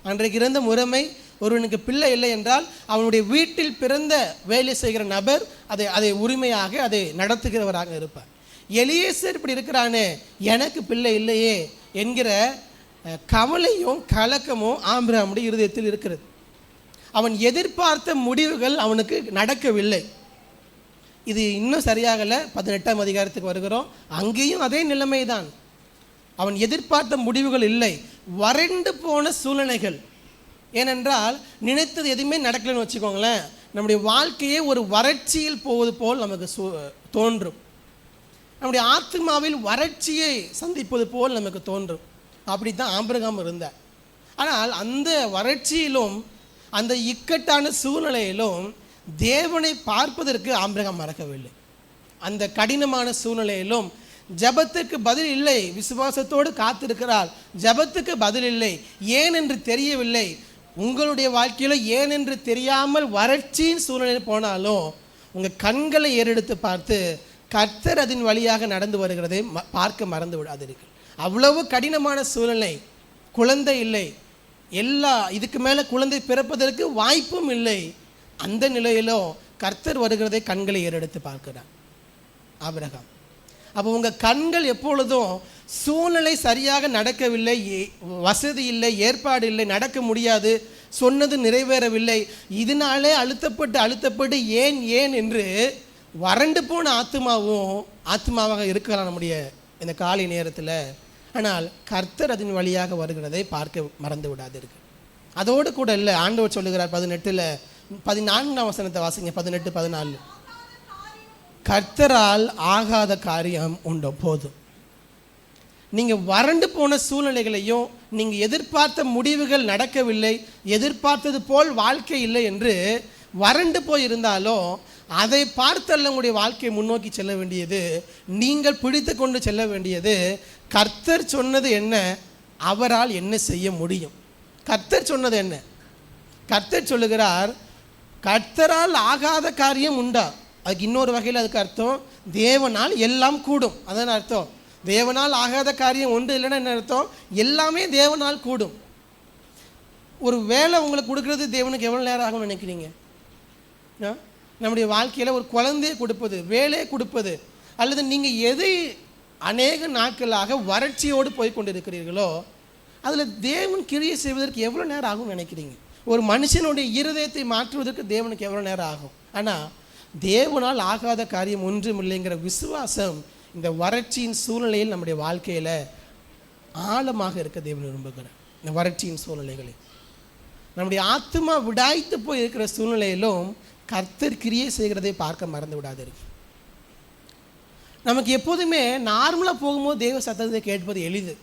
அன்றைக்கு இருந்த முறைமை, ஒருவனுக்கு பிள்ளை இல்லை என்றால் அவனுடைய வீட்டில் பிறந்த வேலை செய்கிற நபர் அதை உரிமையாக அதை நடத்துகிறவராக இருப்பார். எலியேசர் இப்படி இருக்கிறானே, எனக்கு பிள்ளை இல்லையே என்கிற கவலையும் கலக்கமும் ஆபிரகாமுடைய இருதயத்தில் இருக்கிறது. அவன் எதிர்பார்த்த முடிவுகள் அவனுக்கு நடக்கவில்லை. இது இன்னும் சரியாகலை. 18ஆம் அதிகாரத்துக்கு வருகிறோம், அங்கேயும் அதே நிலைமை தான். அவன் எதிர்பார்த்த முடிவுகள் இல்லை, வறண்டு போன சூழ்நிலைகள். ஏனென்றால் நினைத்தது எதுவுமே நடக்கலைன்னு வச்சுக்கோங்களேன், நம்முடைய வாழ்க்கையே ஒரு வறட்சியில் போவது போல் நமக்கு தோன்றும். நம்முடைய ஆத்மாவில் வறட்சியை சந்திப்பது போல் நமக்கு தோன்றும். அப்படி தான் ஆபிரகாம் இருந்தார். ஆனால் அந்த வறட்சியிலும் அந்த இக்கட்டான சூழ்நிலையிலும் தேவனை பார்ப்பதற்கு ஆபிரகாம் மறக்கவில்லை. அந்த கடினமான சூழ்நிலையிலும் ஜபத்துக்கு பதில் இல்லை, விசுவாசத்தோடு காத்திருக்கிறார். ஜபத்துக்கு பதில் இல்லை, ஏன் என்று தெரியவில்லை. உங்களுடைய வாழ்க்கையில் ஏன் என்று தெரியாமல் வறட்சியின் சூழ்நிலையில் போனாலும் உங்கள் கண்களை ஏறெடுத்து பார்த்து கர்த்தர் அதன் வழியாக நடந்து வருகிறதை பார்க்க மறந்து விடாதீர்கள். அவ்வளவு கடினமான சூழ்நிலை, குழந்தை இல்லை, இதுக்கு மேலே குழந்தை பிறப்பதற்கு வாய்ப்பும் இல்லை. அந்த நிலையிலும் கர்த்தர் வருகிறதை கண்களை ஏறெடுத்து பார்க்கிறார் ஆபிரகாம். அப்போ உங்கள் கண்கள் எப்பொழுதும் சூழ்நிலை சரியாக நடக்கவில்லை, வசதி இல்லை, ஏற்பாடு இல்லை, நடக்க முடியாது, சொன்னது நிறைவேறவில்லை, இதனாலே அழுத்தப்பட்டு ஏன் ஏன் என்று வறண்டு போன ஆத்மாவாக இருக்கலாம் நம்முடைய இந்த காலை நேரத்தில். ஆனால் கர்த்தர் அதன் வழியாக வருகிறதை பார்க்க மறந்து விடாதீர்கள். அதோடு கூட இல்லை, ஆண்டவர் சொல்லுகிறார் 18 14ஆம் வசனத்தை வாசிங்க. 18 14 கர்த்தரால் ஆகாத காரியம் உண்டோ போதும். நீங்கள் வறண்டு போன சூழ்நிலைகளையும் நீங்கள் எதிர்பார்த்த முடிவுகள் நடக்கவில்லை, எதிர்பார்த்தது போல் வாழ்க்கை இல்லை என்று வறண்டு போய் இருந்தாலும் அதை பார்த்தல்ல உங்களுடைய வாழ்க்கையை முன்னோக்கி செல்ல வேண்டியது, நீங்கள் பிடித்து கொண்டு செல்ல வேண்டியது கர்த்தர் சொன்னது என்ன, அவரால் என்ன செய்ய முடியும். கர்த்தர் சொன்னது என்ன? கர்த்தர் சொல்லுகிறார், கர்த்தரால் ஆகாத காரியம் உண்டா? அதுக்கு இன்னொரு வகையில் அதுக்கு அர்த்தம், தேவனால் எல்லாம் கூடும். அதான் அர்த்தம். தேவனால் ஆகாத காரியம் ஒன்று இல்லைன்னா என்ன அர்த்தம்? எல்லாமே தேவனால் கூடும். ஒரு வேலை உங்களுக்கு கொடுக்கறது தேவனுக்கு எவ்வளோ நேரம் ஆகும்னு நினைக்கிறீங்க? நம்முடைய வாழ்க்கையில் ஒரு குழந்தையை கொடுப்பது, வேலையை கொடுப்பது, அல்லது நீங்கள் எதை அநேக நாட்களாக வறட்சியோடு போய் கொண்டு இருக்கிறீர்களோ அதில் தேவன் கிரியை செய்வதற்கு எவ்வளோ நேரம் ஆகும்னு நினைக்கிறீங்க? ஒரு மனுஷனுடைய இருதயத்தை மாற்றுவதற்கு தேவனுக்கு எவ்வளோ நேரம் ஆகும்? ஆனால் தேவனால் ஆகாத காரியம் ஒன்றும் இல்லைங்கிற விசுவாசம் இந்த வறட்சியின் சூழ்நிலையில் நம்முடைய வாழ்க்கையில் ஆழமாக இருக்க தேவன் விரும்புகிறார். இந்த வறட்சியின் சூழ்நிலைகளில் நம்முடைய ஆத்மா விடாய்த்து போய் இருக்கிற சூழ்நிலையிலும் கர்த்தர் கிரியை செய்கிறதை பார்க்க மறந்து விடாது இருக்கு. நமக்கு எப்போதுமே நார்மலாக போகும்போது தேவ சத்தத்தை கேட்பது எளிது.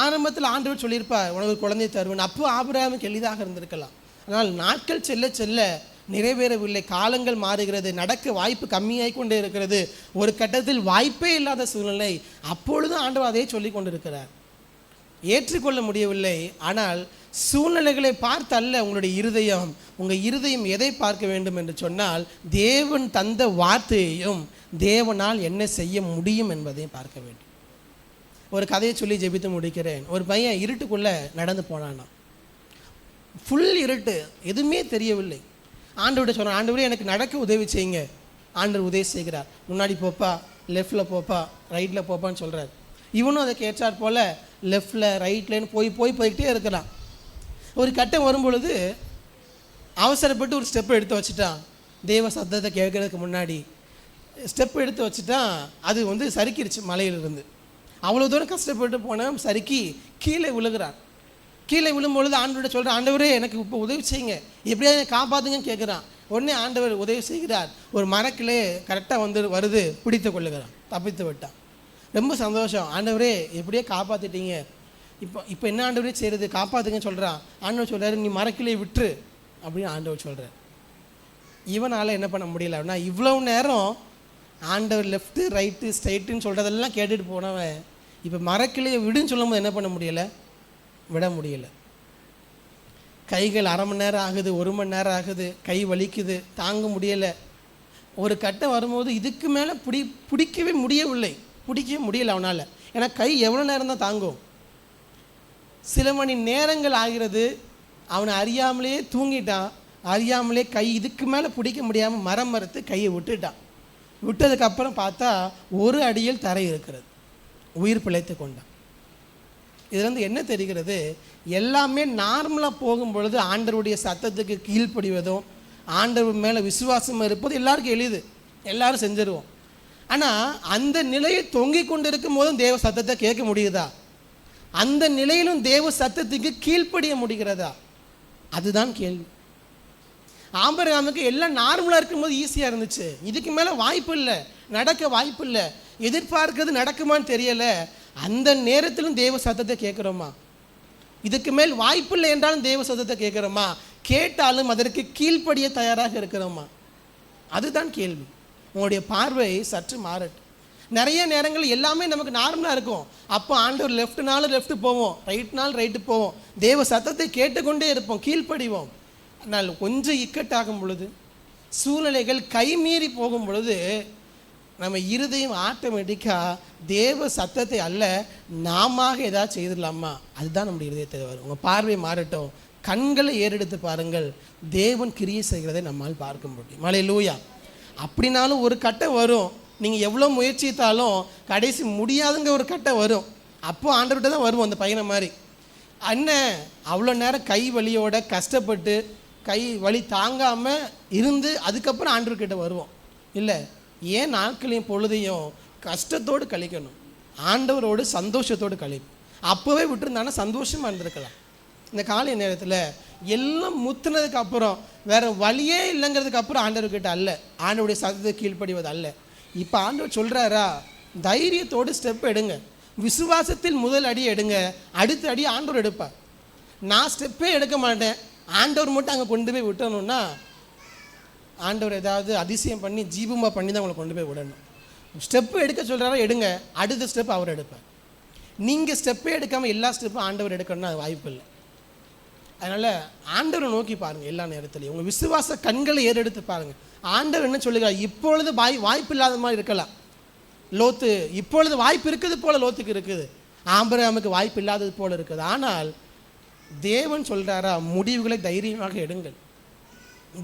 ஆரம்பத்தில் ஆண்டவர் சொல்லியிருப்பார், உனக்கு குழந்தை தருவேன், அப்போ ஆபிரகாமுக்கு எளிதாக இருந்திருக்கலாம். ஆனால் நாட்கள் செல்ல செல்ல நிறைவேறவில்லை, காலங்கள் மாறுகிறது, நடக்க வாய்ப்பு கம்மியாகி கொண்டே இருக்கிறது, ஒரு கட்டத்தில் வாய்ப்பே இல்லாத சூழ்நிலை. அப்பொழுதும் ஆண்டவர் அதே சொல்லி கொண்டிருக்கிறார். ஏற்றுக்கொள்ள முடியவில்லை. ஆனால் சூழ்நிலைகளை பார்த்து அல்ல உங்களுடைய இருதயம், உங்கள் இருதயம் எதை பார்க்க வேண்டும் என்று சொன்னால் தேவன் தந்த வார்த்தையையும் தேவனால் என்ன செய்ய முடியும் என்பதையும் பார்க்க வேண்டும். ஒரு கதையை சொல்லி ஜெபித்து முடிக்கிறேன். ஒரு பையன் இருட்டுக்குள்ளே நடந்து போனானா, ஃபுல் இருட்டு, எதுவுமே தெரியவில்லை. ஆண்டவர்கிட்ட சொன்னான், ஆண்டவரே எனக்கு நடக்க உதவி செய்யுங்க. ஆண்டவர் உதவி செய்கிறார். முன்னாடி போப்பா, லெஃப்டில் போப்பா, ரைட்டில் போப்பான்னு சொல்கிறார். இவனும் அதை கேட்டார் போல் லெஃப்டில் ரைட்லன்னு போய்கிட்டே இருக்கிறான். ஒரு கட்டம் வரும்பொழுது அவசரப்பட்டு ஒரு ஸ்டெப்பை எடுத்து வச்சுட்டான். தேவ சத்தத்தை கேட்கறதுக்கு முன்னாடி ஸ்டெப் எடுத்து வச்சுட்டான். அது சறுக்கிடுச்சு மலையிலிருந்து. அவ்வளோ தூரம் கஷ்டப்பட்டு போனவன் சறுக்கி கீழே விழுகிறான். கீழே விழும்பொழுது ஆண்டவர்கிட்ட சொல்கிறான், ஆண்டவரே எனக்கு இப்போ உதவி செய்யுங்க, எப்படியாவது காப்பாற்றுங்கன்னு கேட்குறான். உடனே ஆண்டவர் உதவி செய்கிறார். ஒரு மரக்கிளே கரெக்டாக வருது, பிடித்து கொள்ளுகிறான், தப்பித்து விட்டான். ரொம்ப சந்தோஷம். ஆண்டவரே எப்படியே காப்பாற்றிட்டீங்க, இப்போ என்ன ஆண்டவரே செய்கிறது, காப்பாற்றுங்கன்னு சொல்கிறான். ஆண்டவர் சொல்கிறாரு, நீ மரக்கிளையை விட்டுரு, அப்படின்னு ஆண்டவர் சொல்கிறார். இவனால் என்ன பண்ண முடியல அப்படின்னா, இவ்வளோ நேரம் ஆண்டவர் லெஃப்ட்டு ரைட்டு ஸ்ட்ரைட்டுன்னு சொல்கிறதெல்லாம் கேட்டுட்டு போனவன் இப்போ மரக்கிளையை விடுன்னு சொல்லும்போது என்ன பண்ண முடியலை, விட முடியலை. கைகள் அரை மணி நேரம் ஆகுது, 1 மணி நேரம் ஆகுது, கை வலிக்குது, தாங்க முடியலை. ஒரு கட்டம் வரும்போது இதுக்கு மேலே பிடிக்கவே முடியலை அவனால். ஏன்னா கை எவ்வளோ நேரம் தான் தாங்கும்? சில மணி நேரங்கள் ஆகிறது. அவனை அறியாமலே தூங்கிட்டான். அறியாமலே கை இதுக்கு மேலே பிடிக்க முடியாமல் மறுத்து கையை விட்டுட்டான். விட்டதுக்கப்புறம் பார்த்தா 1 அடியில் தரை இருக்கிறது. உயிர் பிழைத்து கொண்டான். இதுலேருந்து என்ன தெரிகிறது? எல்லாமே நார்மலாக போகும் பொழுது ஆண்டவருடைய சத்தத்துக்கு கீழ்ப்படிவதும் ஆண்டவர் மேலே விசுவாசம் இருப்பது எல்லாருக்கும் எளிது, எல்லாரும் செஞ்சிருவோம். ஆனால் அந்த நிலையை தொங்கிக் கொண்டு இருக்கும் போதும் தேவ சத்தத்தை கேட்க முடியுதா? அந்த நிலையிலும் தேவ சத்தத்துக்கு கீழ்ப்படிய முடிகிறதா? அதுதான் கேள்வி. ஆபிரகாமுக்கு எல்லாம் நார்மலாக இருக்கும்போது ஈஸியாக இருந்துச்சு. இதுக்கு மேலே வாய்ப்பு இல்லை, நடக்க வாய்ப்பு இல்லை, எதிர்பார்க்கிறது நடக்குமான்னு தெரியலை. அந்த நேரத்திலும் தேவ சத்தத்தை கேட்குறோமா? இதுக்கு மேல் வாய்ப்பு இல்லை என்றாலும் தேவ சத்தத்தை கேட்குறோமா? கேட்டாலும் அதற்கு கீழ்ப்படிய தயாராக இருக்கிறோமா? அதுதான் கேள்வி. உங்களுடைய பார்வை சற்று மாறட்டும். நிறைய நேரங்கள் எல்லாமே நமக்கு நார்மலாக இருக்கும். அப்போ ஆண்டவர் லெஃப்ட்னாலும் லெஃப்ட் போவோம், ரைட்னாலும் ரைட்டு போவோம், தேவ சத்தத்தை கேட்டுக்கொண்டே இருப்போம், கீழ்ப்படிவோம். ஆனால் கொஞ்சம் இக்கட்டாகும் பொழுது, சூழ்நிலைகள் கைமீறி போகும் பொழுது நம்ம இருதயம் ஆட்டோமேட்டிக்காக தேவ சத்தத்தை அல்ல நாம ஏதாவது செய்திடலாமா, அதுதான் நம்முடைய இருதயத்தை வரும். உங்கள் பார்வை மாறட்டும், கண்களை ஏறெடுத்து பாருங்கள், தேவன் கிரியை செய்கிறதை நம்மால் பார்க்க முடியும். அல்லேலூயா. அப்படின்னாலும் ஒரு கட்டம் வரும், நீங்கள் எவ்வளோ முயற்சித்தாலும் கடைசி முடியாதுங்க ஒரு கட்டம் வரும். அப்போது ஆண்டவர்கிட்ட தான் வருவோம். அந்த பையனை மாதிரி அண்ணன் அவ்வளோ நேரம் கை வலியோட கஷ்டப்பட்டு கை வலி தாங்காமல் இருந்து அதுக்கப்புறம் ஆண்டவர்கிட்ட வருவோம். இல்லை, ஏன் நாட்களையும் பொழுதையும் கஷ்டத்தோடு கழிக்கணும், ஆண்டவரோடு சந்தோஷத்தோடு கழிப்போம். அப்போவே விட்டுருந்தாங்கன்னா சந்தோஷமாக இருந்திருக்கலாம். இந்த காலை நேரத்தில் எல்லாம் முத்துனதுக்கு அப்புறம் வேறு வழியே இல்லைங்கிறதுக்கு அப்புறம் ஆண்டவர்கிட்ட அல்ல, ஆண்டவருடைய சத்தத்தை கீழ்ப்படிவது அல்ல. இப்போ ஆண்டவர் சொல்கிறாரா, தைரியத்தோடு ஸ்டெப் எடுங்க, விசுவாசத்தில் முதல் அடி எடுங்க, அடுத்த அடி ஆண்டவர் எடுப்பார். நான் ஸ்டெப்பே எடுக்க மாட்டேன், ஆண்டவர் மட்டும் அங்கே கொண்டு போய் விட்டணும்னா ஆண்டவர் ஏதாவது அதிசயம் பண்ணி ஜீவமாக பண்ணி தான் உங்களை கொண்டு போய் விடணும். ஸ்டெப்பு எடுக்க சொல்கிறாரா, எடுங்க, அடுத்த ஸ்டெப் அவர் எடுப்பார். நீங்கள் ஸ்டெப்பே எடுக்காமல் எல்லா ஸ்டெப்பும் ஆண்டவர் எடுக்கணும்னா அது வாய்ப்பு இல்லை. அதனால் ஆண்டவரை நோக்கி பாருங்கள். எல்லா நேரத்துலையும் உங்கள் விசுவாச கண்களை ஏறெடுத்து பாருங்கள். ஆண்டவர் என்ன சொல்லுகிறார்? இப்பொழுது வாய்ப்பு இல்லாத மாதிரி இருக்கலாம். லோத்து இப்பொழுது வாய்ப்பு இருக்குது போல லோத்துக்கு இருக்குது, ஆபிரகாமுக்கு வாய்ப்பு இல்லாதது போல இருக்குது. ஆனால் தேவன் சொல்கிறாரா, முடிவுகளை தைரியமாக எடுங்கள்.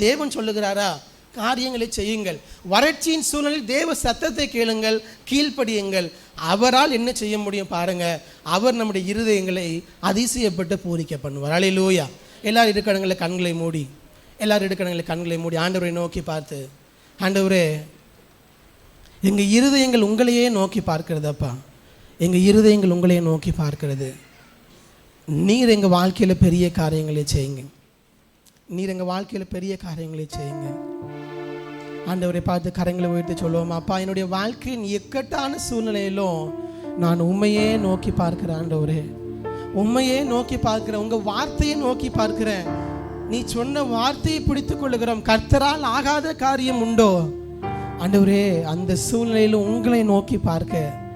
தேவன் சொல்லுகிறாரா, காரியங்களை செய்யுங்கள். வறட்சியின் சூழ்நிலையில் தேவ சத்தத்தை கேளுங்கள், கீழ்ப்படியுங்கள். அவரால் என்ன செய்ய முடியும் பாருங்க, அவர் நம்முடைய இருதயங்களை அதிசயப்பட்டு பூரிக்க பண்ணுவார். அல்லேலூயா. எல்லாரும் இருக்கடங்களை கண்களை மூடி, எல்லாரும் இருக்கடங்களை கண்களை மூடி ஆண்டவரை நோக்கி பார்த்து, ஆண்டவரே எங்கள் இருதயங்கள் உங்களையே நோக்கி பார்க்கிறதப்பா, எங்கள் இருதயங்கள் உங்களையே நோக்கி பார்க்கிறது. நீர் எங்கள் வாழ்க்கையில் பெரிய காரியங்களை செய்யுங்க, நீர் எங்கள் வாழ்க்கையில் பெரிய காரியங்களை செய்யுங்க. ஆண்டவரை பார்த்து கரங்களை உயர்த்தி சொல்லுவோம், அப்பா என்னுடைய வாழ்க்கையின் இக்கட்டான சூழ்நிலையிலும் நான் உண்மையே நோக்கி பார்க்கிறேன். ஆண்டவரே உண்மையே நோக்கி பார்க்கிறேன், உங்கள் வார்த்தையை நோக்கி பார்க்கிறேன். நீ சொன்ன வார்த்தையை பிடித்துக் கொள்ளுகிறோம். கர்த்தரால் ஆகாத காரியம் உண்டோ? ஆண்டவரே அந்த சூழ்நிலையிலும் உங்களை நோக்கி பார்க்க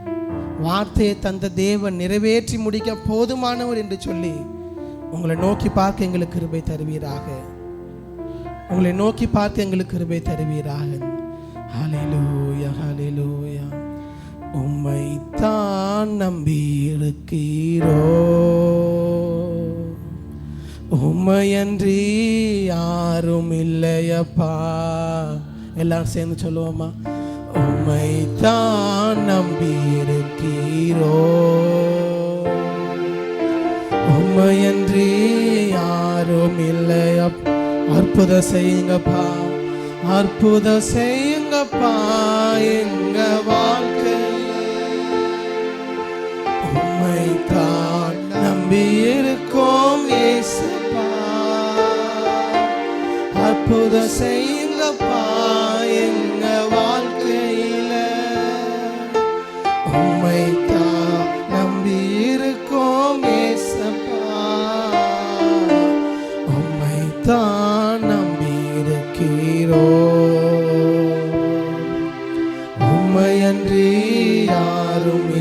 வார்த்தையை தந்த தேவன் நிறைவேற்றி முடிக்க போதுமானவர் என்று சொல்லி உங்களை நோக்கி பார்க்க எங்களுக்கு கிருபை தருவீராக, உங்களை நோக்கி பார்த்து எங்களுக்கு கிருபை தருவீராக. ஹல்லேலூயா, ஹல்லேலூயா. உம்மைத்தான் நம்பி இருக்கிறோ, உம்மையன்றி யாரும் இல்லையப்பா. எல்லாரும் சேர்ந்து சொல்லுவோமா, உம்மைத்தான் நம்பி இருக்கிறோ, உம்மையன்றி யாரும் இல்லையப்பா. அற்புதம் செய்யுங்கப்பா, அற்புதம் செய்யுங்கப்பா எங்க வாழ்க்கையில். உம்மைத்தான் நம்பி இருக்கோம் இயேசுப்பா, அற்புதம் செய்யுங்கப்பா எங்க வாழ்க்கையில. உம்மைத்தான் நம்பி இருக்கோம் இயேசுப்பா, உம்மைத்தான் அன்றி யாரும்